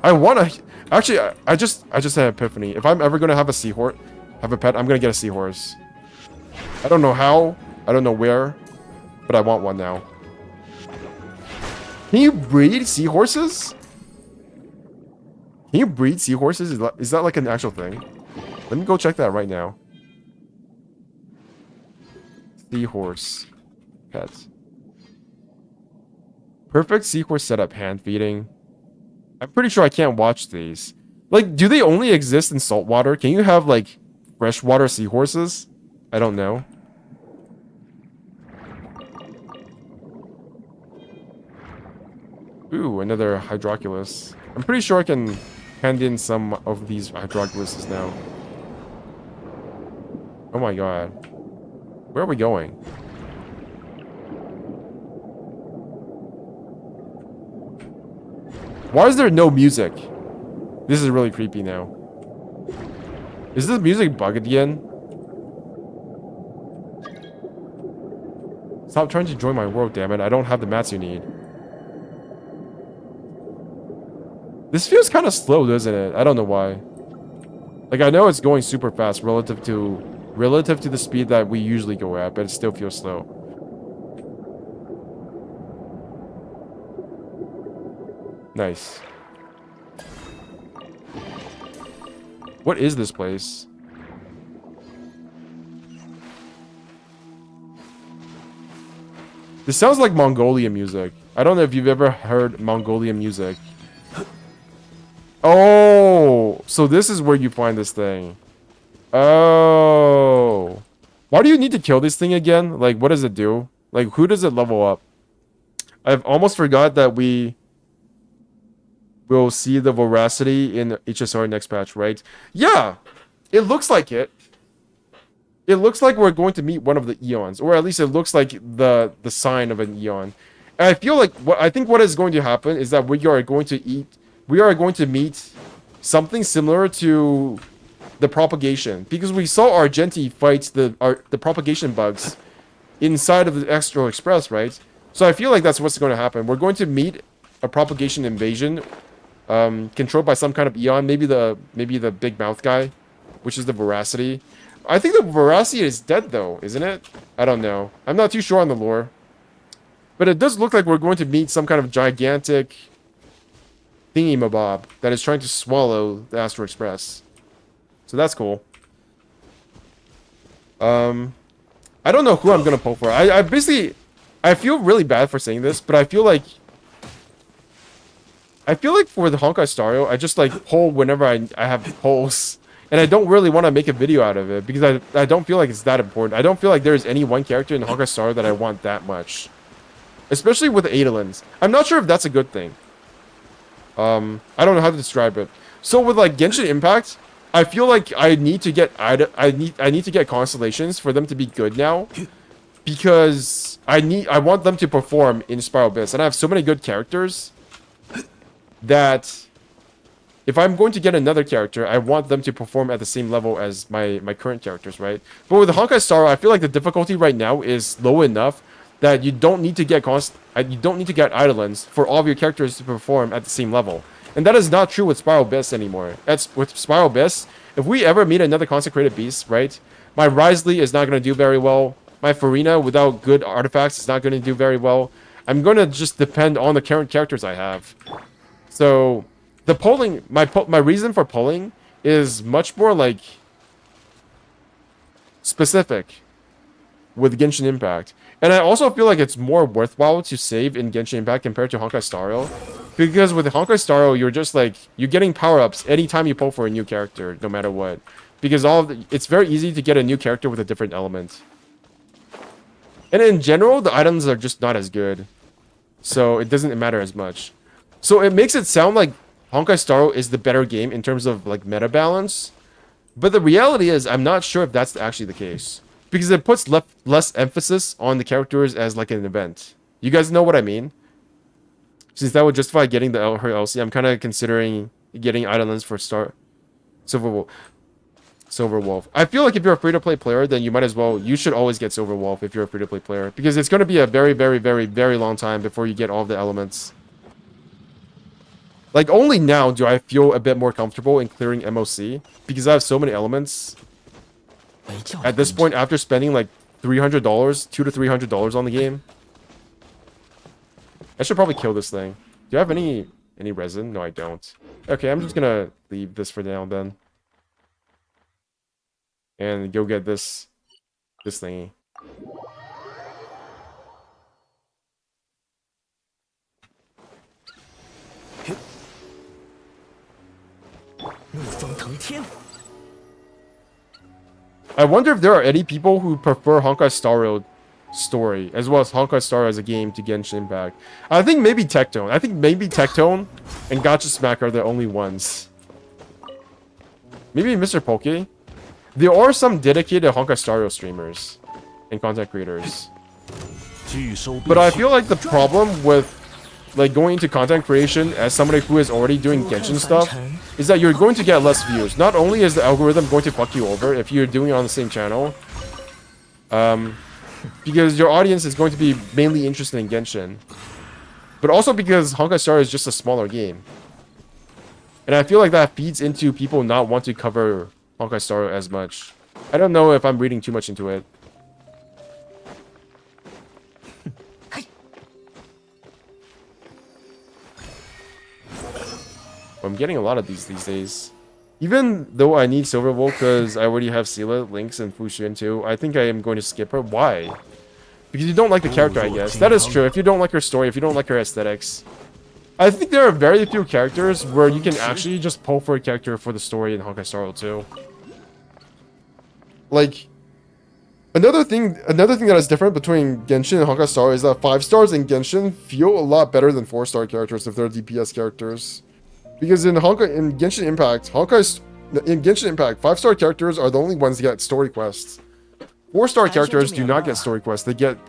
I want to, actually, I just had an epiphany. If I'm ever going to have a pet, I'm going to get a seahorse. I don't know how, I don't know where, but I want one now. Can you breed seahorses? Can you breed seahorses? Is that like an actual thing? Let me go check that right now. Seahorse pets. Perfect seahorse setup, hand feeding. I'm pretty sure I can't watch these. Like, do they only exist in saltwater? Can you have, like, freshwater seahorses? I don't know. Ooh, another Hydroculus. I'm pretty sure I can hand in some of these Hydroculuses now. Oh my god. Where are we going? Why is there no music? This is really creepy now. Is this music bugged again? Stop trying to join my world, damn it. I don't have the mats you need. This feels kind of slow, doesn't it? I don't know why. Like, I know it's going super fast relative to the speed that we usually go at, but it still feels slow. Nice. What is this place? This sounds like Mongolian music. I don't know if you've ever heard Mongolian music. Oh, so this is where you find this thing. Oh. Why do you need to kill this thing again? Like, what does it do? Like, who does it level up? I've almost forgot that we will see the Voracity in HSR next patch, right? Yeah, it looks like it. It looks like we're going to meet one of the Eons, or at least it looks like the sign of an Eon. And I feel like I think what is going to happen is that we are going to meet something similar to the propagation, because we saw Argenti fight the propagation bugs inside of the Astral Express, right? So I feel like that's what's going to happen. We're going to meet a propagation invasion, controlled by some kind of Eon, maybe the big mouth guy, which is the Voracity. I think the Voracity is dead though, isn't it? I don't know. I'm not too sure on the lore, but it does look like we're going to meet some kind of gigantic thingy-mabob that is trying to swallow the Astral Express. So that's cool. I don't know who I'm gonna pull for. I basically, I feel really bad for saying this, but I feel like for the Honkai Stario, I just like pull whenever I have pulls, and I don't really want to make a video out of it because I don't feel like it's that important. I don't feel like there's any one character in Honkai Stario that I want that much, especially with the Adolins. I'm not sure if that's a good thing. I don't know how to describe it. So with like Genshin Impact, I feel like I need to get constellations for them to be good now, because I want them to perform in Spiral Abyss, and I have so many good characters that if I'm going to get another character, I want them to perform at the same level as my current characters, right? But with the Honkai Star, I feel like the difficulty right now is low enough that you don't need to get Eidolons for all of your characters to perform at the same level. And that is not true with Spiral Abyss anymore. With Spiral Abyss, if we ever meet another Consecrated Beast, right? My Risley is not going to do very well. My Farina, without good artifacts, is not going to do very well. I'm going to just depend on the current characters I have. So, the polling, my reason for polling is much more like specific with Genshin Impact. And I also feel like it's more worthwhile to save in Genshin Impact compared to Honkai Stario. Because with Honkai Stario, you're just like, you're getting power-ups anytime you pull for a new character, no matter what. Because it's very easy to get a new character with a different element. And in general, the items are just not as good. So it doesn't matter as much. So it makes it sound like Honkai Stario is the better game in terms of like meta balance. But the reality is, I'm not sure if that's actually the case. Because it puts less emphasis on the characters as like an event. You guys know what I mean? Since that would justify getting her LC, I'm kind of considering getting Eidolons for Silver Wolf. Silver Wolf. I feel like if you're a free-to-play player, then you should always get Silver Wolf if you're a free-to-play player. Because it's going to be a very, very, very, very long time before you get all of the elements. Like, only now do I feel a bit more comfortable in clearing MOC. Because I have so many elements. At this point, after spending like $300, $200 to $300 on the game. I should probably kill this thing. Do I have any resin? No, I don't. Okay, I'm just gonna leave this for now then. And go get this thingy. I wonder if there are any people who prefer Honkai Star Rail story as well as Honkai Star as a game to Genshin Impact. I think maybe Tectone. I think maybe Tectone and Gacha Smack are the only ones. Maybe Mr. Poke. There are some dedicated Honkai Star Rail streamers and content creators. But I feel like the problem with like going into content creation as somebody who is already doing Genshin stuff is that you're going to get less views. Not only is the algorithm going to fuck you over if you're doing it on the same channel, because your audience is going to be mainly interested in Genshin, but also because Honkai Star is just a smaller game. And I feel like that feeds into people not want to cover Honkai Star as much. I don't know if I'm reading too much into it. I'm getting a lot of these days. Even though I need Silver Wolf because I already have Seela, Lynx, and Fuxian too, I think I am going to skip her. Why? Because you don't like the character, I guess. That is true. If you don't like her story, if you don't like her aesthetics. I think there are very few characters where you can actually just pull for a character for the story in Honkai Star Rail 2. Like, another thing that is different between Genshin and Honkai Star is that 5 stars in Genshin feel a lot better than 4-star characters if they're DPS characters. Because in Genshin Impact, 5-star characters are the only ones that get story quests. 4-star characters do not get story quests. They get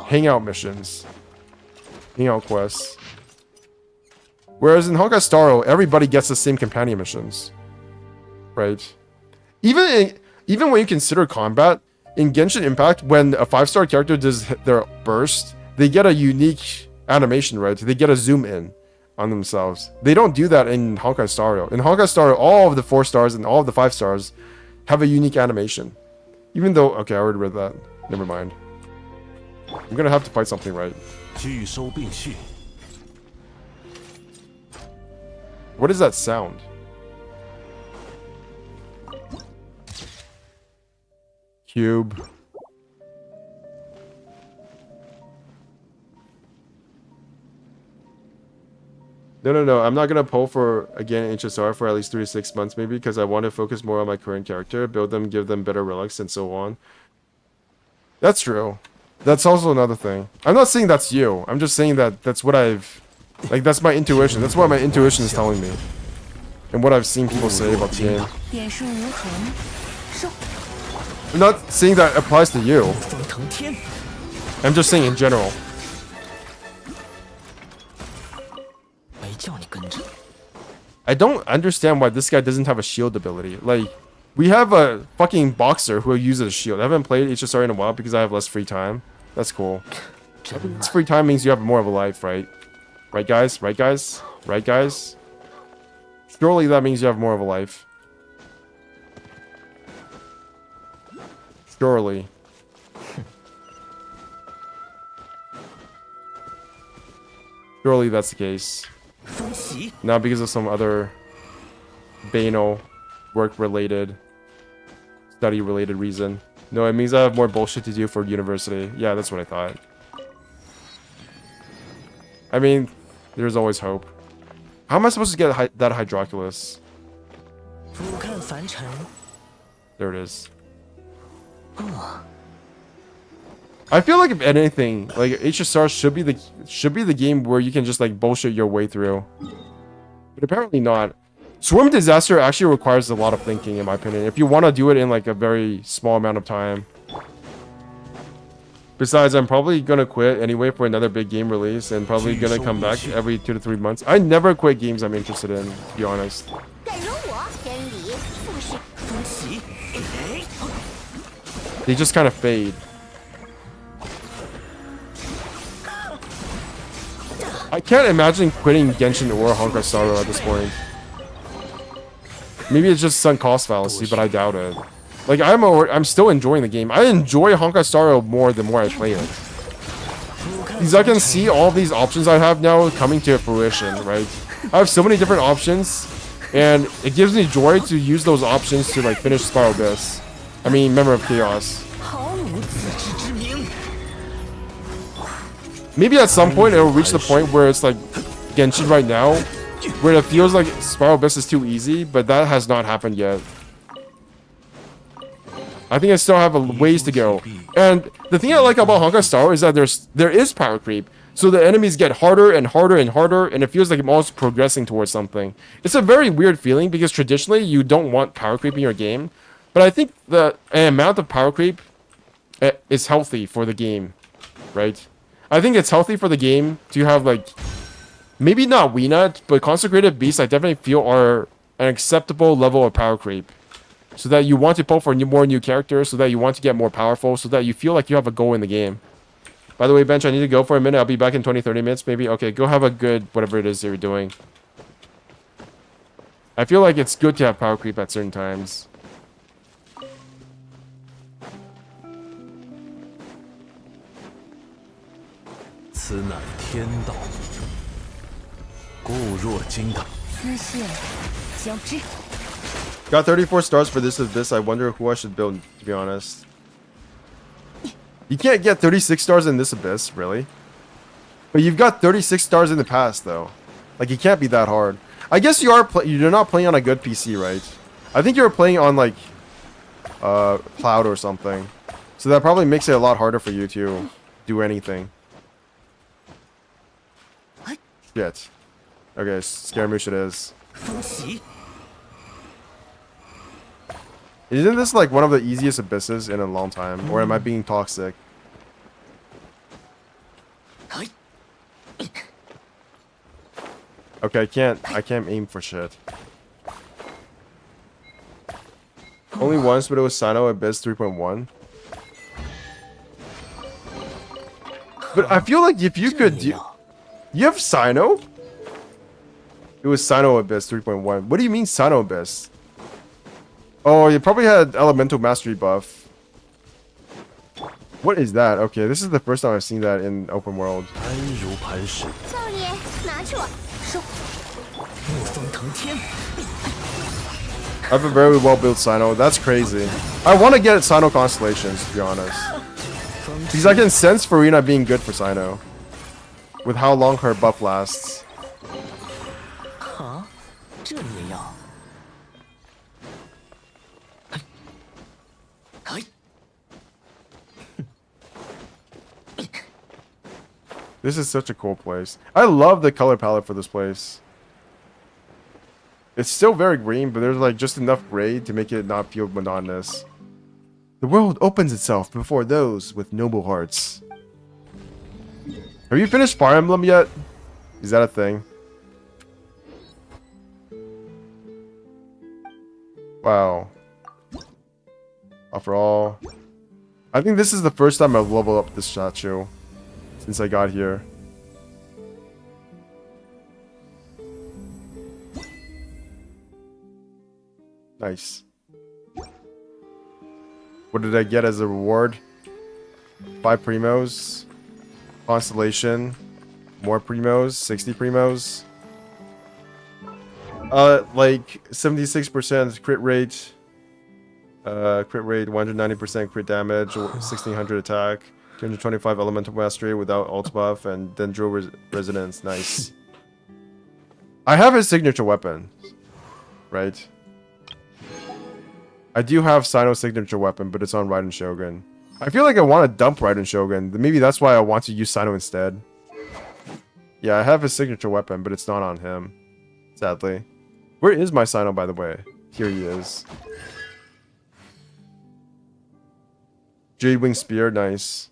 hangout missions. Hangout quests. Whereas in Honkai Star Rail, everybody gets the same companion missions. Right? Even when you consider combat, in Genshin Impact, when a 5-star character does their burst, they get a unique animation, right? They get a zoom in on themselves. They don't do that in Honkai Star Rail. In Honkai Star Rail, all of the 4 stars and all of the 5 stars have a unique animation. Even though, okay, I already read that. Never mind. I'm gonna have to fight something, right? What is that sound? Cube. No. I'm not gonna pull for again HSR for at least 3 to 6 months, maybe, because I want to focus more on my current character, build them, give them better relics, and so on. That's true. That's also another thing. I'm not saying that's you. I'm just saying that that's what that's my intuition. That's what my intuition is telling me, and what I've seen people say about the game. I'm not saying that applies to you. I'm just saying in general. I don't understand why this guy doesn't have a shield ability. Like, we have a fucking boxer who uses a shield. I haven't played HSR in a while because I have less free time. That's cool. Less free time means you have more of a life, right? Right, guys? Right, guys? Right, guys? Surely that means you have more of a life. Surely. Surely that's the case. Not because of some other banal, work-related, study-related reason. No, it means I have more bullshit to do for university. Yeah, that's what I thought. I mean, there's always hope. How am I supposed to get that Hydroculus? There it is. I feel like if anything, like HSR should be the game where you can just like bullshit your way through. But apparently not. Swarm Disaster actually requires a lot of thinking, in my opinion, if you want to do it in like a very small amount of time. Besides, I'm probably gonna quit anyway for another big game release, and probably gonna come back every 2 to 3 months. I never quit games I'm interested in, to be honest. They just kind of fade. I can't imagine quitting Genshin or Honkai Star Rail at this point. Maybe it's just sunk cost fallacy, but I doubt it. Like, I'm still enjoying the game. I enjoy Honkai Star Rail more the more I play it. Because I can see all these options I have now coming to fruition, right? I have so many different options, and it gives me joy to use those options to, like, finish Spiral Abyss. I mean, Memory of Chaos. 毫无自知之明。 Maybe at some point it'll reach the point where it's like Genshin right now, where it feels like Spiral Abyss is too easy, but that has not happened yet. I think I still have a ways to go. And the thing I like about Honkai Star is that there is power creep. So the enemies get harder and harder and harder, and it feels like I'm always progressing towards something. It's a very weird feeling because traditionally you don't want power creep in your game. But I think the amount of power creep is healthy for the game, right? I think it's healthy for the game to have, like, maybe not Weenut, but Consecrated Beasts I definitely feel are an acceptable level of power creep. So that you want to pull for more new characters, so that you want to get more powerful, so that you feel like you have a goal in the game. By the way, Bench, I need to go for a minute. I'll be back in 20-30 minutes, maybe. Okay, go have a good whatever it is that you're doing. I feel like it's good to have power creep at certain times. 此乃天道，固若金汤。丝线交织。 Got 34 stars for this Abyss. I wonder who I should build, to be honest. You can't get 36 stars in this Abyss, really. But you've got 36 stars in the past, though. Like, it can't be that hard. I guess you're not playing on a good PC, right? I think you're playing on, like, Cloud or something. So that probably makes it a lot harder for you to do anything. Shit. Okay, Scaramouche it is. 风袭， Isn't this like one of the easiest abysses in a long time? Or am I being toxic? 哎， Okay, I can't aim for shit. Only once, but it was Sino Abyss 3.1. But I feel like if you could do... You have Sino? It was Sino Abyss 3.1. What do you mean Sino Abyss? Oh, you probably had Elemental Mastery buff. What is that? Okay, this is the first time I've seen that in open world. 安如磐石，少爷，拿去我收。怒风腾天， I have a very well built Sino. That's crazy. I want to get Sino Constellations, to be honest. Because I can sense Farina being good for Sino. With how long her buff lasts. 啊，这也要？哎， This is such a cool place. I love the color palette for this place. It's still very green, but there's like just enough gray to make it not feel monotonous. The world opens itself before those with noble hearts. Have you finished Fire Emblem yet? Is that a thing? Wow. After all, I think this is the first time I've leveled up this statue since I got here. Nice. What did I get as a reward? 5 primos, constellation, more primos, 60 primos. Like 76% crit rate, 190% crit damage, 1600 attack, 225 elemental mastery without ult buff, and Dendro resonance. Nice. I have his signature weapon, right? I do have Sino's signature weapon, but it's on Raiden Shogun. I feel like I want to dump Raiden Shogun. Maybe that's why I want to use Sino instead. Yeah, I have his signature weapon, but it's not on him. Sadly. Where is my Sino, by the way? Here he is. Jade Wing Spear, nice.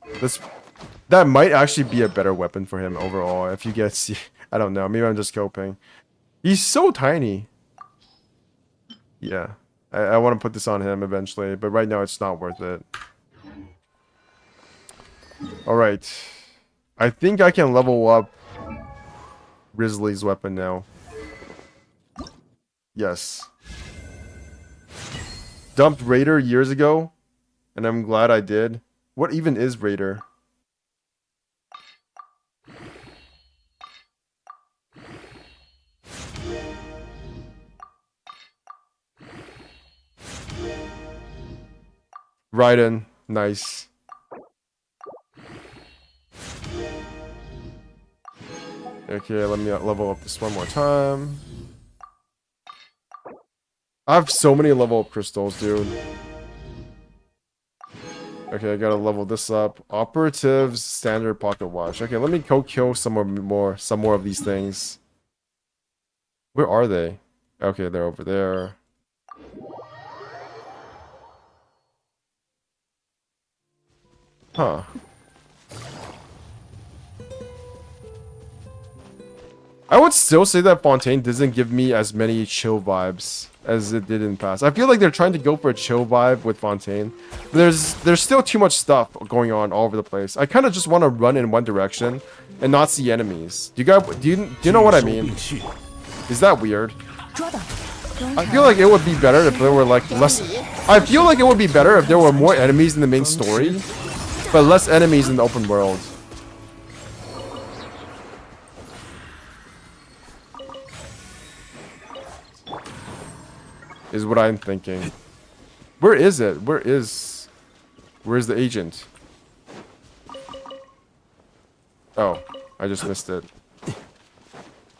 That might actually be a better weapon for him overall. If you get... I don't know. Maybe I'm just coping. He's so tiny. Yeah. I want to put this on him eventually, but right now it's not worth it. Alright. I think I can level up Grizzly's weapon now. Yes. Dumped Raider years ago, and I'm glad I did. What even is Raider? Raiden, nice. Okay, let me level up this one more time. I have so many level up crystals, dude. Okay, I gotta level this up. Operatives, standard pocket watch. Okay, let me go kill some more of these things. Where are they? Okay, they're over there. Huh. I would still say that Fontaine doesn't give me as many chill vibes as it did in the past. I feel like they're trying to go for a chill vibe with Fontaine. There's still too much stuff going on all over the place. I kind of just want to run in one direction and not see enemies. Do you know what I mean? Is that weird? I feel like it would be better if there were like less. I feel like it would be better if there were more enemies in the main story, but less enemies in the open world. Is what I'm thinking. Where is it? Where's the agent? Oh, I just missed it.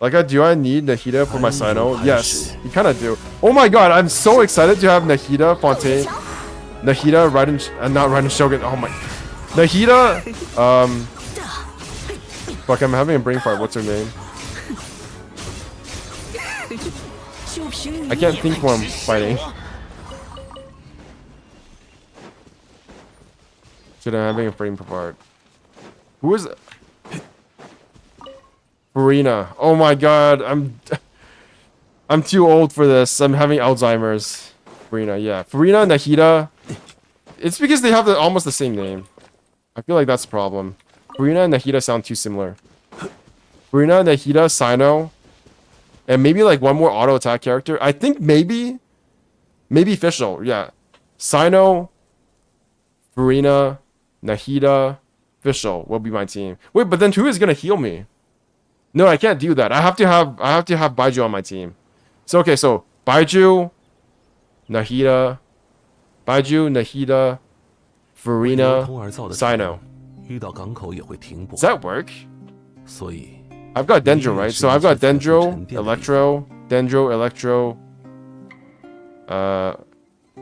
Like, do I need Nahida for my Sino? Yes, you kind of do. Oh my god, I'm so excited to have Nahida, Fontaine, Nahida, Raiden, not Raiden Shogun. Oh my, Nahida. Fuck, I'm having a brain fart. What's her name? I can't think while I'm fighting. Shit, I'm having a brain fart. Who is it? Farina. Oh my god, I'm too old for this. I'm having Alzheimer's. Farina, yeah. Farina, Nahida. It's because they have almost the same name. I feel like that's the problem. Farina and Nahida sound too similar. Farina, Nahida, Sino. And maybe like one more auto attack character. I think maybe Fischl. Yeah. Sino, Farina, Nahida, Fischl will be my team. Wait, but then who is gonna heal me? No, I can't do that. I have to have Baiju on my team. So okay, so Baiju, Nahida, Farina, Sino. Does that work? I've got Dendro, right? So I've got Dendro, Electro,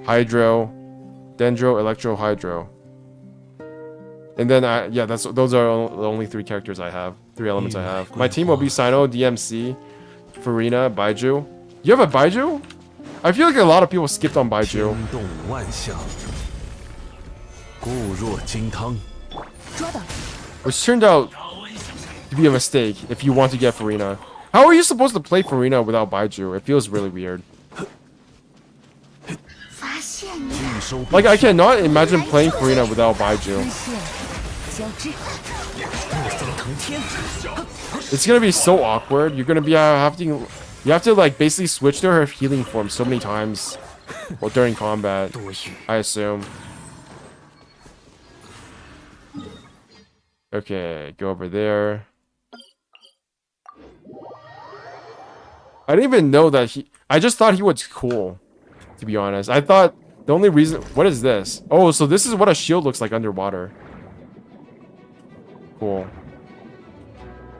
Hydro, Dendro, Electro, Hydro. And then yeah, those are the only three characters I have. 3 elements I have. My team will be Sino, DMC, Farina, Baiju. You have a Baiju? I feel like a lot of people skipped on Baiju. Which turned out to be a mistake if you want to get Farina. How are you supposed to play Farina without Baiju? It feels really weird. Like, I cannot imagine playing Farina without Baiju. It's gonna be so awkward. You're gonna be you have to like basically switch to her healing form so many times well, during combat, I assume. Okay, go over there. I didn't even know that I just thought he was cool, to be honest. I thought the only reason... What is this? Oh, so this is what a shield looks like underwater. Cool.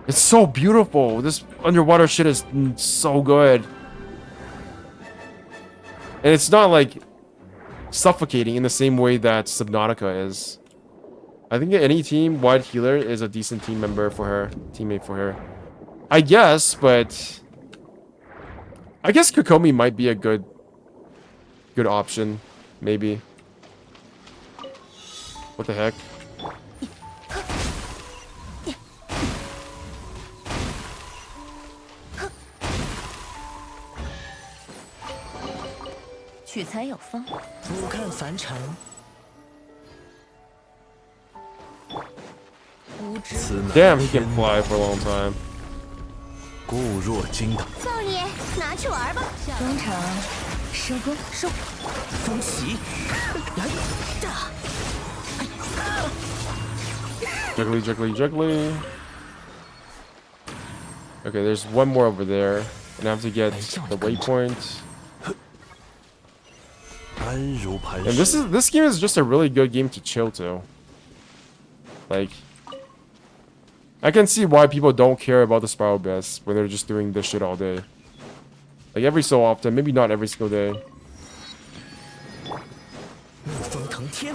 It's so beautiful. This underwater shit is so good. And it's not like suffocating in the same way that Subnautica is. I think any team-wide healer is a decent teammate for her. I guess, but I guess Kokomi might be a good option, maybe. What the heck? 此乃 Damn, he 天 can fly for a long time. 固若金汤，少爷，拿去玩吧。中场收工收。风起，来，炸！ Jiggly, jiggly, jiggly. Okay, there's one more over there. And I have to get the waypoint. 安如磐 And 石。 this game is just a really good game to chill to. Like, I can see why people don't care about the Spiral Best when they're just doing this shit all day. Like every so often, maybe not every single day. 怒风腾天，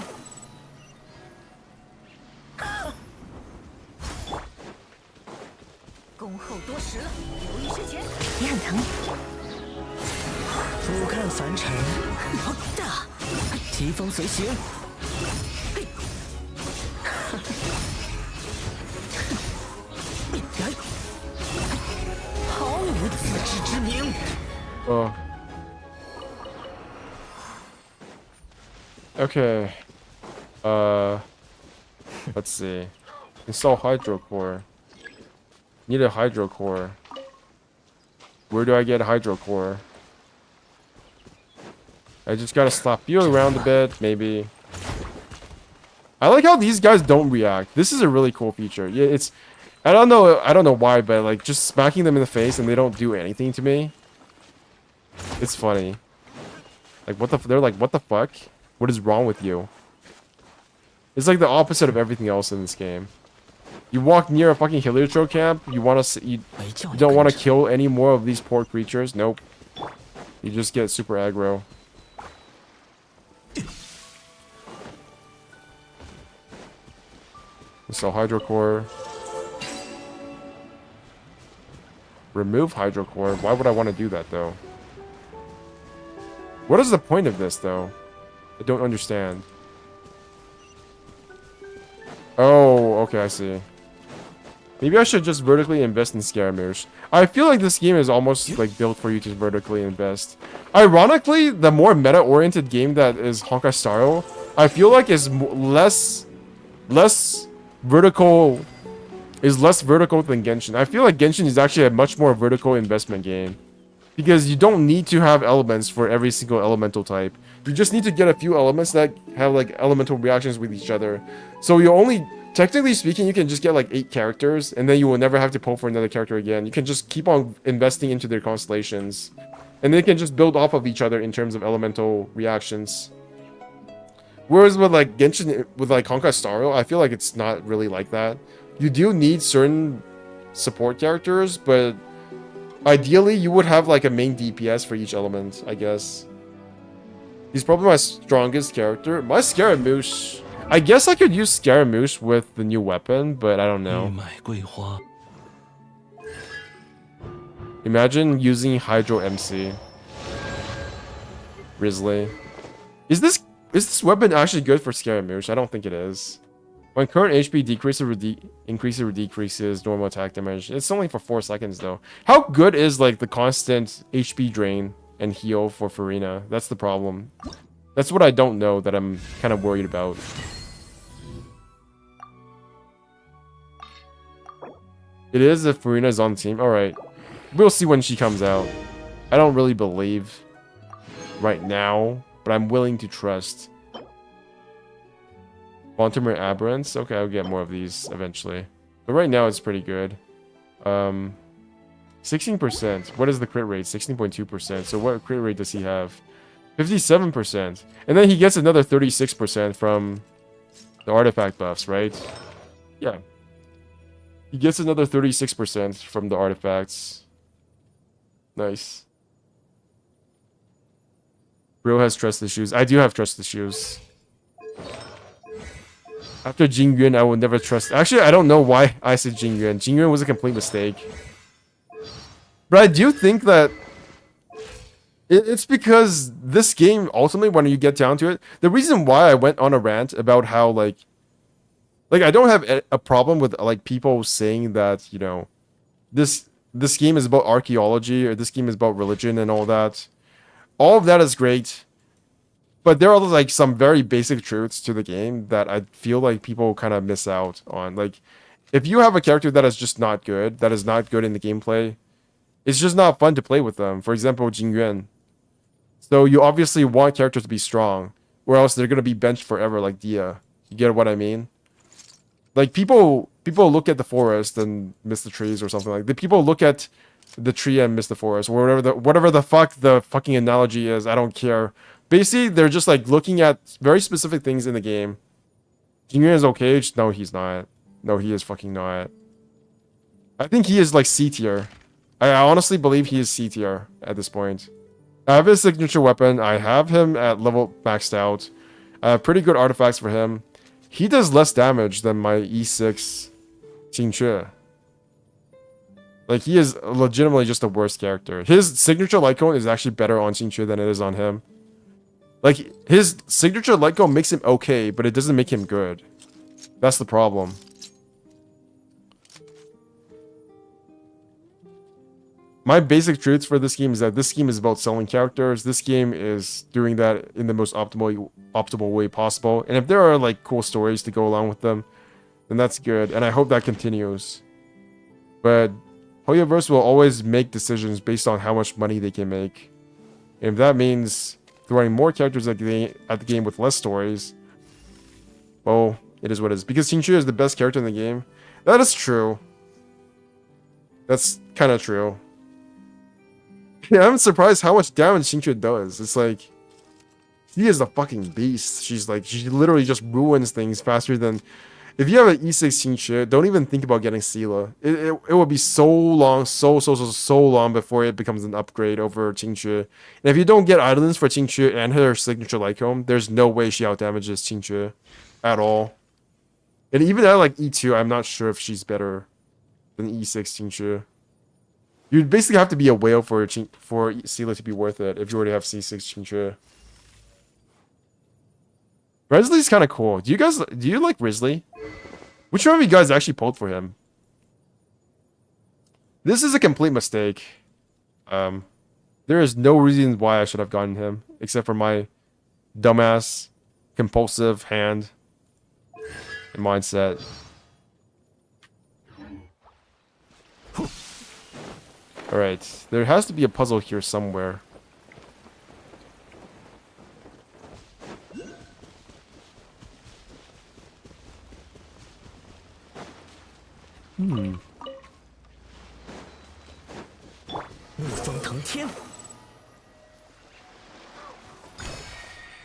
恭候多时了，留意之前。你很疼。俯瞰凡尘，炸！疾风随行，来，毫无自知之明。 Okay. Let's see. Install Hydro Core. Need a Hydro Core. Where do I get a Hydro Core? I just gotta slap you around a bit, maybe. I like how these guys don't react. This is a really cool feature. Yeah, it's... I don't know why, but like just smacking them in the face and they don't do anything to me. It's funny. Like they're like, what the fuck? What is wrong with you? It's like the opposite of everything else in this game. You walk near a fucking Heliotrope camp, you don't want to kill any more of these poor creatures. Nope. You just get super aggro. So Hydro Core. Remove Hydro Core. Why would I want to do that though? What is the point of this though? I don't understand. Oh, okay, I see. Maybe I should just vertically invest in Scaramouche. I feel like this game is almost like built for you to vertically invest. Ironically, the more meta-oriented game that is Honkai Star Rail, I feel like is less vertical than Genshin. I feel like Genshin is actually a much more vertical investment game. Because you don't need to have elements for every single elemental type. You just need to get a few elements that have like elemental reactions with each other. So you only, technically speaking, you can just get like 8 characters and then you will never have to pull for another character again. You can just keep on investing into their constellations. And they can just build off of each other in terms of elemental reactions. Whereas with like Genshin, with like Honkai Star Rail, I feel like it's not really like that. You do need certain support characters, but ideally, you would have like a main DPS for each element, I guess. He's probably my strongest character. My Scaramouche... I guess I could use Scaramouche with the new weapon, but I don't 欲 know. 买桂花， Imagine using Hydro MC. Grizzly. Is this weapon actually good for Scaramouche? I don't think it is. When current HP increases or decreases normal attack damage, it's only for 4 seconds though. How good is like the constant HP drain and heal for Farina? That's the problem. That's what I don't know that I'm kind of worried about. It is if Farina's on the team. Alright. We'll see when she comes out. I don't really believe right now, but I'm willing to trust. Quantum Aberrance? Okay, I'll get more of these eventually. But right now it's pretty good. 16%. What is the crit rate? 16.2%. So what crit rate does he have? 57%. And then he gets another 36% from the artifact buffs, right? Yeah. He gets another 36% from the artifacts. Nice. Bro has trust issues. I do have trust issues. After Jingyuan, I will never trust... Actually, I don't know why I said Jingyuan. Jingyuan was a complete mistake. But I do think that... It's because this game, ultimately, when you get down to it... The reason why I went on a rant about how, like... Like, I don't have a problem with, like, people saying that, you know... This game is about archaeology, or this game is about religion and all that. All of that is great. But there are like some very basic truths to the game that I feel like people kind of miss out on. Like, if you have a character that is just not good, that is not good in the gameplay, it's just not fun to play with them. For example, Jingyuan. So you obviously want characters to be strong, or else they're gonna be benched forever, like Dia. You get what I mean? Like people look at the forest and miss the trees or something like. The people look at the tree and miss the forest, or whatever the fuck the fucking analogy is. I don't care. Basically, they're just like looking at very specific things in the game. Jingyuan is okay. No, he's not. No, he is fucking not. I think he is like C tier. I honestly believe he is C tier at this point. I have his signature weapon. I have him at level maxed out. I have pretty good artifacts for him. He does less damage than my E6 Xingque. Like, he is legitimately just the worst character. His signature light cone is actually better on Xingque than it is on him. Like, his signature light cone makes him okay, but it doesn't make him good. That's the problem. My basic truths for this game is that this game is about selling characters. This game is doing that in the most optimal way possible. And if there are like cool stories to go along with them, then that's good. And I hope that continues. But Hoyoverse will always make decisions based on how much money they can make. And if that means throwing more characters at the game with less stories, well, it is what it is. Because Xingque is the best character in the game. That is true. That's kind of true. Yeah, I'm surprised how much damage Xingque does. It's like, she is a fucking beast. She's like, she literally just ruins things faster than... If you have an E6 Xingque, don't even think about getting Sela. It will be so long, so long before it becomes an upgrade over Xingque. And if you don't get items for Xingque and her signature light cone, there's no way she outdamages Xingque at all. And even at like E2, I'm not sure if she's better than E6 Xingque. You'd basically have to be a whale for Sela to be worth it if you already have C6 Xingque. Risley's kind of cool. Do you like Risley? Which one of you guys actually pulled for him? This is a complete mistake. There is no reason why I should have gotten him, except for my dumbass, compulsive hand and mindset. Alright, there has to be a puzzle here somewhere.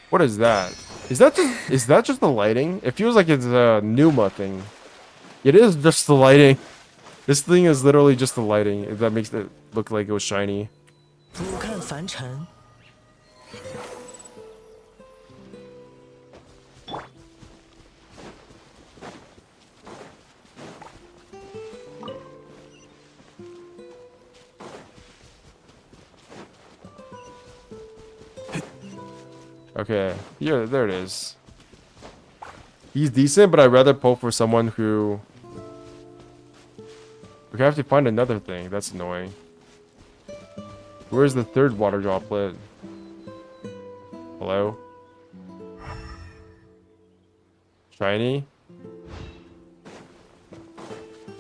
What is that? Is that just the lighting? It feels like it's a Numa thing. It is just the lighting. This thing is literally just the lighting. If that makes it look like it was shiny. Okay, yeah, there it is. He's decent, but I'd rather pull for someone who... We have to find another thing. That's annoying. Where's the third water droplet? Hello? Shiny?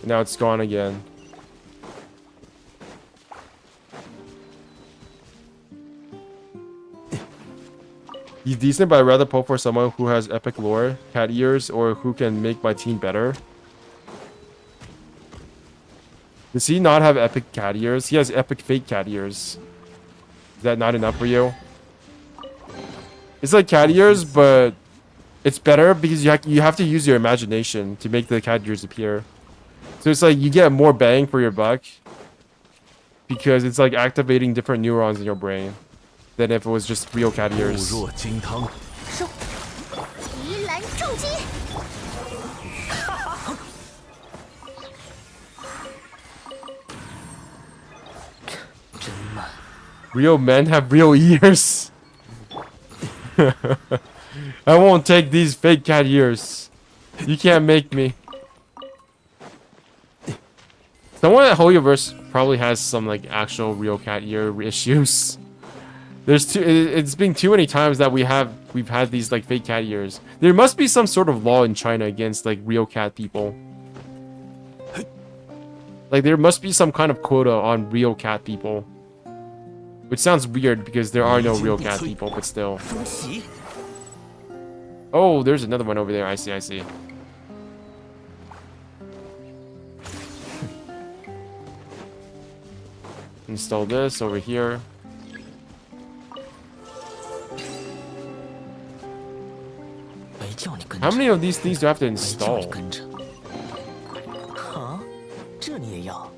Now it's gone again. He's decent, but I'd rather pull for someone who has epic lore, cat ears, or who can make my team better. Does he not have epic cat ears? He has epic fake cat ears. Is that not enough for you? It's like cat ears, but it's better because you have to use your imagination to make the cat ears appear. So it's like you get more bang for your buck because it's like activating different neurons in your brain than if it was just real cat ears. 固若金汤，提篮重击， Real men have real ears. I won't take these fake cat ears. You can't make me. Someone at Hoyoverse probably has some like actual real cat ear issues. It's been too many times that we've had these like fake cat ears. There must be some sort of law in China against like real cat people. Like, there must be some kind of quota on real cat people. Which sounds weird because there are no real cat people, but still. 中袭， Oh, there's another one over there. I see, I see. Install this over here. 没叫你跟 How 着， many of these things do I have to 没叫 install? 你跟着。啊，这你也要？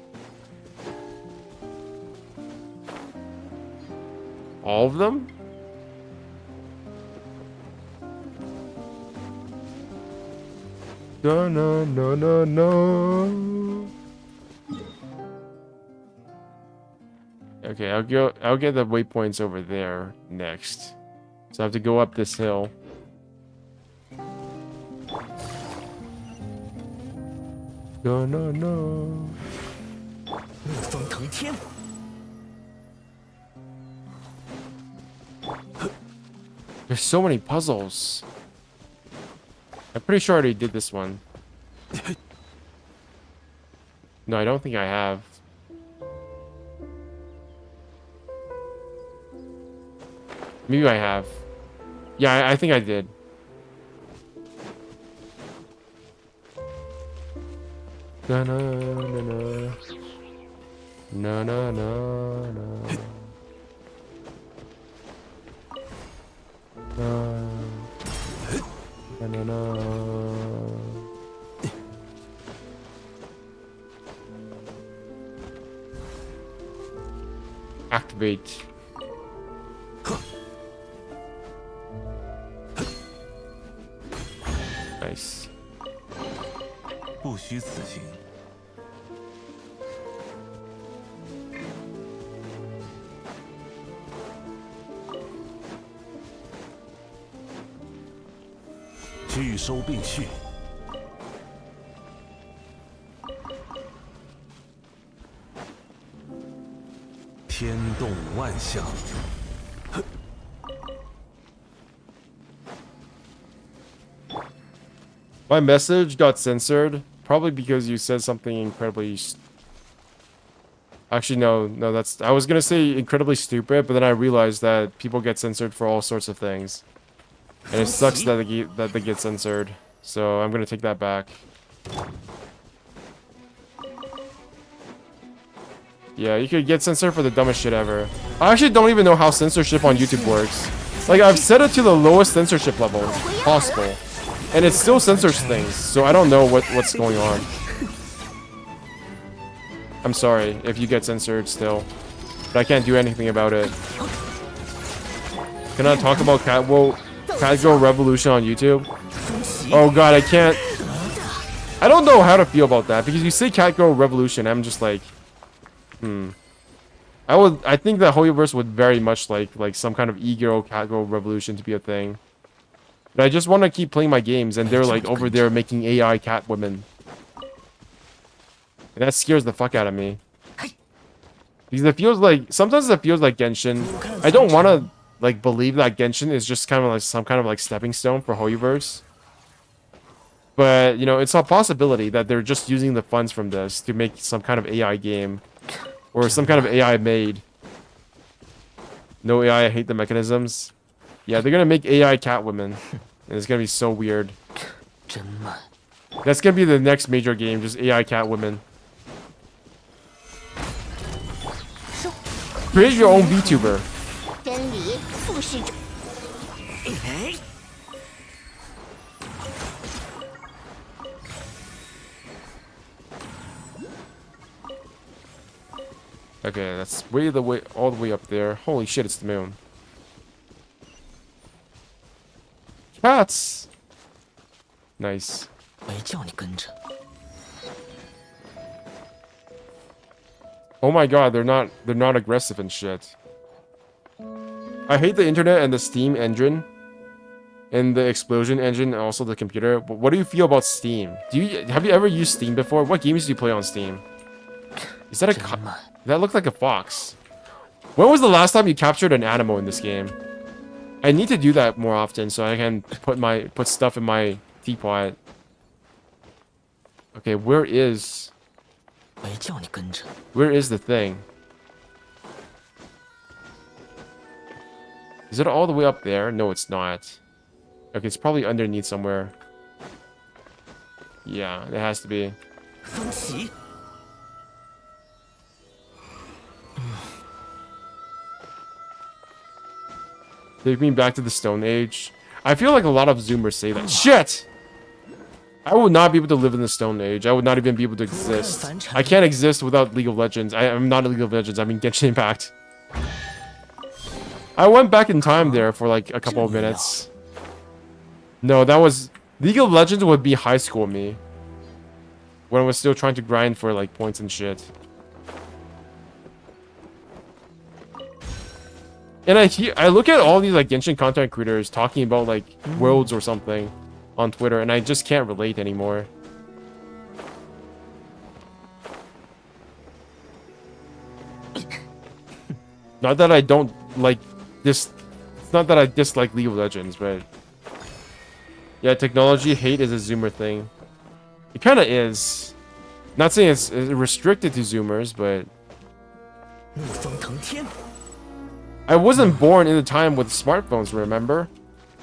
All of them? No, no, no, no, no. Okay, I'll get the waypoints over there next. So I have to go up this hill. No, no, no. 怒风腾天， There's so many puzzles. I'm pretty sure I already did this one. No, I don't think I have. Maybe I have. Yeah, I think I did. Na na na na. Na na na na. Na na na. Activate. Nice. 不虚此行。拒收并蓄。天动万象。 My message got censored, probably because you said something incredibly... Actually, no, that's... I was gonna say incredibly stupid, but then I realized that people get censored for all sorts of things. And it sucks that they get censored. So I'm gonna take that back. Yeah, you could get censored for the dumbest shit ever. I actually don't even know how censorship on YouTube works. Like, I've set it to the lowest censorship level possible. And it still censors things, so I don't know what's going on. I'm sorry if you get censored still. But I can't do anything about it. Can I talk about Catgirl Revolution on YouTube? Oh god, I can't... I don't know how to feel about that, because you say Catgirl Revolution, I'm just like... I think that Hoyoverse would very much like some kind of e-girl Catgirl Revolution to be a thing. But I just want to keep playing my games, and they're like over there making AI cat women. And that scares the fuck out of me. Because it feels like, sometimes it feels like Genshin. I don't want to like believe that Genshin is just kind of like some kind of like stepping stone for Hoyoverse. But, you know, it's a possibility that they're just using the funds from this to make some kind of AI game. Or some kind of AI made. No AI, I hate the mechanisms. Yeah, they're gonna make AI Catwoman. And it's gonna be so weird. 真慢， That's gonna be the next major game, just AI Catwoman. Create your own VTuber. 真理复视者， Okay, that's all the way up there. Holy shit, it's the moon. Cats! Nice. 没叫你跟着。 Oh my god, they're not aggressive and shit. I hate the internet and the Steam engine. And the explosion engine and also the computer. But what do you feel about Steam? Have you ever used Steam before? What games do you play on Steam? Is that a 真慢， that looked like a fox. When was the last time you captured an animal in this game? I need to do that more often so I can put stuff in my teapot. Okay, where is... 没叫你跟着。 Where is the thing? Is it all the way up there? No, it's not. Okay, it's probably underneath somewhere. Yeah, it has to be. 风起， Take me back to the Stone Age. I feel like a lot of Zoomers say that. Shit! I would not be able to live in the Stone Age. I would not even be able to exist. I can't exist without League of Legends. I'm not a League of Legends. I mean Genshin Impact. I went back in time there for like a couple of minutes. No, that was... League of Legends would be high school me. When I was still trying to grind for like points and shit. And I look at all these like Genshin content creators talking about like worlds or something on Twitter, and I just can't relate anymore. Not that I don't like this. It's not that I dislike League of Legends, but yeah, technology hate is a Zoomer thing. It kind of is. Not saying it's restricted to Zoomers, but 怒风腾天， I wasn't born in a time with smartphones, remember?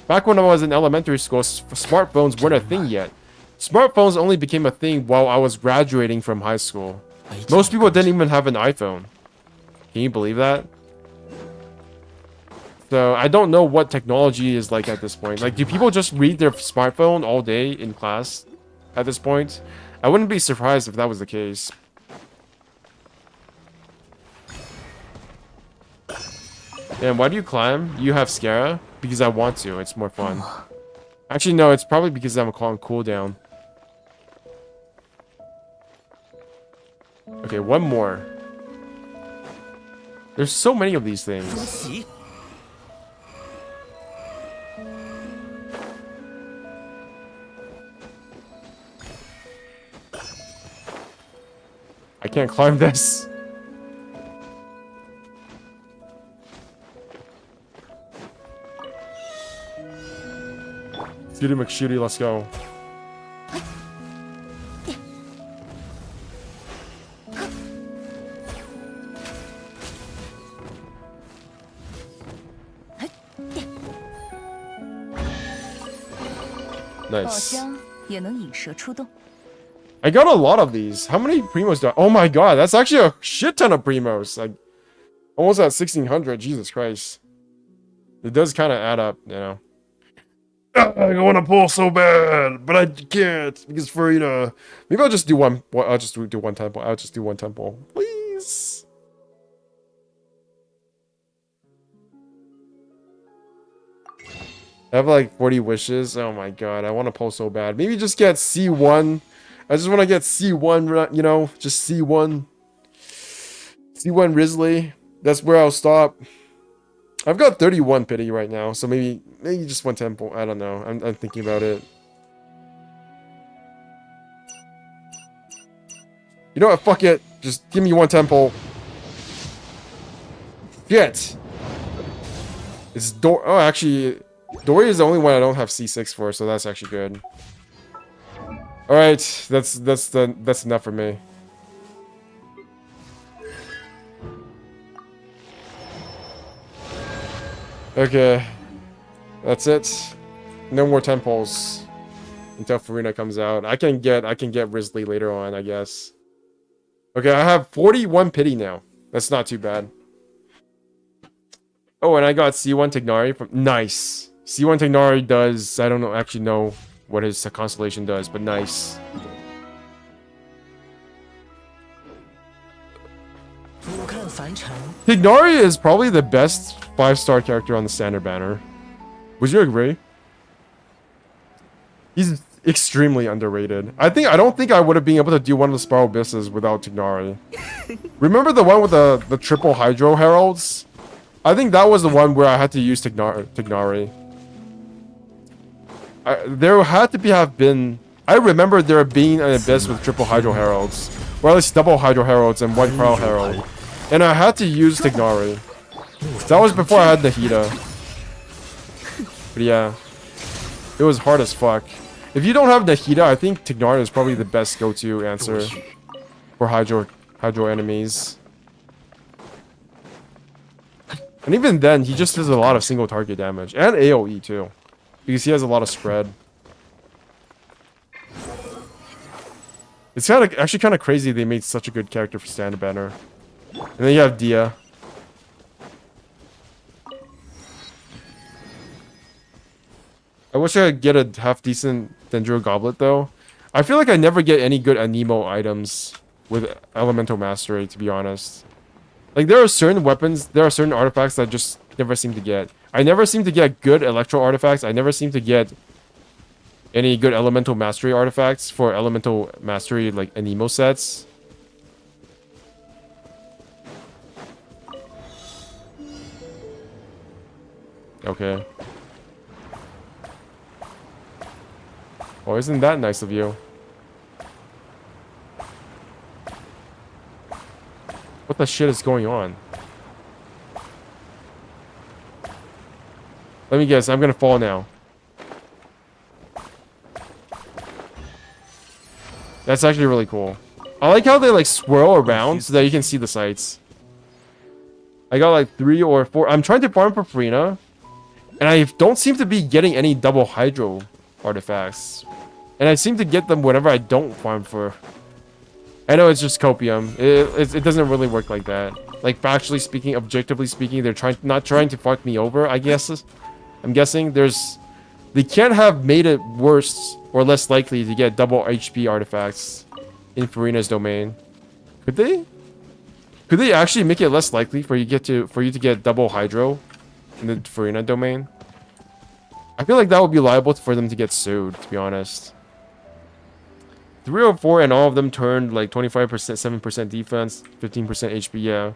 Back when I was in elementary school, smartphones weren't a thing yet. Smartphones only became a thing while I was graduating from high school. Most people didn't even have an iPhone. Can you believe that? So I don't know what technology is like at this point. Like, do people just read their smartphone all day in class at this point? I wouldn't be surprised if that was the case. And why do you climb? You have Scara? Because I want to. It's more fun. Actually, no. It's probably because I'm on cooldown. Okay, one more. There's so many of these 风 things. 起， I can't climb this. Shooty McShooty, let's go. Nice. I got a lot of these. How many primos do I... Oh my god, that's actually a shit ton of primos. Like, almost at 1600. Jesus Christ. It does kind of add up, you know. I want to pull so bad, but I can't because for, you know, maybe I'll just do one. I'll just do one temple. I'll just do one temple, please. I have like 40 wishes. Oh my god, I want to pull so bad. Maybe just get C1. I just want to get C1. You know, just C1. C1 Risley. That's where I'll stop. I've got 31 pity right now, so maybe just one temple. I don't know. I'm thinking about it. You know what? Fuck it. Just give me one temple. Shit. It's Dor. Oh, actually, Dory is the only one I don't have C6 for, so that's actually good. All right, that's enough for me. Okay, that's it. No more temples until Farina comes out. I can get Risley later on, I guess. Okay, I have 41 pity now. That's not too bad. Oh, and I got C1 Tignari from... Nice. C1 Tignari does... I don't know, actually know what his constellation does, but nice. 俯瞰凡尘， Tignari is probably the best 5-star character on the standard banner. Would you agree? He's extremely underrated. I don't think I would have been able to do one of the Spiral Abysses without Tignari. Remember the one with the triple Hydro Heralds? I think that was the one where I had to use Tignari. There had to have been... I remember there being an Abyss with triple Hydro Heralds. Or at least double Hydro Heralds and one Prowl Herald. And I had to use Tignari. That was before I had Nahida. But yeah. It was hard as fuck. If you don't have Nahida, I think Tignari is probably the best go-to answer. for hydro enemies. And even then, he just does a lot of single target damage. And AoE too. Because he has a lot of spread. It's actually kind of crazy they made such a good character for Stand Banner. And then you have Dia. I wish I could get a half decent Dendro Goblet though. I feel like I never get any good Anemo items with Elemental Mastery, to be honest. Like, there are certain weapons, there are certain artifacts that I just never seem to get. I never seem to get good Electro artifacts. I never seem to get any good Elemental Mastery artifacts for Elemental Mastery, like, Anemo sets. Okay. Oh, isn't that nice of you? What the shit is going on? Let me guess, I'm gonna fall now. That's actually really cool. I like how they like swirl around so that you can see the sights. I got like 3 or 4. I'm trying to farm for Farina, and I don't seem to be getting any double hydro artifacts. And I seem to get them whenever I don't farm for... I know it's just copium. It doesn't really work like that. Like, factually speaking, objectively speaking, they're not trying to fuck me over, I guess. I'm guessing they can't have made it worse or less likely to get double HP artifacts in Farina's domain. Could they? Could they actually make it less likely for you to get double hydro in the Farina domain? I feel like that would be liable for them to get sued, to be honest. 304 and all of them turned like 25%, 7% defense, 15% HP, yeah.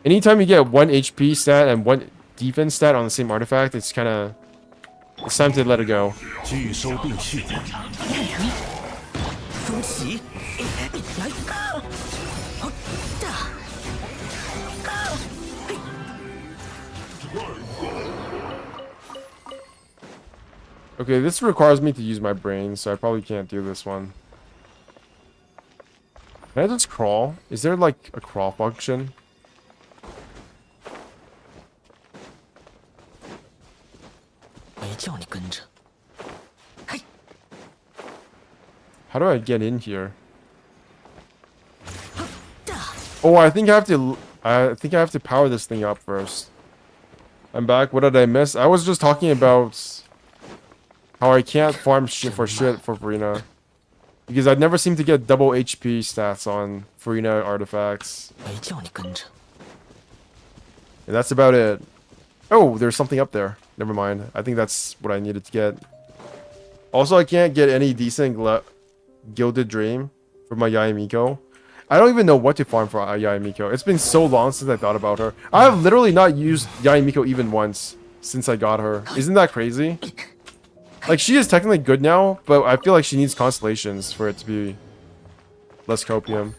Anytime you get 1 HP stat and 1 defense stat on the same artifact, it's kind of... It's time to let it go. 聚收并蓄，风起，来，好的，嘿， Okay, this requires me to use my brain, so I probably can't do this one. Can I just crawl? Is there like a crawl function? How do I get in here? Oh, I think I have to power this thing up first. I'm back. What did I miss? I was just talking about how I can't farm shit for Farina. Because I never seem to get double HP stats on Farina artifacts. And that's about it. Oh, there's something up there. Never mind. I think that's what I needed to get. Also, I can't get any decent Gilded Dream for my Yayamiko. I don't even know what to farm for Yayamiko. It's been so long since I thought about her. I have literally not used Yayamiko even once since I got her. Isn't that crazy? Like, she is technically good now, but I feel like she needs constellations for it to be less copium.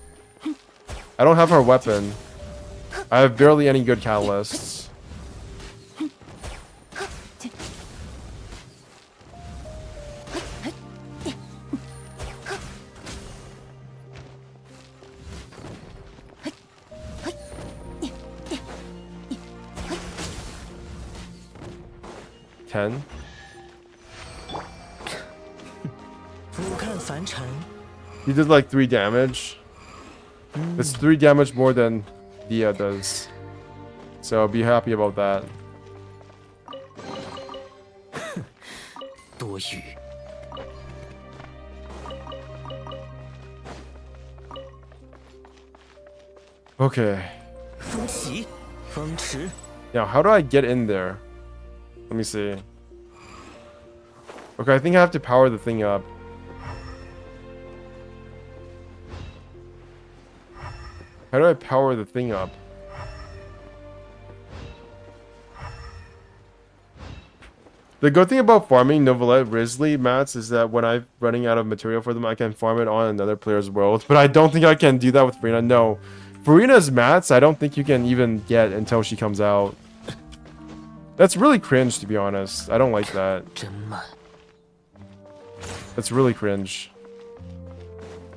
I don't have her weapon. I have barely any good catalysts. He did like 3 damage. It's 3 damage more than Dia does. So be happy about that. Okay. Now, how do I get in there? Let me see. Okay, I think I have to power the thing up. How do I power the thing up? The good thing about farming Novelette Risley mats is that when I'm running out of material for them, I can farm it on another player's world. But I don't think I can do that with Farina. No. Farina's mats, I don't think you can even get until she comes out. That's really cringe, to be honest. I don't like that. That's really cringe.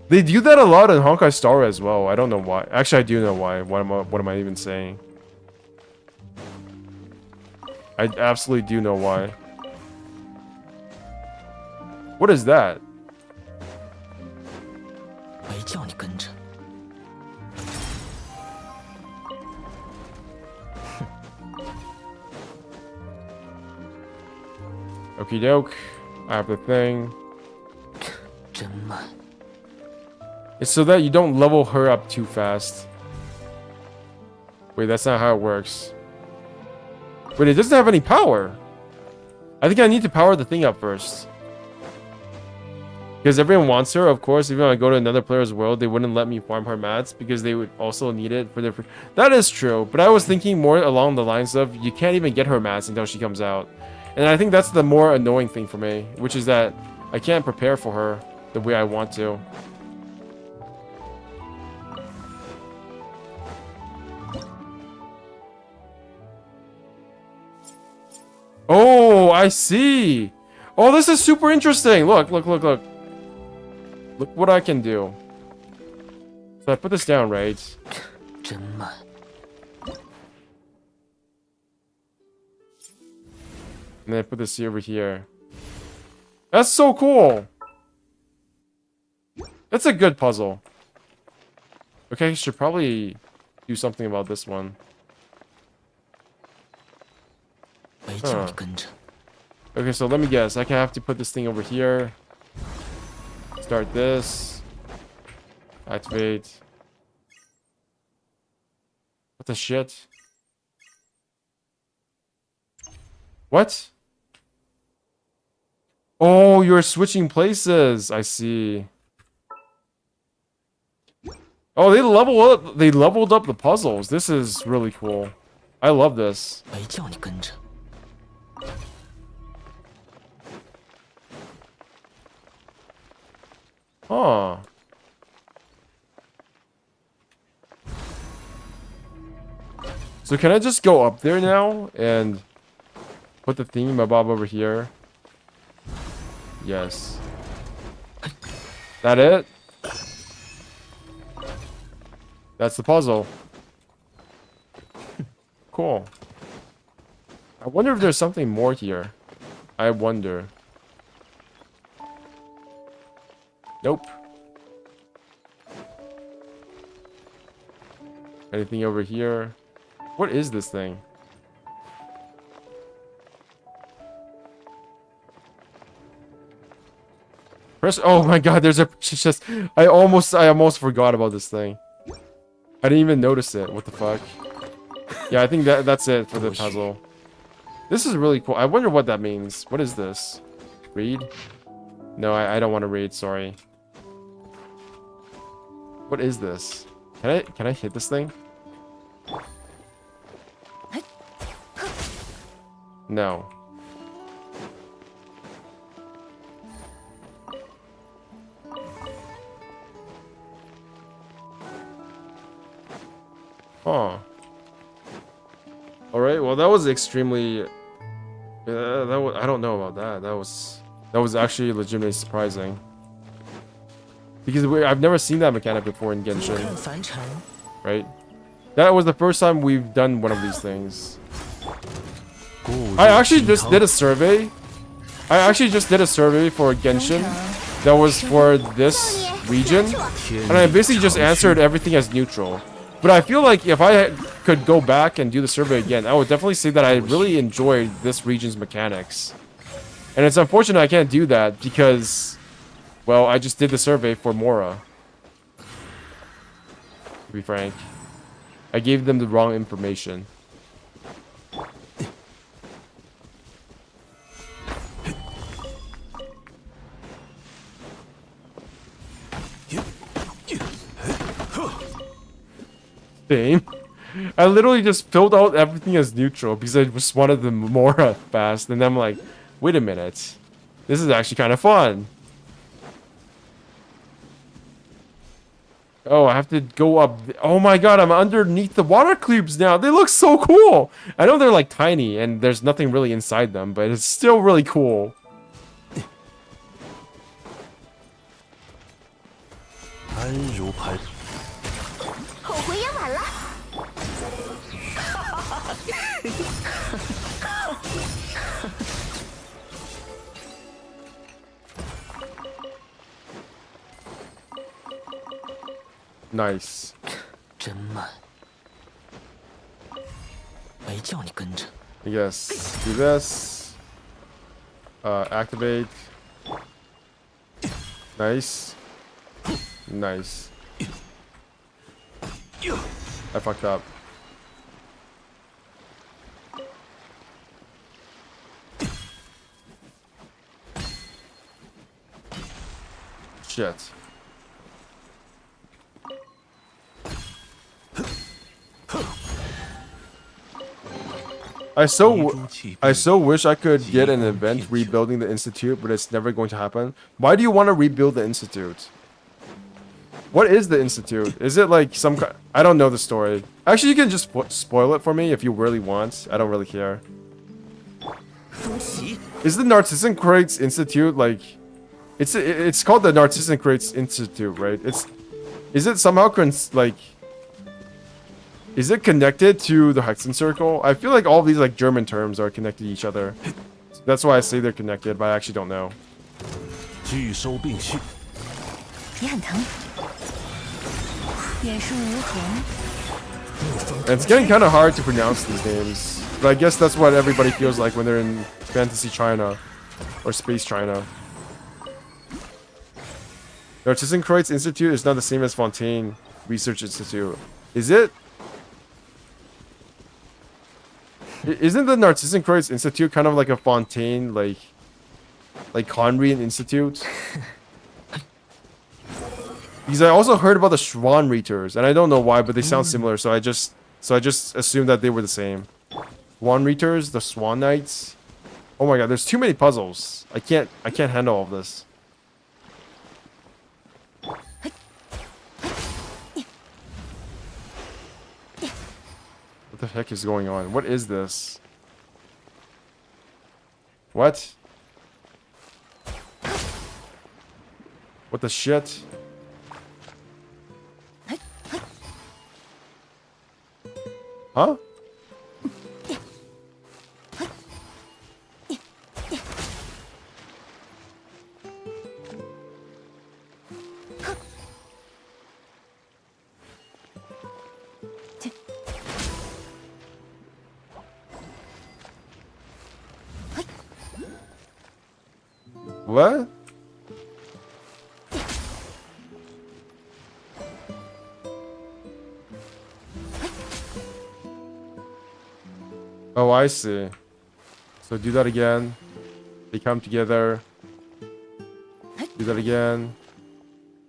They do that a lot in Honkai Star as well. I don't know why. Actually, I do know why. What am I even saying? I absolutely do know why. What is that? 没叫你跟着。 Okie doke. I have the thing. 真慢。 It's so that you don't level her up too fast. Wait, that's not how it works. Wait, it doesn't have any power. I think I need to power the thing up first. Because everyone wants her, of course. Even if I go to another player's world, they wouldn't let me farm her mats because they would also need it for their... That is true, but I was thinking more along the lines of you can't even get her mats until she comes out. And I think that's the more annoying thing for me, which is that I can't prepare for her the way I want to. Oh, I see. Oh, this is super interesting. Look, look, look, look. Look what I can do. So I put this down, right? 真慢。 And then I put this over here. That's so cool. That's a good puzzle. Okay, I should probably do something about this one. 没叫你跟着。 Okay, so let me guess. I can have to put this thing over here. Start this. Activate. What the shit? What? Oh, you're switching places. I see. Oh, they level up. They leveled up the puzzles. This is really cool. I love this. 没叫你跟着。 Huh. So can I just go up there now and put the thingamabob over here? Yes. That it? That's the puzzle. Cool. I wonder if there's something more here. I wonder. Nope. Anything over here? What is this thing? Press. Oh my god, there's a just I almost forgot about this thing. I didn't even notice it. What the fuck? Yeah, I think that's it for the puzzle. This is really cool. I wonder what that means. What is this? Read? No, I don't want to read, sorry. What is this? Can I hit this thing? No. Huh. Alright, well that was extremely... I don't know about that. That was actually legitimately surprising. Because I've never seen that mechanic before in 看 Genshin, 凡尘， right? That was the first time we've done one of these things. I actually just did a survey. For Genshin that was for this region. And I basically just answered everything as neutral. But I feel like if I could go back and do the survey again, I would definitely say that I really enjoyed this region's mechanics. And it's unfortunate I can't do that because, well, I just did the survey for Mora. To be frank. I gave them the wrong information. Same. I literally just filled out everything as neutral because I just wanted the Mora fast, and then I'm like, wait a minute. This is actually kind of fun. Oh, I have to go up. Oh my god, I'm underneath the water cubes now. They look so cool. I know they're like tiny and there's nothing really inside them, but it's still really cool. 安如磐。后悔也晚了。Nice. 真慢，没叫你跟着。 I guess do this. Activate. Nice. Nice. I fucked up. Shit. I so wish I could get an event rebuilding the institute, but it's never going to happen. Why do you want to rebuild the institute? What is the institute? Is it like some kind? I don't know the story. Actually, you can just spoil it for me if you really want. I don't really care. 风袭， Is the Narcissan Crates Institute like? It's called the Narcissan Crates Institute, right? Is it somehow like? Is it connected to the Hexen Circle? I feel like all these like German terms are connected to each other. That's why I say they're connected, but I actually don't know. 拒收并蓄，你很疼，眼术如何？ And it's getting kind of hard to pronounce these names, but I guess that's what everybody feels like when they're in Fantasy China or Space China. The Artisan Kreutz Institute is not the same as Fontaine Research Institute. Is it? Isn't the Narcissan Kreutz Institute kind of like a Fontaine, like Conrian Institute? Because I also heard about the Schwan Reiters, and I don't know why, but they sound similar, so I just assumed that they were the same. Swan Reiters, the Swan Knights. Oh my god, there's too many puzzles. I can't handle all of this. What the heck is going on? What is this? What? What the shit? Huh? What? Oh, I see. So do that again. They come together. Do that again.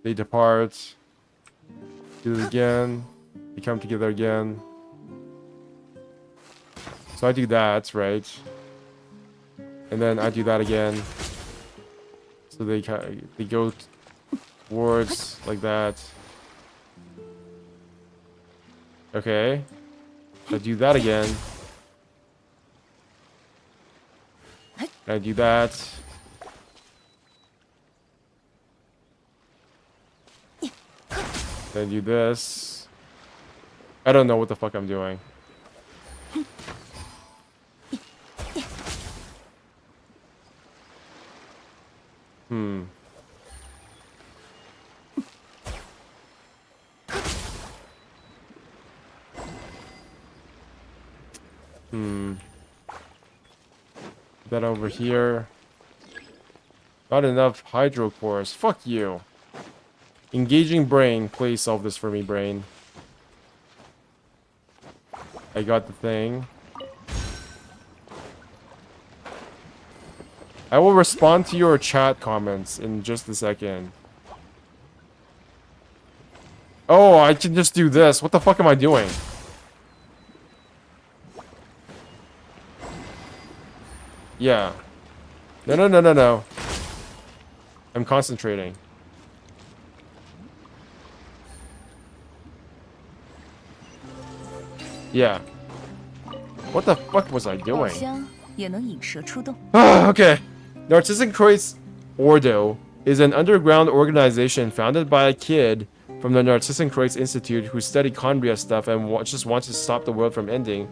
They depart. Do it again. They come together again. So I do that, right? And then I do that again. So they go towards like that. Okay. I do that again. I do that. Then do this. I don't know what the fuck I'm doing. That over here. Not enough hydro cores. Fuck you. Engaging brain. Please solve this for me, brain. I got the thing. I will respond to your chat comments in just a second. Oh, I can just do this. What the fuck am I doing? Yeah. No. I'm concentrating. Yeah. What the fuck was I 宝 doing? 箱也能引蛇出洞。 Okay. Narcissan Kreutz Ordo is an underground organization founded by a kid from the Narcissan Croix Institute who study Conbria stuff and just wants to stop the world from ending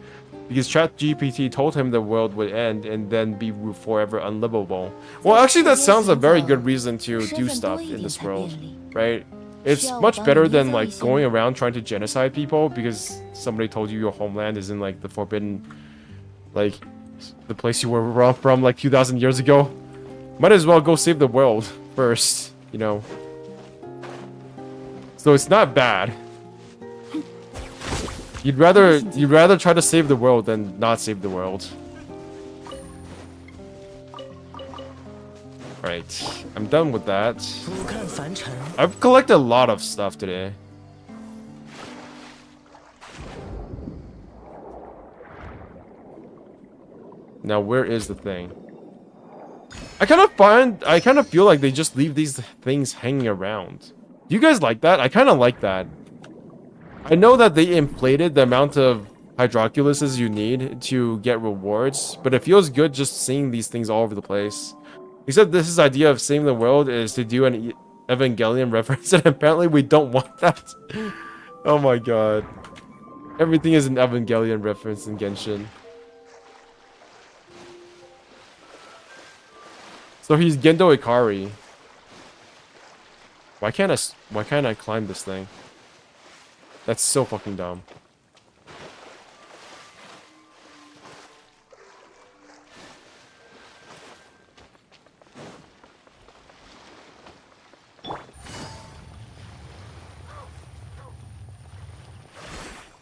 because ChatGPT told him the world would end and then be forever unlivable. Well, actually, that sounds a very good reason to do stuff in this world, right? It's much better than like going around trying to genocide people because somebody told you your homeland is in like the forbidden, like the place you were from like 2,000 years ago. Might as well go save the world first, you know. So it's not bad. You'd rather try to save the world than not save the world. Right, I'm done with that. 不看凡尘， I've collected a lot of stuff today. Now, where is the thing? I kind of feel like they just leave these things hanging around. Do you guys like that? I kind of like that. I know that they inflated the amount of hydroculuses you need to get rewards, but it feels good just seeing these things all over the place. Except this idea of saving the world is to do an Evangelion reference, and apparently we don't want that. Oh my god. Everything is an Evangelion reference in Genshin. So he's Gendo Ikari. Why can't I climb this thing? That's so fucking dumb.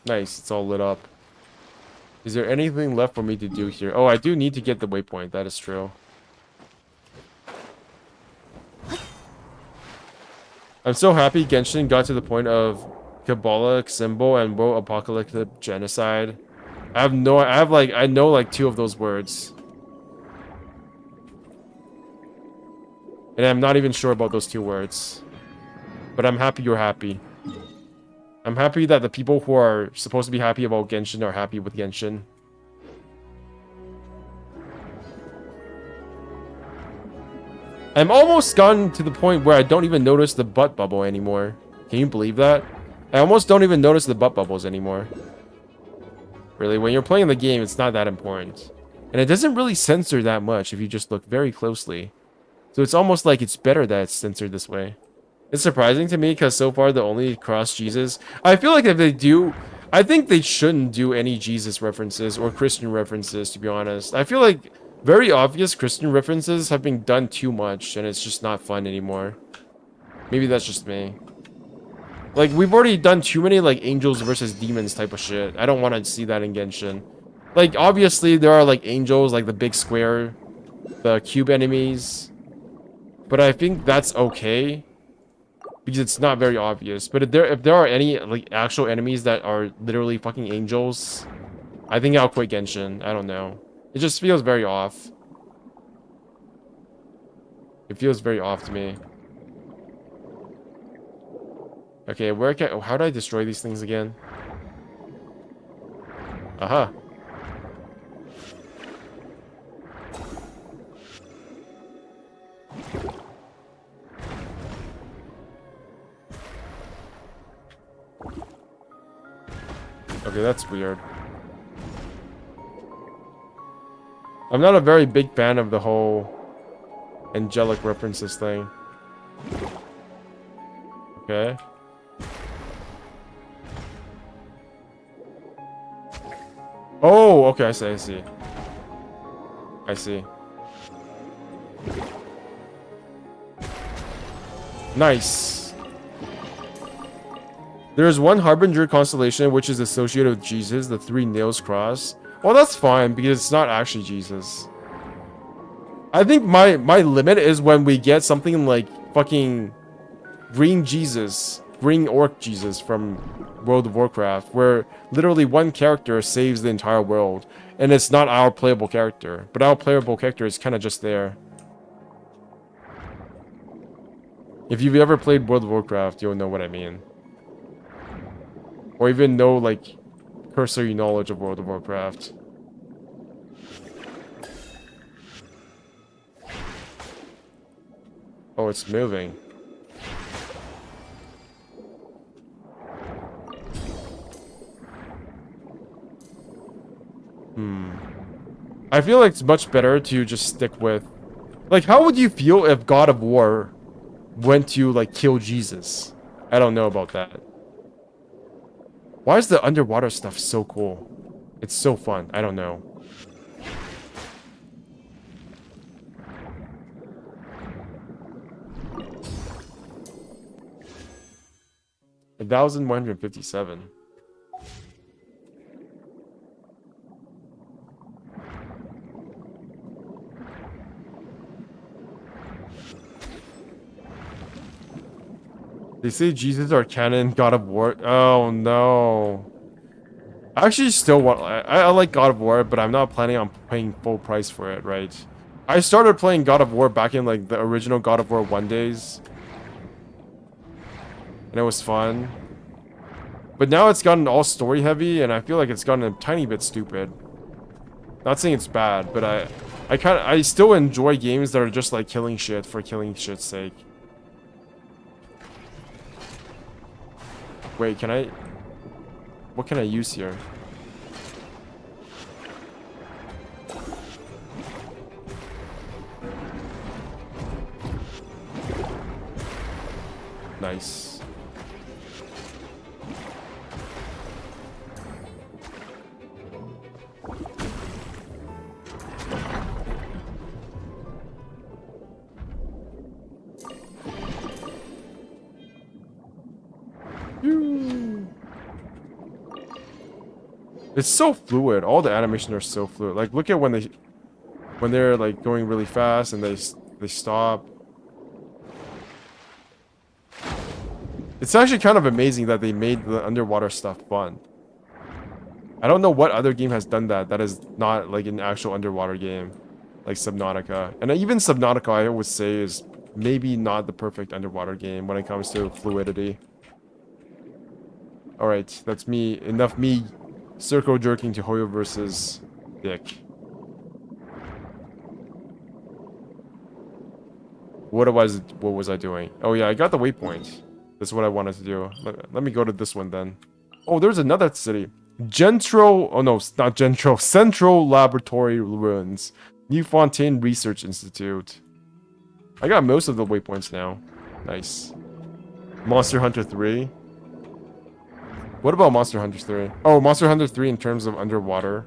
Nice, it's all lit up. Is there anything left for me to do here? Oh, I do need to get the waypoint, that is true. I'm so happy Genshin got to the point of Kabbalic symbol and world apocalyptic genocide. I know like 2 of those words. And I'm not even sure about those 2 words. But I'm happy you're happy. I'm happy that the people who are supposed to be happy about Genshin are happy with Genshin. I'm almost gotten to the point where I don't even notice the butt bubble anymore. Can you believe that? I almost don't even notice the butt bubbles anymore. Really, when you're playing the game, it's not that important. And it doesn't really censor that much if you just look very closely. So it's almost like it's better that it's censored this way. It's surprising to me because so far the only cross Jesus... I feel like if they do... I think they shouldn't do any Jesus references or Christian references, to be honest. I feel like very obvious Christian references have been done too much and it's just not fun anymore. Maybe that's just me. Like, we've already done too many, like, angels versus demons type of shit. I don't want to see that in Genshin. Like, obviously, there are, like, angels, like the big square, the cube enemies. But I think that's okay. Because it's not very obvious. But if there are any, like, actual enemies that are literally fucking angels, I think I'll quit Genshin. I don't know. It just feels very off. It feels very off to me. Okay, how do I destroy these things again? Aha. Okay, that's weird. I'm not a very big fan of the whole angelic references thing. Okay. Oh, okay, I see. I see. Nice. There is one Harbinger constellation which is associated with Jesus, the 3 nails cross. Well, that's fine because it's not actually Jesus. I think my limit is when we get something like fucking Green Jesus, Green Orc Jesus from World of Warcraft, where literally one character saves the entire world, and it's not our playable character, but our playable character is kind of just there. If you've ever played World of Warcraft, you'll know what I mean. Or even know, like, cursory knowledge of World of Warcraft. Oh, it's moving. I feel like it's much better to just stick with, like, how would you feel if God of War went to like kill Jesus? I don't know about that. Why is the underwater stuff so cool? It's so fun. I don't know. $1,157. They say Jesus are canon God of War. Oh no. I actually still want. I like God of War, but I'm not planning on paying full price for it, right? I started playing God of War back in like the original God of War 1 days. And it was fun. But now it's gotten all story heavy, and I feel like it's gotten a tiny bit stupid. Not saying it's bad, but I still enjoy games that are just like killing shit for killing shit's sake. Wait, can I... What can I use here? Nice. It's so fluid. All the animations are so fluid. Like, look at when they're like going really fast and they stop. It's actually kind of amazing that they made the underwater stuff fun. I don't know what other game has done that is not like an actual underwater game, like Subnautica. And even Subnautica, I would say, is maybe not the perfect underwater game when it comes to fluidity. All right, that's me. Enough me circle jerking to Hoyo versus Dick. What was I doing? Oh yeah, I got the waypoint. That's what I wanted to do. Let me go to this one then. Oh, there's another city. Gentro. Oh no, it's not Gentro. Central Laboratory Ruins. New Fontaine Research Institute. I got most of the waypoints now. Nice. Monster Hunter 3. What about Monster Hunter 3? Oh, Monster Hunter 3 in terms of underwater.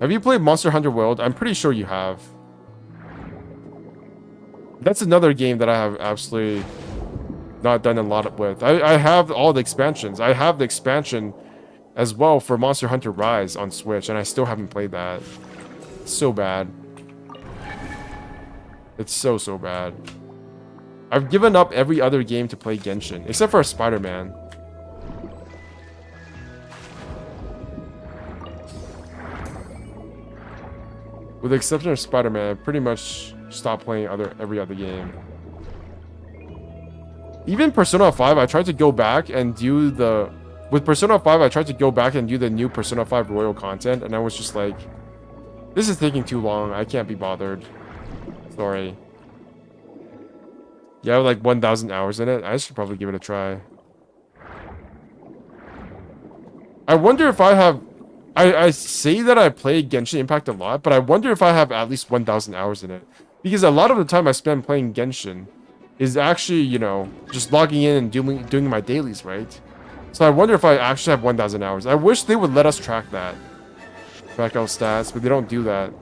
Have you played Monster Hunter World? I'm pretty sure you have. That's another game that I have absolutely not done a lot with. I have all the expansions. I have the expansion as well for Monster Hunter Rise on Switch, and I still haven't played that. It's so bad. It's so bad. I've given up every other game to play Genshin, except for Spider-Man. With the exception of Spider-Man, I pretty much stopped playing every other game. Even Persona 5, I tried to go back and do the... With Persona 5, I tried to go back and do the new Persona 5 Royal content, and I was just like, this is taking too long. I can't be bothered. Sorry. You have like 1,000 hours in it? I should probably give it a try. I wonder if I have... I say that I play Genshin Impact a lot, but I wonder if I have at least 1,000 hours in it. Because a lot of the time I spend playing Genshin is actually, you know, just logging in and doing my dailies, right? So I wonder if I actually have 1,000 hours. I wish they would let us track that. Track our stats, but they don't do that.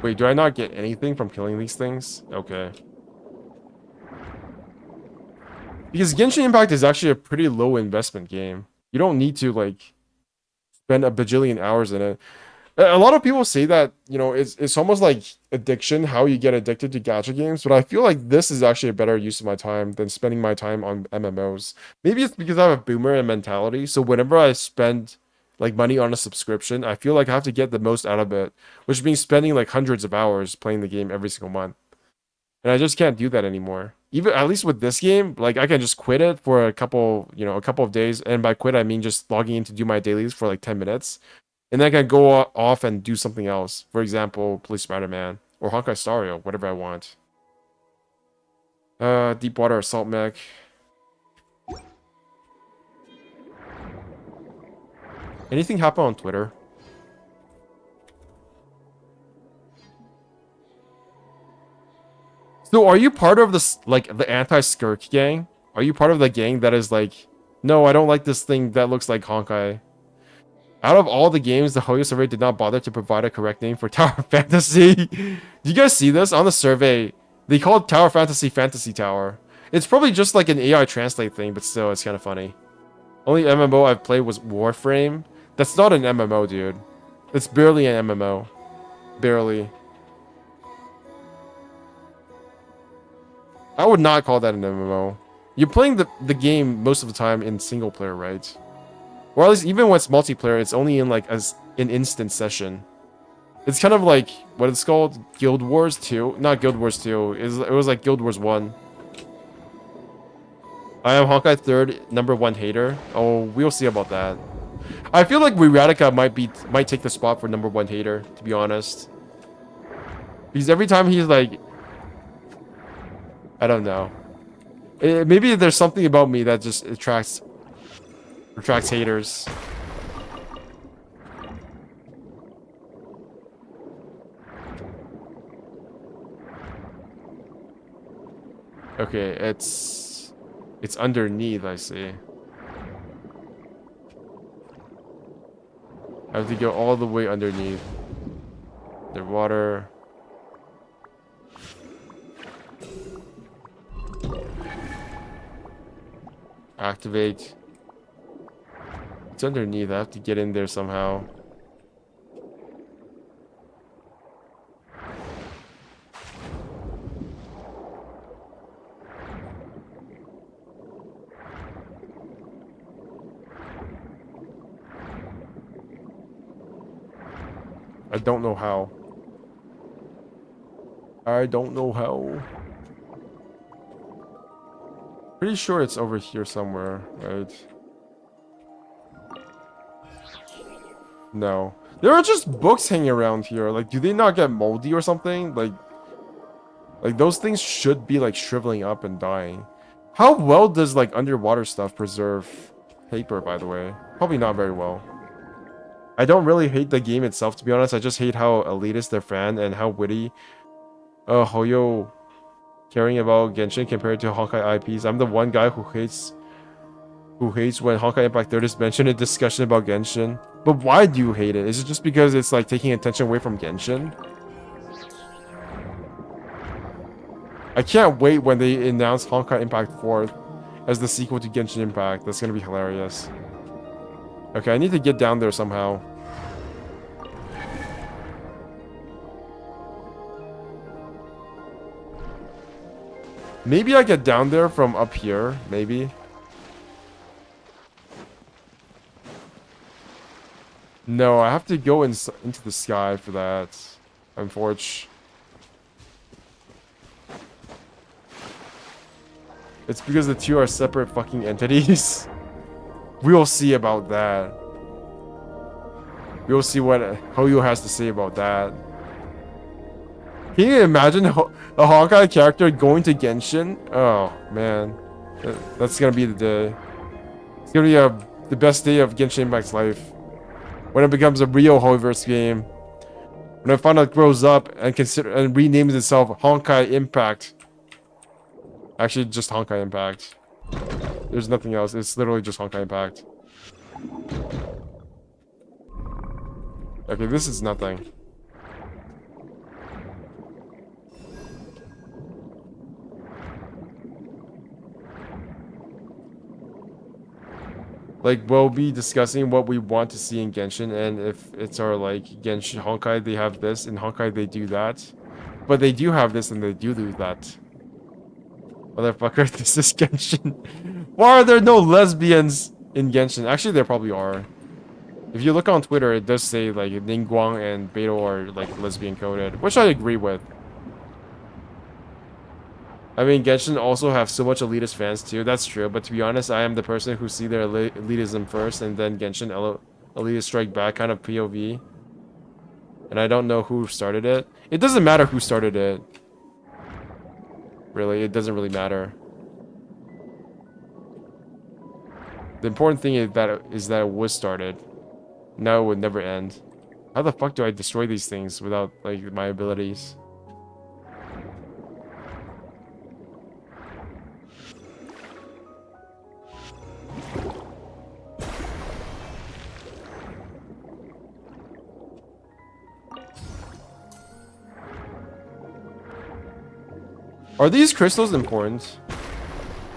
Wait, do I not get anything from killing these things? Okay. Because Genshin Impact is actually a pretty low investment game. You don't need to, like, spend a bajillion hours in it. A lot of people say that, you know, it's almost like addiction, how you get addicted to gacha games, but I feel like this is actually a better use of my time than spending my time on MMOs. Maybe it's because I have a boomer mentality, so whenever I spend like money on a subscription, I feel like I have to get the most out of it, which means spending like hundreds of hours playing the game every single month. And I just can't do that anymore. Even at least with this game, like I can just quit it for a couple, a couple of days. And by quit, I mean just logging in to do my dailies for like 10 minutes. And then I can go off and do something else. For example, play Spider-Man or Honkai Star Rail, whatever I want. Deepwater Assault Mech. Anything happen on Twitter? So are you part of this, like, the anti-skirk gang? Are you part of the gang that is like, no, I don't like this thing that looks like Honkai? Out of all the games, the Hoyo survey did not bother to provide a correct name for Tower Fantasy. Do you guys see this? On the survey, they called Tower Fantasy Fantasy Tower. It's probably just like an AI translate thing, but still, it's kind of funny. Only MMO I've played was Warframe. That's not an MMO, dude. It's barely an MMO. Barely. I would not call that an MMO. You're playing the game most of the time in single player, right? Or at least even when it's multiplayer, it's only in like as an instant session. It's kind of like what it's called, Guild Wars 2. Not Guild Wars 2. It was like Guild Wars 1. I am Honkai 3rd #1 hater. Oh, we'll see about that. I feel like Radica might take the spot for #1 hater, to be honest. Because every time he's like, I don't know. Maybe there's something about me that just attracts haters. Okay, it's underneath, I see. I have to go all the way underneath. The water. Activate. It's underneath. I have to get in there somehow. I don't know how. I don't know how. Pretty sure it's over here somewhere, right? No. There are just books hanging around here. Like, do they not get moldy or something? Like those things should be like shriveling up and dying. How well does like underwater stuff preserve paper, by the way? Probably not very well. I don't really hate the game itself, to be honest. I just hate how elitist their fan and how witty Hoyo caring about Genshin compared to Honkai IPs. I'm the one guy who hates when Honkai Impact 3rd is mentioned in discussion about Genshin. But why do you hate it? Is it just because it's like taking attention away from Genshin? I can't wait when they announce Honkai Impact 4th as the sequel to Genshin Impact. That's gonna be hilarious. Okay, I need to get down there somehow. Maybe I get down there from up here, maybe. No, I have to go into the sky for that. Unfortunately. It's because the two are separate fucking entities. We'll see about that. We'll see what Hoyo has to say about that. Can you imagine a Honkai character going to Genshin? Oh, man. That's gonna be the day. It's gonna be the best day of Genshin Impact's life. When it becomes a real Hoyoverse game. When it finally grows up and renames itself Honkai Impact. Actually, just Honkai Impact. There's nothing else. It's literally just Honkai Impact. Okay, this is nothing. Like, we'll be discussing what we want to see in Genshin, and if it's our, like, Genshin Honkai, they have this, in Honkai they do that. But they do have this, and they do that. Motherfucker, this is Genshin. Why are there no lesbians in Genshin? Actually, there probably are. If you look on Twitter, it does say, like, Ningguang and Beto are, like, lesbian coded, which I agree with. I mean, Genshin also have so much elitist fans too. That's true. But to be honest, I am the person who see their elitism first, and then Genshin elitist strike back kind of POV. And I don't know who started it. It doesn't matter who started it. Really, it doesn't really matter. The important thing is that it was started. Now it would never end. How the fuck do I destroy these things without like my abilities? Are these crystals important?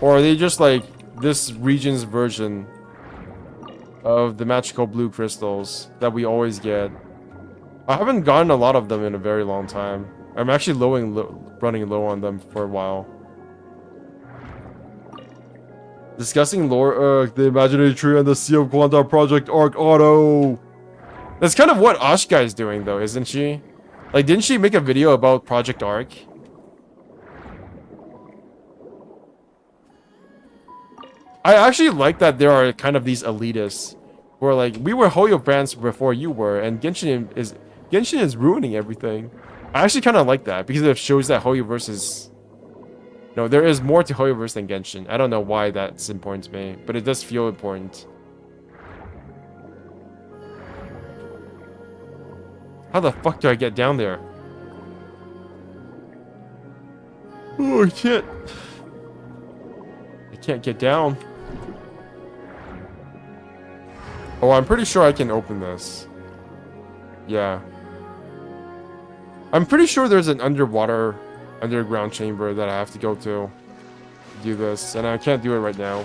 Or are they just like this region's version of the magical blue crystals that we always get? I haven't gotten a lot of them in a very long time. I'm actually running low on them for a while. Discussing lore, the imaginary tree and the Sea of Quanta Project Arc Auto. That's kind of what Ashka is doing though, isn't she? Like, didn't she make a video about Project Arc? I actually like that there are kind of these elitists who are like, we were Hoyo fans before you were, and Genshin is ruining everything. I actually kind of like that because it shows that Hoyoverse is... No, there is more to Hoyoverse than Genshin. I don't know why that's important to me, but it does feel important. How the fuck do I get down there? Oh, I can't get down. Oh, I'm pretty sure I can open this. Yeah. I'm pretty sure there's an underground chamber that I have to go to do this, and I can't do it right now.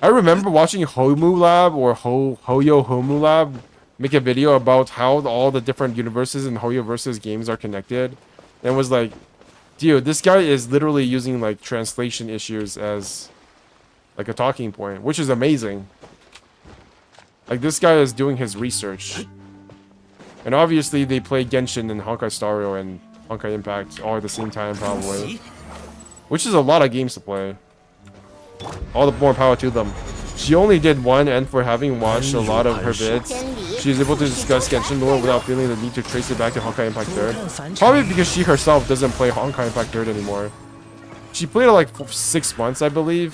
I remember watching Homu Lab or Hoyo Homu Lab make a video about how all the different universes in Hoyoverse's games are connected, and was like, dude, this guy is literally using like translation issues as like a talking point, which is amazing. Like, this guy is doing his research. And obviously they play Genshin and Honkai Star Rail and Honkai Impact all at the same time probably. Which is a lot of games to play. All the more power to them. She only did one, and for having watched a lot of her vids, she's able to discuss Genshin lore without feeling the need to trace it back to Honkai Impact 3rd. Probably because she herself doesn't play Honkai Impact 3rd anymore. She played it like for 6 months, I believe.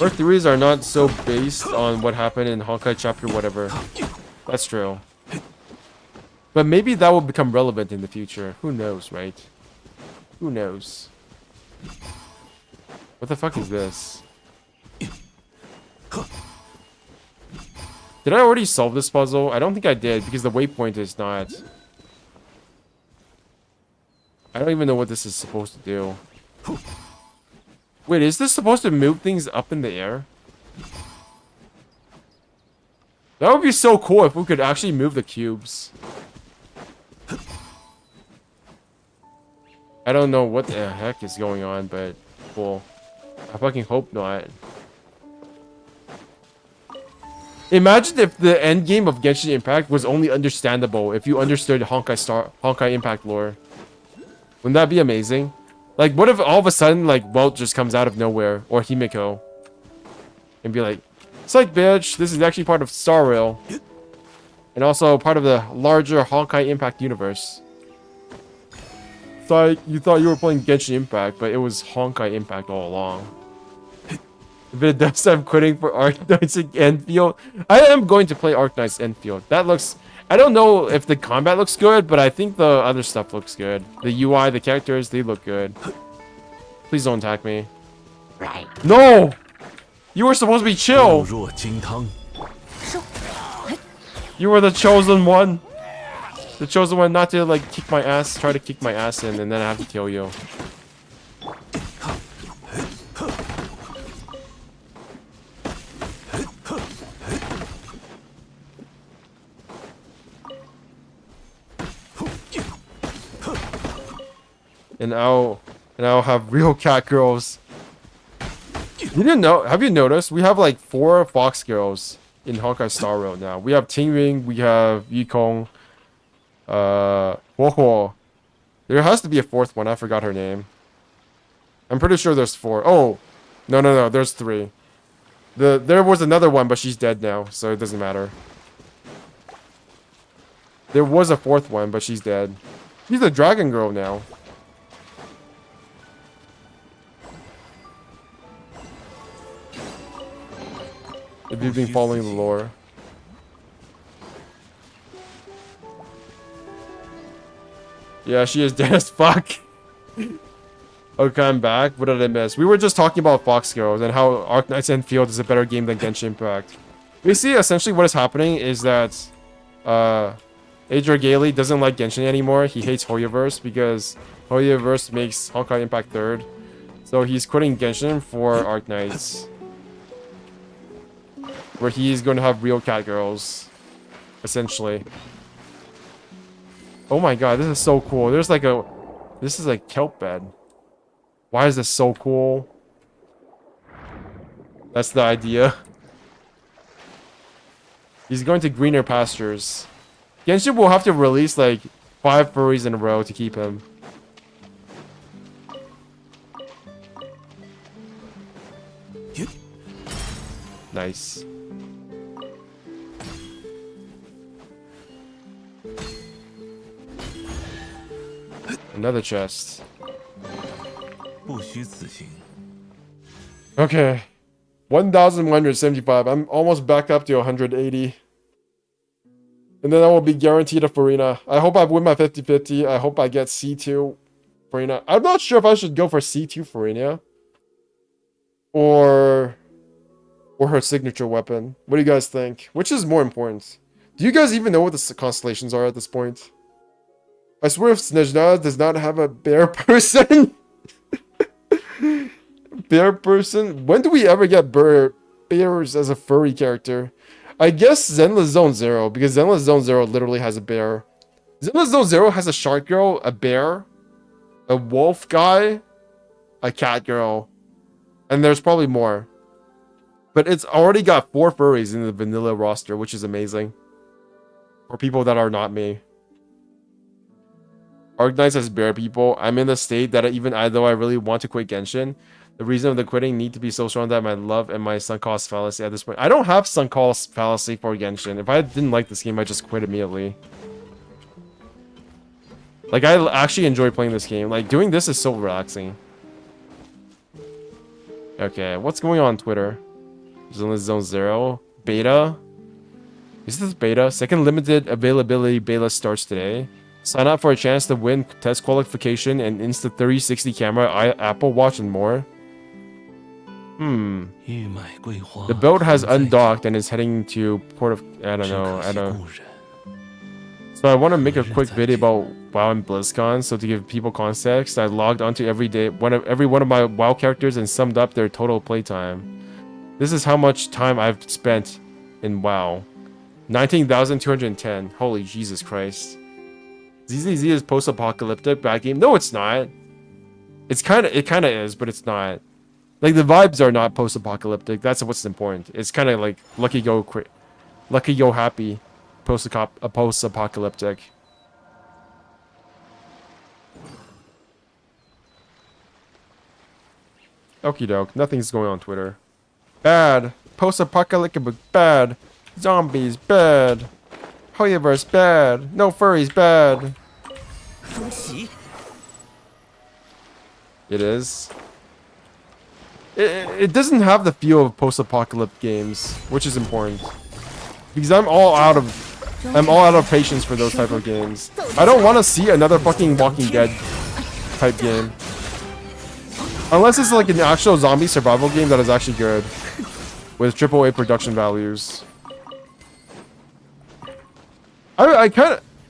Her theories are not so based on what happened in Honkai chapter whatever. That's true. But maybe that will become relevant in the future. Who knows, right? Who knows? What the fuck is this? Did I already solve this puzzle? I don't think I did, because the waypoint is not... I don't even know what this is supposed to do. Wait, is this supposed to move things up in the air? That would be so cool if we could actually move the cubes. I don't know what the heck is going on, but cool. I fucking hope not. Imagine if the end game of Genshin Impact was only understandable if you understood Honkai Impact lore. Wouldn't that be amazing? Like, what if all of a sudden, like, Welt just comes out of nowhere, or Himiko, and be like, "Psych, bitch, this is actually part of Star Rail, and also part of the larger Honkai Impact universe." Psych, you thought you were playing Genshin Impact, but it was Honkai Impact all along. But it does, I'm quitting for Arknight's Enfield. I am going to play Arknight's Enfield. That looks... I don't know if the combat looks good, but I think the other stuff looks good. The UI, the characters, they look good. Please don't attack me. Right. No! You were supposed to be chill! You were the chosen one! The chosen one not to, like, kick my ass, try to kick my ass in, and then I have to kill you. And I'll have real cat girls. You didn't know? Have you noticed? We have like 4 fox girls in Honkai Star Rail now. We have Tingring, we have Yikong, Huohuo. There has to be a fourth one. I forgot her name. I'm pretty sure there's 4. Oh, no. There's 3. There was another one, but she's dead now, so it doesn't matter. There was a 4th one, but she's dead. She's a dragon girl now. If you've been following the lore. Yeah, she is dead as fuck. Okay, I'm back. What did I miss? We were just talking about Fox Girls and how Arknights Enfield is a better game than Genshin Impact. We see essentially what is happening is that Adrian Gailey doesn't like Genshin anymore. He hates Hoyoverse because Hoyoverse makes Honkai Impact 3rd. So he's quitting Genshin for Arknights, where he's going to have real cat girls, essentially. Oh my god, this is so cool. There's like a... This is a kelp bed. Why is this so cool? That's the idea. He's going to greener pastures. Genshin will have to release like 5 furries in a row to keep him. Nice. Another chest. Okay. 1,175. I'm almost back up to 180. And then I will be guaranteed a Farina. I hope I win my 50-50. I hope I get C2 Farina. I'm not sure if I should go for C2 Farina. Or her signature weapon. What do you guys think? Which is more important? Do you guys even know what the constellations are at this point? I swear if Snezhna does not have a bear person... Bear person? When do we ever get bears as a furry character? I guess Zenless Zone Zero, because Zenless Zone Zero literally has a bear. Zenless Zone Zero has a shark girl, a bear, a wolf guy, a cat girl, and there's probably more. But it's already got 4 furries in the vanilla roster, which is amazing. For people that are not me. Arknights has bear people. I'm in the state that even though I really want to quit Genshin, the reason of the quitting need to be so strong that my love and my sunk cost fallacy at this point. I don't have sunk cost fallacy for Genshin. If I didn't like this game, I'd just quit immediately. Like, I actually enjoy playing this game. Like, doing this is so relaxing. Okay, what's going on Twitter? Zone 0. Beta? Is this beta? Second limited availability beta starts today. Sign up for a chance to win test qualification and Insta360 camera, Apple Watch, and more. The boat has undocked and is heading to Port of... I don't know. So I want to make a quick video about WoW and BlizzCon. So to give people context, I logged onto every one of my WoW characters and summed up their total playtime. This is how much time I've spent in WoW. 19,210. Holy Jesus Christ. ZZZ is post-apocalyptic bad game. No, it's not. It kind of is, but it's not. Like, the vibes are not post-apocalyptic. That's what's important. It's kind of like Lucky Go Happy, post-apocalyptic. Okie doke. Nothing's going on Twitter. Bad. Post-apocalyptic, bad. Zombies, bad. Hoyoverse, bad. No furries, bad. It is. It doesn't have the feel of post-apocalyptic games, which is important. Because I'm all out of patience for those type of games. I don't want to see another fucking Walking Dead type game. Unless it's like an actual zombie survival game that is actually good. With AAA production values.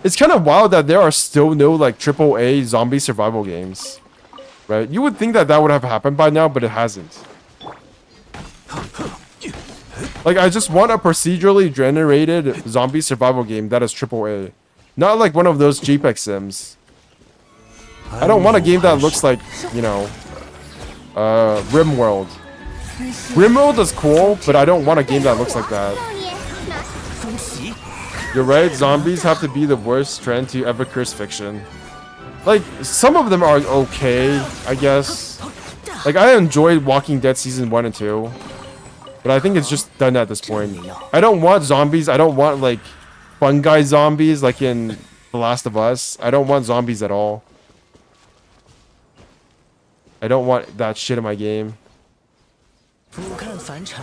It's kind of wild that there are still no like AAA zombie survival games. Right? You would think that would have happened by now, but it hasn't. Like, I just want a procedurally generated zombie survival game that is AAA. Not like one of those JPEG sims. I don't want a game that looks like, you know, RimWorld. RimWorld is cool, but I don't want a game that looks like that. 风袭， You're right, zombies have to be the worst trend to ever curse fiction. Like, some of them are okay, I guess. Like, I enjoyed Walking Dead Season 1 and 2. But I think it's just done at this point. I don't want zombies. I don't want, like, fungi zombies like in The Last of Us. I don't want zombies at all. I don't want that shit in my game. 俯瞰凡尘，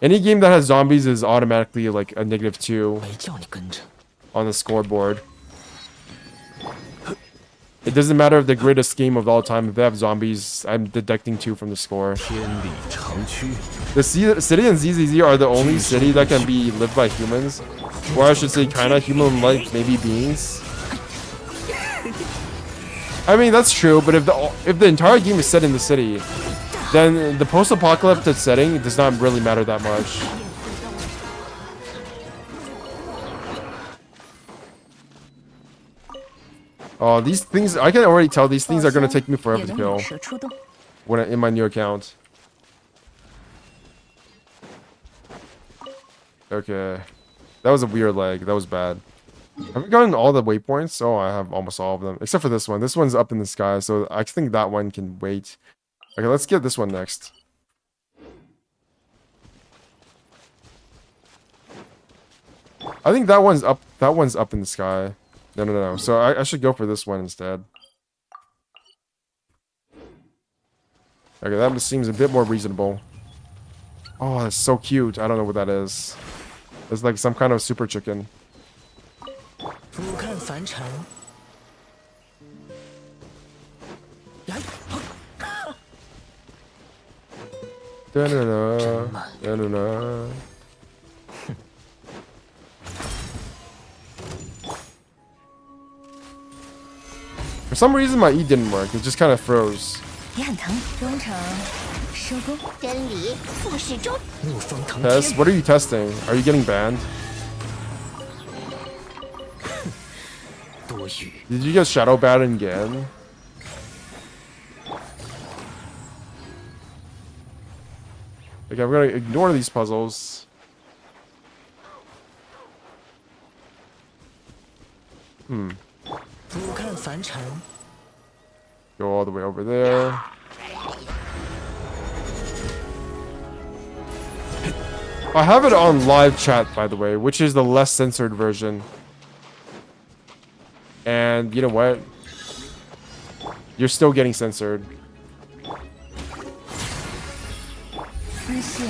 Any game that has zombies is automatically, like, a -2 没叫你跟着。 on the scoreboard. It doesn't matter if the greatest game of all time, if they have zombies, I'm deducting 2 from the score. 天理长驱， The city and ZZZ are the only city that can be lived by humans. Or I should say kinda human-like, maybe beings. I mean, that's true, but if the entire game is set in the city, then the post-apocalyptic setting does not really matter that much. Oh, these things, I can already tell these things are gonna take me forever 也 to 能引 kill 蛇出洞。 when in my new account. Okay. That was a weird lag. That was bad. Have I gotten all the waypoints? Oh, I have almost all of them. Except for this one. This one's up in the sky, so I think that one can wait. Okay, let's get this one next. I think that one's up. That one's up in the sky. No. So I should go for this one instead. Okay, that seems a bit more reasonable. Oh, that's so cute. I don't know what that is. It's like some kind of super chicken. 俯瞰凡尘，来， Da-na-na, For some reason, my E didn't work. It just kind of froze. 李汉腾，中场收工。真理复始终。 怒风腾 Test? 天， What are you testing? Are you getting banned? 多余。 Did you get shadow banned again? Okay, I'm gonna ignore these puzzles. Hmm. 俯瞰凡尘， Go all the way over there. I have it on live chat, by the way, which is the less censored version. And you know what? You're still getting censored. 丝线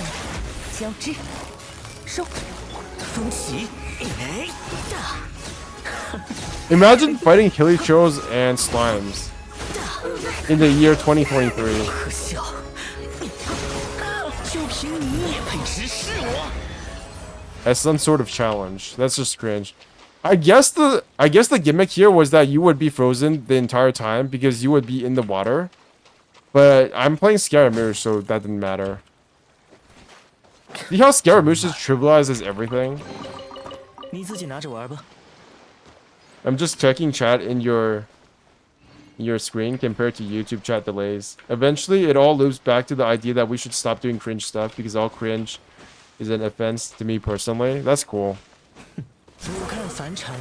交织，收。风袭，哎，大， Imagine fighting Hilichurls and Slimes in the year 2023. 可笑。就凭你配直视我？ As some sort of challenge. That's just cringe. I guess the gimmick here was that you would be frozen the entire time because you would be in the water. But I'm playing Scaramouche, so that didn't matter. See how Scaramouche just trivializes everything? 你自己拿着玩吧。 I'm just checking chat in your screen compared to YouTube chat delays. Eventually, it all loops back to the idea that we should stop doing cringe stuff because all cringe is an offense to me personally. That's cool. 俯瞰凡尘，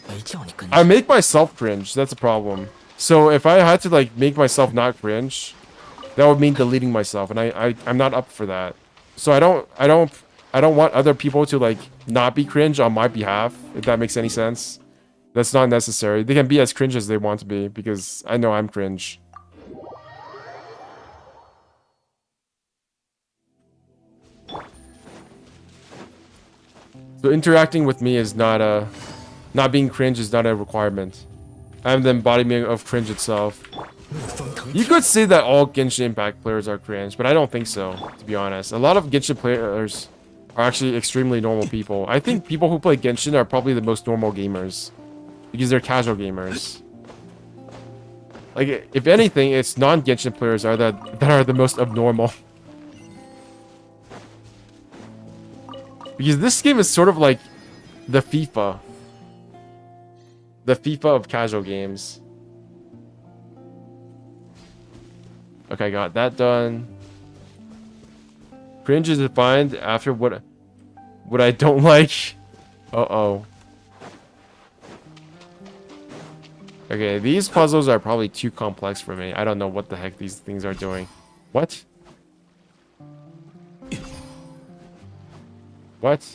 没叫你跟 I 着。 make myself cringe. That's a problem. So if I had to like make myself not cringe, that would mean deleting myself, and I'm not up for that. So I don't want other people to like not be cringe on my behalf. If that makes any sense, that's not necessary. They can be as cringe as they want to be because I know I'm cringe. So interacting with me is not not being cringe is not a requirement. I'm the embodiment of cringe itself. 怒风腾 You 天， could say that all Genshin Impact players are cringe, but I don't think so, to be honest. A lot of Genshin players are actually extremely normal people. I think people who play Genshin are probably the most normal gamers because they're casual gamers. Like, if anything, it's non-Genshin players are that are the most abnormal. Because this game is sort of like the FIFA. The FIFA of casual games. Okay, got that done. Cringe is defined after what I don't like. Uh-oh. Okay, these puzzles are probably too complex for me. I don't know what the heck these things are doing. What? What?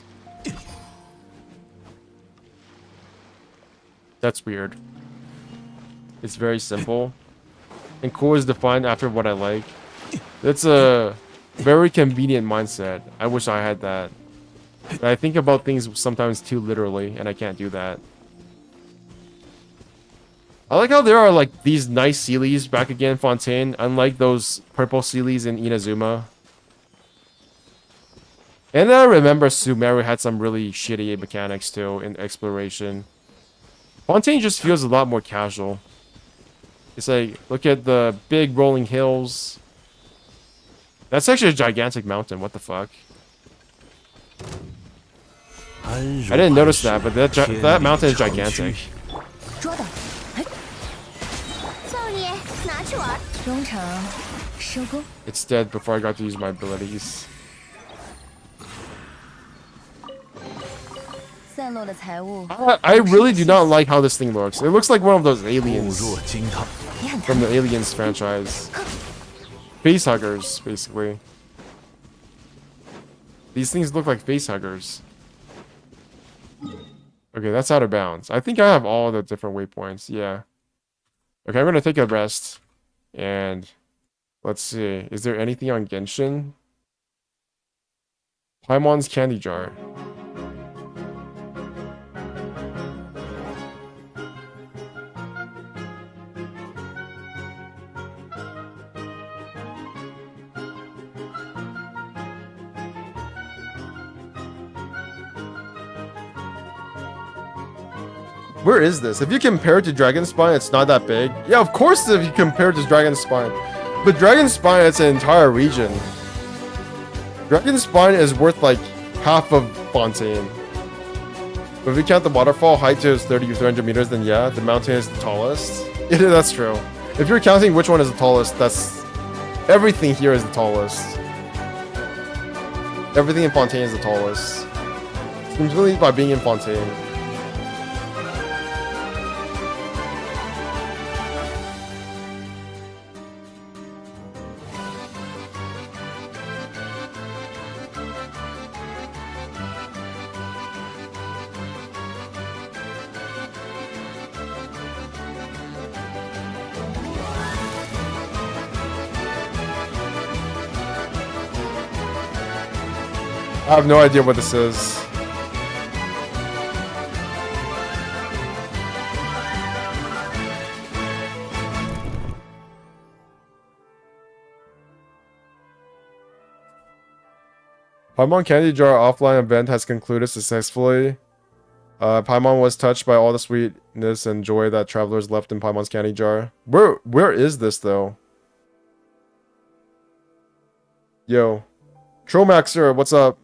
That's weird. It's very simple. And cool is defined after what I like. That's a very convenient mindset. I wish I had that. But I think about things sometimes too literally, and I can't do that. I like how there are like these nice Sealies back again, Fontaine, unlike those purple Sealies in Inazuma. And I remember Sumeru had some really shitty mechanics too in exploration. Fontaine just feels a lot more casual. It's like, look at the big rolling hills. That's actually a gigantic mountain, what the fuck? I didn't notice that, but that mountain is gigantic. 捉到，哎，少爷，拿去玩。中场收工。 It's dead before I got to use my abilities. 散落的财物。 I really do not like how this thing looks. It looks like one of those aliens 固若金汤。 也很 from 贪 the Aliens franchise. Face huggers, basically. These things look like face huggers. Okay, that's out of bounds. I think I have all the different waypoints. Yeah. Okay, I'm gonna take a rest. And let's see. Is there anything on Genshin? Paimon's candy jar. Where is this? If you compare it to Dragon Spine, it's not that big. Yeah, of course if you compare it to Dragon Spine. But Dragon Spine, it's an entire region. Dragon Spine is worth like half of Fontaine. But if you count the waterfall, height is 30 to 300 meters, then yeah, the mountain is the tallest. That's true. If you're counting which one is the tallest, that's... Everything here is the tallest. Everything in Fontaine is the tallest. Simply by being in Fontaine. I have no idea what this is. Paimon Candy Jar offline event has concluded successfully. Paimon was touched by all the sweetness and joy that travelers left in Paimon's Candy Jar. Where is this though? Yo. Tromaxer, what's up?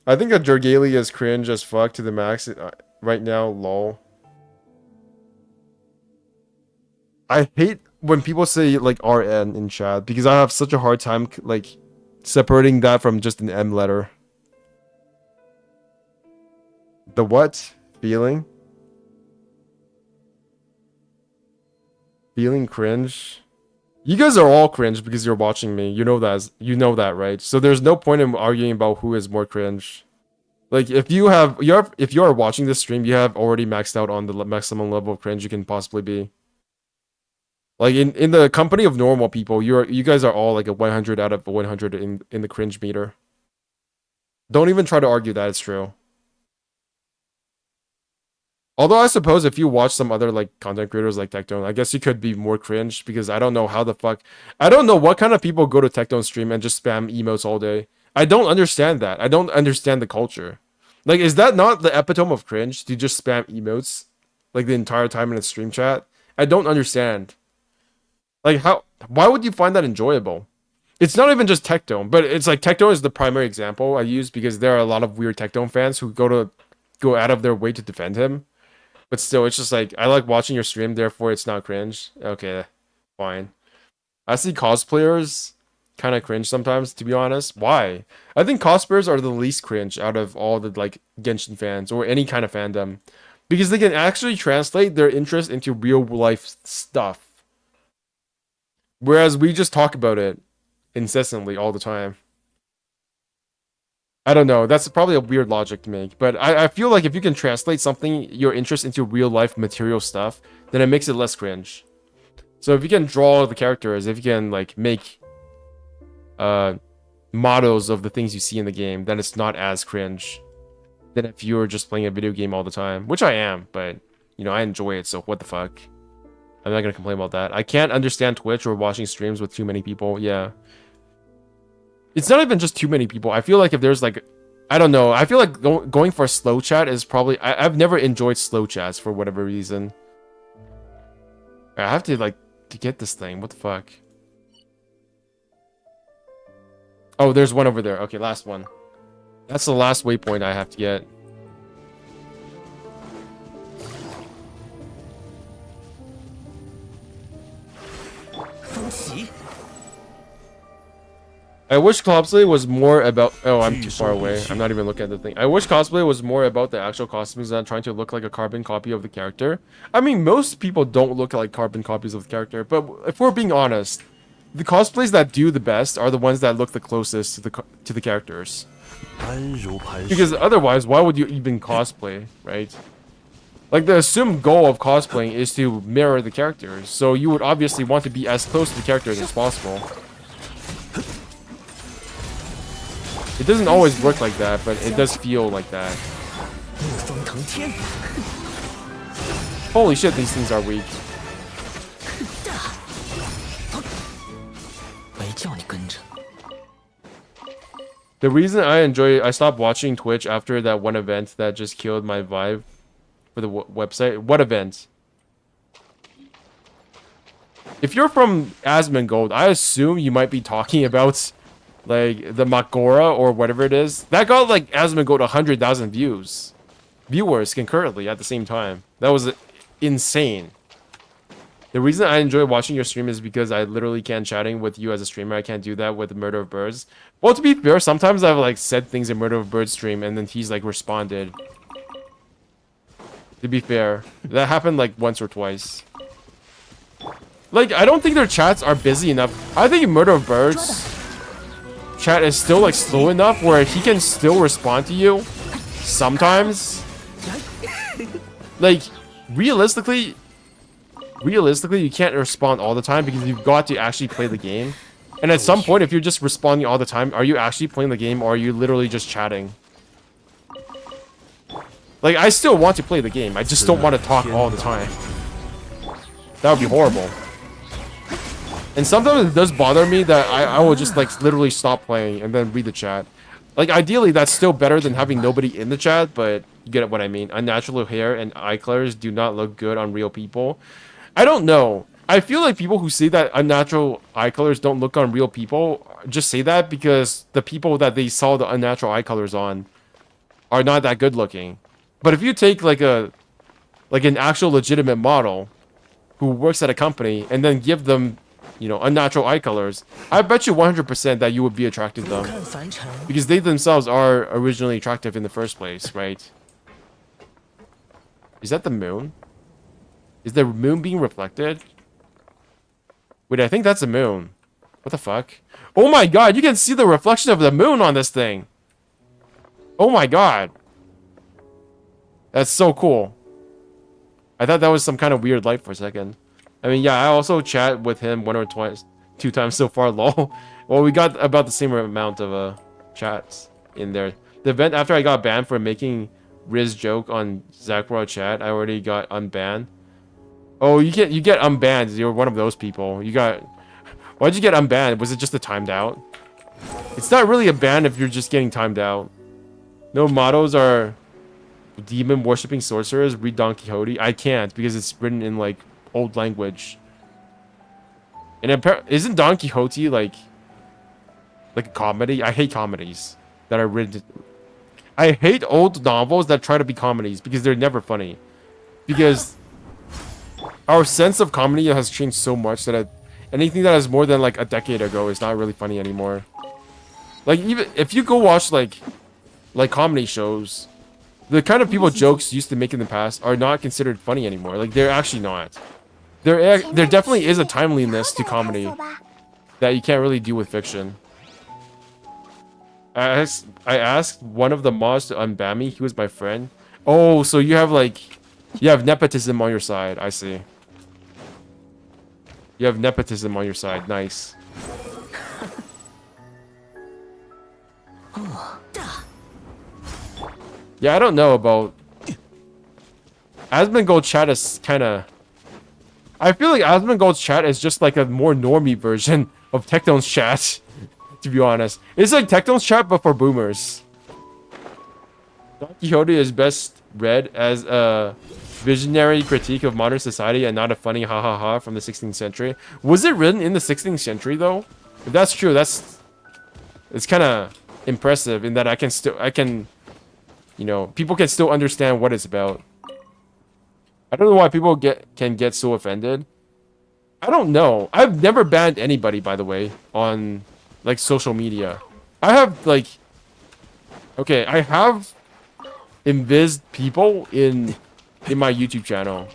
I think a Jorgali is cringe as fuck to the max right now, lol. I hate when people say like RN in chat because I have such a hard time like separating that from just an M letter. The what? Feeling? Feeling cringe? You guys are all cringe because you're watching me. You know that, right? So there's no point in arguing about who is more cringe. Like if you are watching this stream, you have already maxed out on the maximum level of cringe you can possibly be. Like in the company of normal people, you guys are all like a 100 out of 100 in the cringe meter. Don't even try to argue that it's true. Although I suppose if you watch some other like content creators like Tectone, I guess you could be more cringe because I don't know how the fuck... I don't know what kind of people go to Tectone stream and just spam emotes all day. I don't understand that. I don't understand the culture. Like, is that not the epitome of cringe to just spam emotes like the entire time in a stream chat? I don't understand. Like, why would you find that enjoyable? It's not even just Tectone, but it's like Tectone is the primary example I use because there are a lot of weird Tectone fans who go out of their way to defend him. But still, it's just like, I like watching your stream, therefore it's not cringe. Okay, fine. I see cosplayers kind of cringe sometimes, to be honest. Why? I think cosplayers are the least cringe out of all the like Genshin fans or any kind of fandom, because they can actually translate their interest into real life stuff. Whereas we just talk about it incessantly all the time. I don't know. That's probably a weird logic to make, but I feel like if you can translate something, your interest into real life material stuff, then it makes it less cringe. So if you can draw the characters, if you can like make models of the things you see in the game, then it's not as cringe than if you were just playing a video game all the time, which I am, but you know, I enjoy it, so what the fuck. I'm not gonna complain about that. I can't understand Twitch or watching streams with too many people. Yeah. It's not even just too many people. I feel like if there's like, I don't know. I feel like going for slow chat is probably... I've never enjoyed slow chats for whatever reason. I have to like, to get this thing. What the fuck? Oh, there's one over there. Okay, last one. That's the last waypoint I have to get. I wish cosplay was more about... Oh, I'm too far away. I'm not even looking at the thing. I wish cosplay was more about the actual costumes than trying to look like a carbon copy of the character. I mean, most people don't look like carbon copies of the character, but if we're being honest, the cosplays that do the best are the ones that look the closest to the characters. Because otherwise, why would you even cosplay, right? Like, the assumed goal of cosplaying is to mirror the characters, so you would obviously want to be as close to the characters as possible. It doesn't always work like that, but it does feel like that. Holy shit, these things are weak. The reason I stopped watching Twitch after that one event that just killed my vibe for the website. What event? If you're from Asmongold, I assume you might be talking about like the Makora or whatever it is. That got like Asmongold 100,000 viewers concurrently at the same time. That was insane. The reason I enjoy watching your stream is because I literally can't chatting with you as a streamer. I can't do that with Murder of Birds. Well, to be fair, sometimes I've like said things in Murder of Birds stream and then he's like responded. To be fair, that happened like once or twice. Like, I don't think their chats are busy enough. I think Murder of Birds chat is still like slow enough where he can still respond to you sometimes. Like, realistically you can't respond all the time because you've got to actually play the game. And at some point, if you're just responding all the time, are you actually playing the game or are you literally just chatting? Like, I still want to play the game. I just don't want to talk all the time. That would be horrible. And sometimes it does bother me that I will just like literally stop playing and then read the chat. Like, ideally that's still better than having nobody in the chat, but you get what I mean. Unnatural hair and eye colors do not look good on real people. I don't know. I feel like people who say that unnatural eye colors don't look on real people just say that because the people that they saw the unnatural eye colors on are not that good looking. But if you take like an actual legitimate model who works at a company and then give them, you know, unnatural eye colors, I bet you 100% that you would be attracted to them. Because they themselves are originally attractive in the first place, right? Is that the moon? Is the moon being reflected? Wait, I think that's the moon. What the fuck? Oh my god, you can see the reflection of the moon on this thing! Oh my god. That's so cool. I thought that was some kind of weird light for a second. I mean, yeah, I also chat with him two times so far, lol. Well, we got about the same amount of chats in there. The event after I got banned for making Riz joke on Zakra chat, I already got unbanned. Oh, you get unbanned. You're one of those people. You got... Why'd you get unbanned? Was it just a timed out? It's not really a ban if you're just getting timed out. No mottos are demon worshipping sorcerers. Read Don Quixote. I can't because it's written in like old language. And isn't Don Quixote like a comedy? I hate comedies that are written. I hate old novels that try to be comedies because they're never funny. Because our sense of comedy has changed so much that Anything that is more than like a decade ago is not really funny anymore. Like even if you go watch like comedy shows, the kind of people jokes used to make in the past are not considered funny anymore. Like they're actually not. There definitely is a timeliness to comedy that you can't really do with fiction. I asked one of the mods to unban me. He was my friend. Oh, so you have nepotism on your side. I see. You have nepotism on your side. Nice. Yeah, I don't know about... Asmongold chat is kind of... I feel like Asmongold's chat is just like a more normie version of Tecton's chat, to be honest. It's like Tecton's chat, but for boomers. Don Quixote is best read as a visionary critique of modern society and not a funny ha ha ha from the 16th century. Was it written in the 16th century, though? If that's true, it's kind of impressive in that I can... You know, people can still understand what it's about. I don't know why people can get so offended. I don't know. I've never banned anybody, by the way, on like social media. I have like... Okay, I have invised people in my YouTube channel.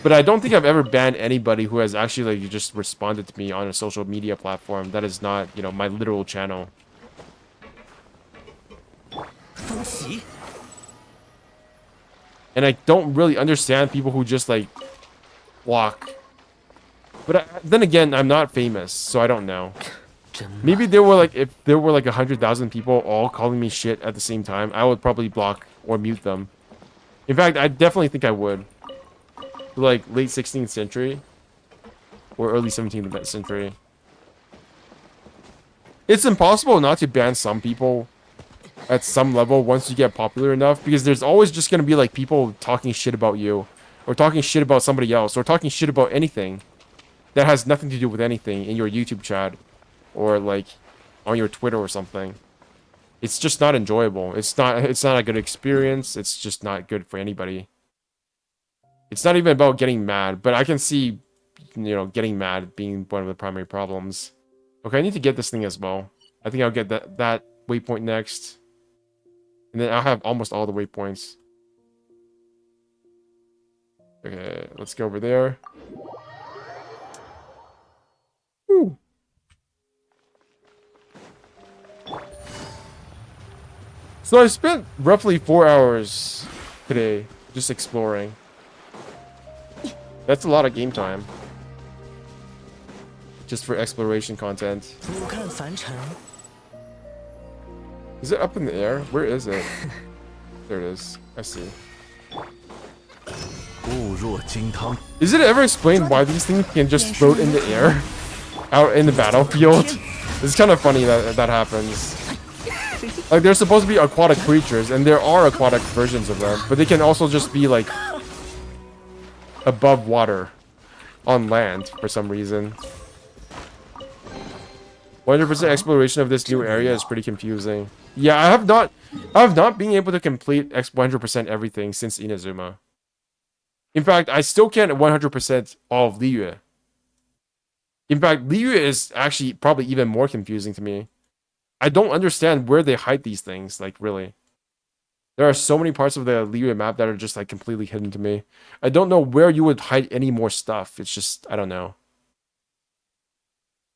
But I don't think I've ever banned anybody who has actually like just responded to me on a social media platform that is not, you know, my literal channel. And I don't really understand people who just like block. But then again, I'm not famous, so I don't know. Maybe there were like, if there were like 100,000 people all calling me shit at the same time, I would probably block or mute them. In fact, I definitely think I would. Like late 16th century or early 17th century. It's impossible not to ban some people at some level once you get popular enough, because there's always just going to be like people talking shit about you or talking shit about somebody else or talking shit about anything that has nothing to do with anything in your YouTube chat or like on your Twitter or something. It's just not enjoyable. It's not a good experience. It's just not good for anybody. It's not even about getting mad, but I can see, you know, getting mad being one of the primary problems. Okay, I need to get this thing as well. I think I'll get that waypoint next. And then I'll have almost all the waypoints. Okay, let's go over there. Woo. So I spent roughly 4 hours today just exploring. That's a lot of game time. Just for exploration content. Is it up in the air? Where is it? There it is. I see. Is it ever explained why these things can just float in the air? Out in the battlefield? It's kind of funny that that happens. Like, they're supposed to be aquatic creatures, and there are aquatic versions of them, but they can also just be, like, above water on land for some reason. 100% exploration of this new area is pretty confusing. Yeah, I have not been able to complete 100% everything since Inazuma. In fact, I still can't 100% all of Liyue. In fact, Liyue is actually probably even more confusing to me. I don't understand where they hide these things, like, really. There are so many parts of the Liyue map that are just, like, completely hidden to me. I don't know where you would hide any more stuff. It's just, I don't know.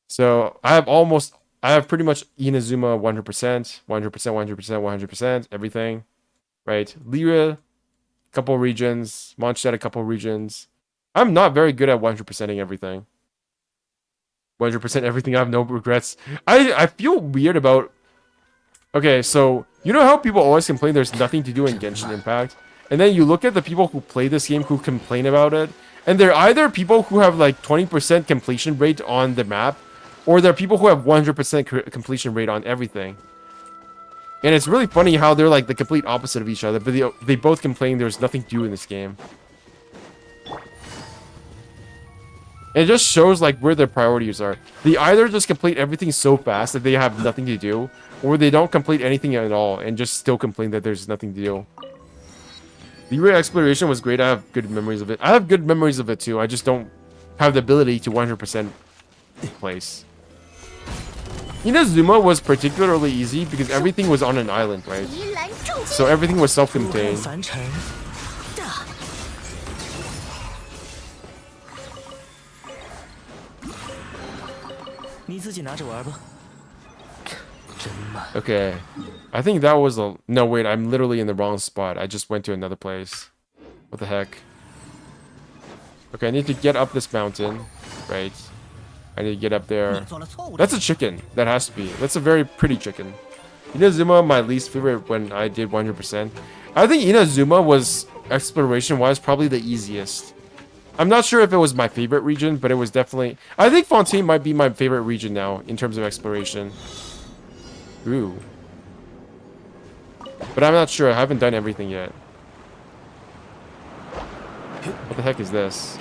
So, I have pretty much Inazuma 100%, 100%, everything. Right? Liyue, couple regions. Mondstadt, a couple regions. I'm not very good at 100%ing everything. 100% everything, I have no regrets. I feel weird about... Okay, so, you know how people always complain there's nothing to do in Genshin Impact? And then you look at the people who play this game who complain about it, and they're either people who have like 20% completion rate on the map, or they're people who have 100% completion rate on everything. And it's really funny how they're like the complete opposite of each other, but they both complain there's nothing to do in this game. And it just shows like where their priorities are. They either just complete everything so fast that they have nothing to do, or they don't complete anything at all and just still complain that there's nothing to do. The Liyue exploration was great. I have good memories of it. I have good memories of it too. I just don't have the ability to 100% place. Inazuma was particularly easy because everything was on an island, right? 移兰重击， So everything was 入 self-contained. 凡尘的，你自己拿着玩吧。真慢， Okay. I think that was a... No, wait. I'm literally in the wrong spot. I just went to another place. What the heck? Okay, I need to get up this mountain. Right. I need to get up 你 there. 做了错误的。 That's a chicken. That has to be. That's a very pretty chicken. Inazuma, my least favorite when I did 100%. I think Inazuma was, exploration-wise, probably the easiest. I'm not sure if it was my favorite region, but it was definitely... I think Fontaine might be my favorite region now, in terms of exploration. Ooh. But I'm not sure. I haven't done everything yet. What the heck is this?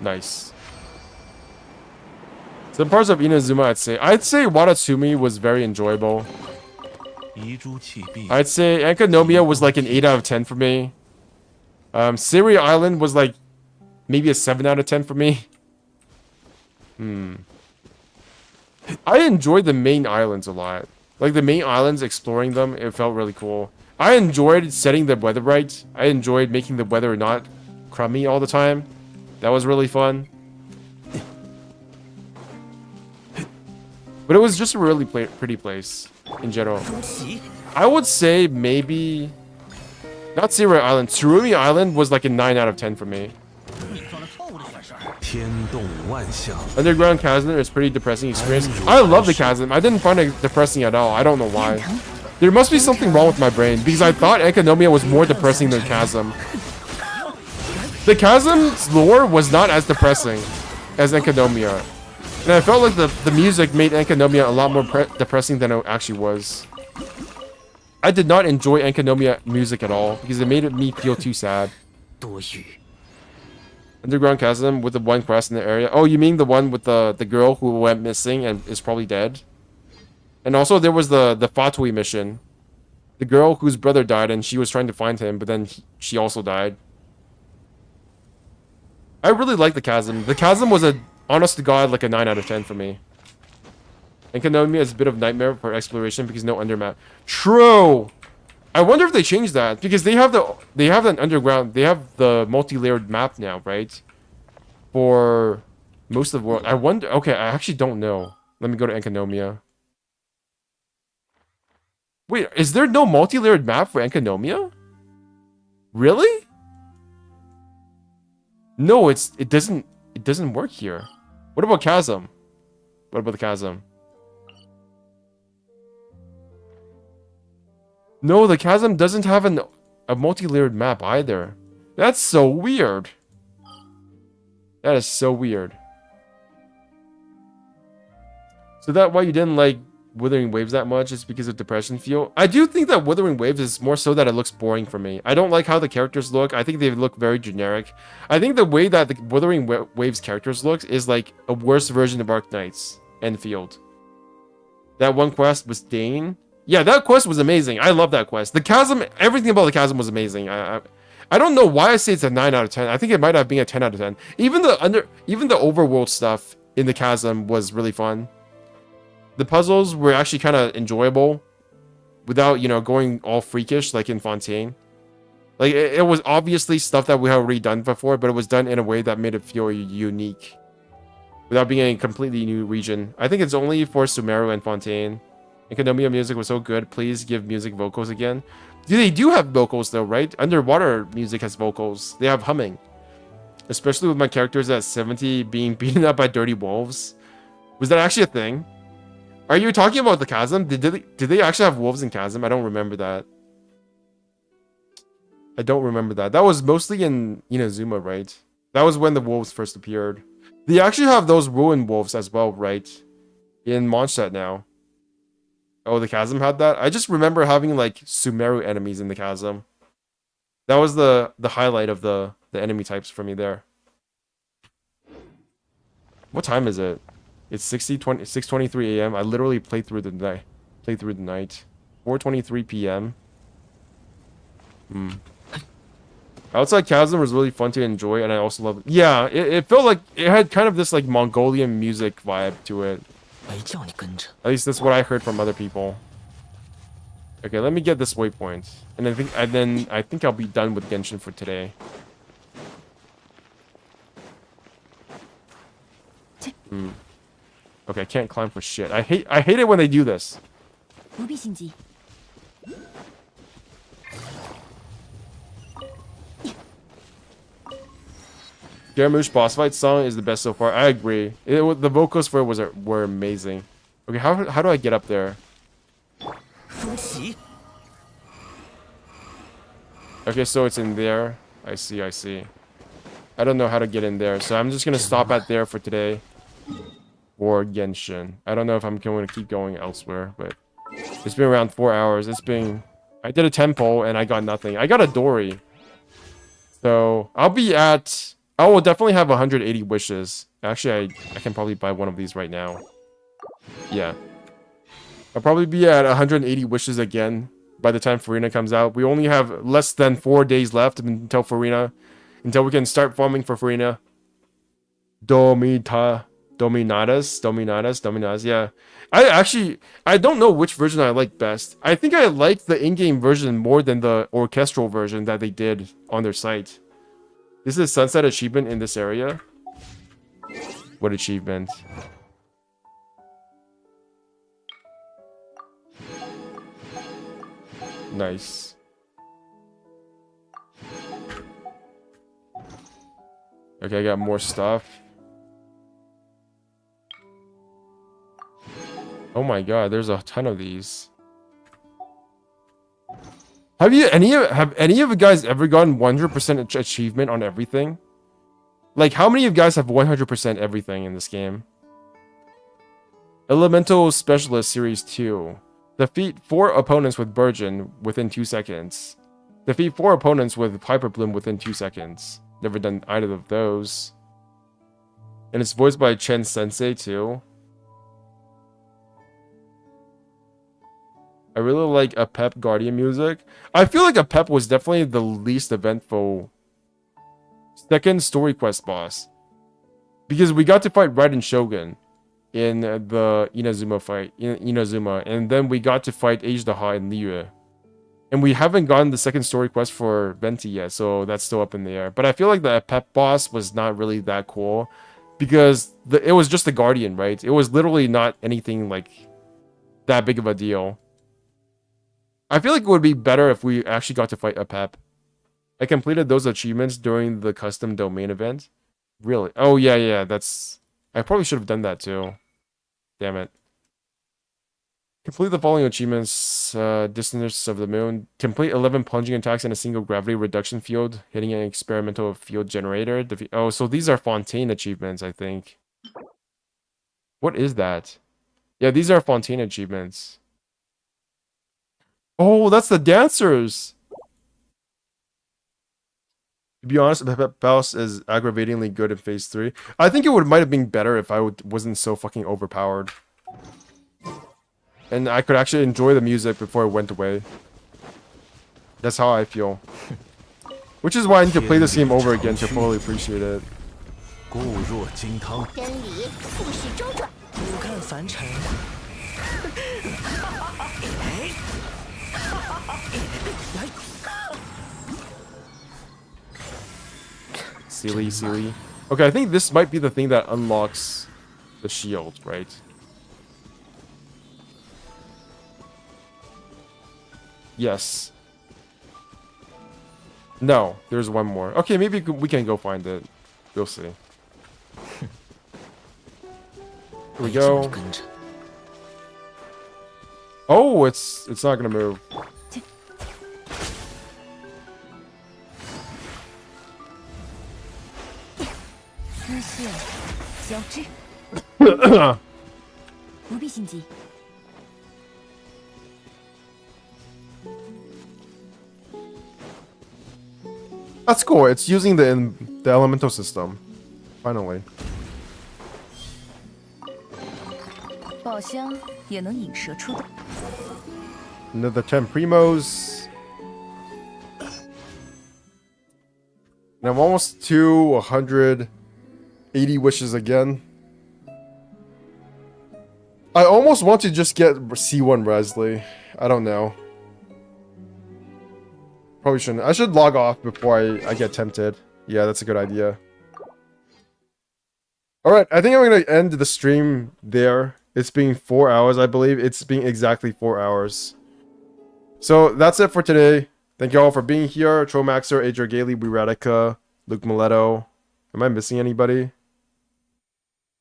Nice. Some parts of Inazuma, I'd say Watatsumi was very enjoyable. 遗珠弃璧， I'd say Enkanomiya was like an 8 out of 10 for me. Siri Island was like maybe a 7 out of 10 for me. I enjoyed the main islands a lot. Like the main islands, exploring them, it felt really cool. I enjoyed setting the weather right. I enjoyed making the weather not crummy all the time. That was really fun. But it was just a really pretty place in general. 朱祁， I would say maybe... Not Siri Island. Tsurumi Island was like a 9 out of 10 for me. 你做了错误的事儿。 天动万象， Underground Chasm is pretty depressing experience. I love the chasm. I didn't find it depressing at all. I don't know why. There must be something wrong with my brain because I thought Enkanomiya was more depressing than Chasm. The Chasm's lore was not as depressing as Enkanomiya. And I felt like the music made Enkanomiya a lot more depressing than it actually was. I did not enjoy Enkanomiya music at all because it made me feel too sad. 多余， Underground Chasm with the one quest in the area. Oh, you mean the one with the girl who went missing and is probably dead? And also there was the Fatui mission. The girl whose brother died and she was trying to find him, but then she also died. I really like the Chasm. The Chasm was a, honest to God, like a 9 out of 10 for me. And Konomi is a bit of nightmare for exploration because no undermap. True! I wonder if they changed that because they have an underground, they have the multi-layered map now, right? For most of the world. I wonder, okay, I actually don't know. Let me go to Enkanomiya. Wait, is there no multi-layered map for Enkanomiya? Really? No, it doesn't work here. What about Chasm? What about the Chasm? No, the Chasm doesn't have a multi-layered map either. That's so weird. That is so weird. So that why you didn't like Wuthering Waves that much is because of depression feel? I do think that Wuthering Waves is more so that it looks boring for me. I don't like how the characters look. I think they look very generic. I think the way that the Wuthering Waves characters looks is like a worse version of Arc Knight's Enfield. That one quest was Dane. Yeah, that quest was amazing. I love that quest. The Chasm, everything about the Chasm was amazing. I don't know why I say it's a 9 out of 10. I think it might have been a 10 out of 10. Even the overworld stuff in the Chasm was really fun. The puzzles were actually kind of enjoyable without, you know, going all freakish like in Fontaine. Like, it was obviously stuff that we had already done before, but it was done in a way that made it feel unique without being a completely new region. I think it's only for Sumeru and Fontaine. Enkanomiya music was so good. Please give music vocals again. They do have vocals though, right? Underwater music has vocals. They have humming. Especially with my characters at 70 being beaten up by dirty wolves. Was that actually a thing? Are you talking about the Chasm? Did they actually have wolves in Chasm? I don't remember that. I don't remember that. That was mostly in Inazuma, right? That was when the wolves first appeared. They actually have those ruined wolves as well, right? In Mondstadt now. Oh, the Chasm had that? I just remember having, like, Sumeru enemies in the Chasm. That was the highlight of the enemy types for me there. What time is it? It's 6:23 a.m. I literally played through the night. 4:23 p.m. Outside Chasm was really fun to enjoy, and I also love it. Yeah, it felt like it had kind of this like Mongolian music vibe to it. 没叫你跟着。 At least that's what I heard from other people. Okay, let me get this waypoint, and I think I'll be done with Genshin for today. Okay, I can't climb for shit. I hate it when they do this. 不必心急。 Scaramouche boss fight song is the best so far. I agree. The vocals for it were amazing. Okay, how do I get up there? 风起， Okay, so it's in there. I see. I don't know how to get in there, so I'm just gonna stop at there for today. For Genshin. I don't know if I'm going to keep going elsewhere, but it's been around 4 hours. I did a tempo and I got nothing. I got a Dory. So I will definitely have 180 wishes. Actually, I can probably buy one of these right now. Yeah. I'll probably be at 180 wishes again by the time Farina comes out. We only have less than 4 days left until we can start farming for Farina. Dominadas, yeah. I don't know which version I like best. I think I like the in-game version more than the orchestral version that they did on their site. This is sunset achievement in this area. What achievement? Nice. Okay, I got more stuff. Oh my god, there's a ton of these. Have any of you guys ever gotten 100% achievement on everything? Like, how many of you guys have 100% everything in this game? Elemental Specialist Series 2. Defeat 4 opponents with Burgeon within 2 seconds. Defeat 4 opponents with Hyper Bloom within 2 seconds. Never done either of those. And it's voiced by Chen Sensei too. I really like a Pep Guardian music. I feel like a Pep was definitely the least eventful second story quest boss. Because we got to fight Raiden Shogun in the Inazuma fight, and then we got to fight Age Daha and Liyue. And we haven't gotten the second story quest for Venti yet, so that's still up in the air. But I feel like the Pep boss was not really that cool, because it was just a Guardian, right? It was literally not anything like that big of a deal. I feel like it would be better if we actually got to fight a Pep. I completed those achievements during the custom domain event. Really? Oh, yeah, that's... I probably should have done that too. Damn it. Complete the following achievements. Distance of the moon. Complete 11 plunging attacks in a single gravity reduction field, hitting an experimental field generator. Oh, so these are Fontaine achievements, I think. What is that? Yeah, these are Fontaine achievements. Oh, that's the dancers! To be honest, Pep Boss is aggravatingly good in Phase 3. I think it might have been better if I wasn't so fucking overpowered. And I could actually enjoy the music before it went away. That's how I feel. Which is why I need to play this game over again to fully appreciate it. 固若金汤，真理不许周转。不看凡尘。Silly. Okay, I think this might be the thing that unlocks the shield, right? Yes. No, there's one more. Okay, maybe we can go find it. We'll see. Here we go. Oh, it's not gonna move. 丝线交织，不必心急。That's cool. It's using the elemental system. Finally. 宝箱也能引蛇出洞。 Another 10 primos. And I'm almost to 180 wishes again. I almost want to just get C1 Resley. I don't know. Probably shouldn't. I should log off before I get tempted. Yeah, that's a good idea. Alright, I think I'm going to end the stream there. It's been 4 hours, I believe. It's been exactly 4 hours. So that's it for today. Thank you all for being here. Trollmaxer, Adria Gailey, Radica, Luke Mileto. Am I missing anybody?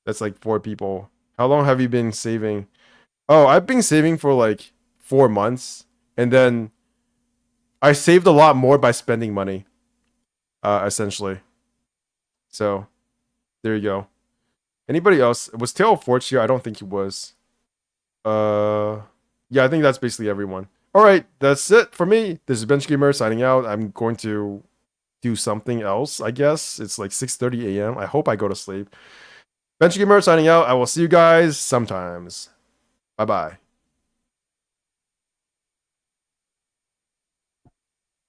That's like 4 people. How long have you been saving? Oh, I've been saving for like 4 months. And then I saved a lot more by spending money. Essentially. So, there you go. Anybody else? Was Tale of Forge here? I don't think he was. Yeah, I think that's basically everyone. Alright, that's it for me. This is Bench Gamer signing out. I'm going to do something else, I guess. It's like 6:30 a.m. I hope I go to sleep. Bench Gamer signing out. I will see you guys sometimes. Bye-bye.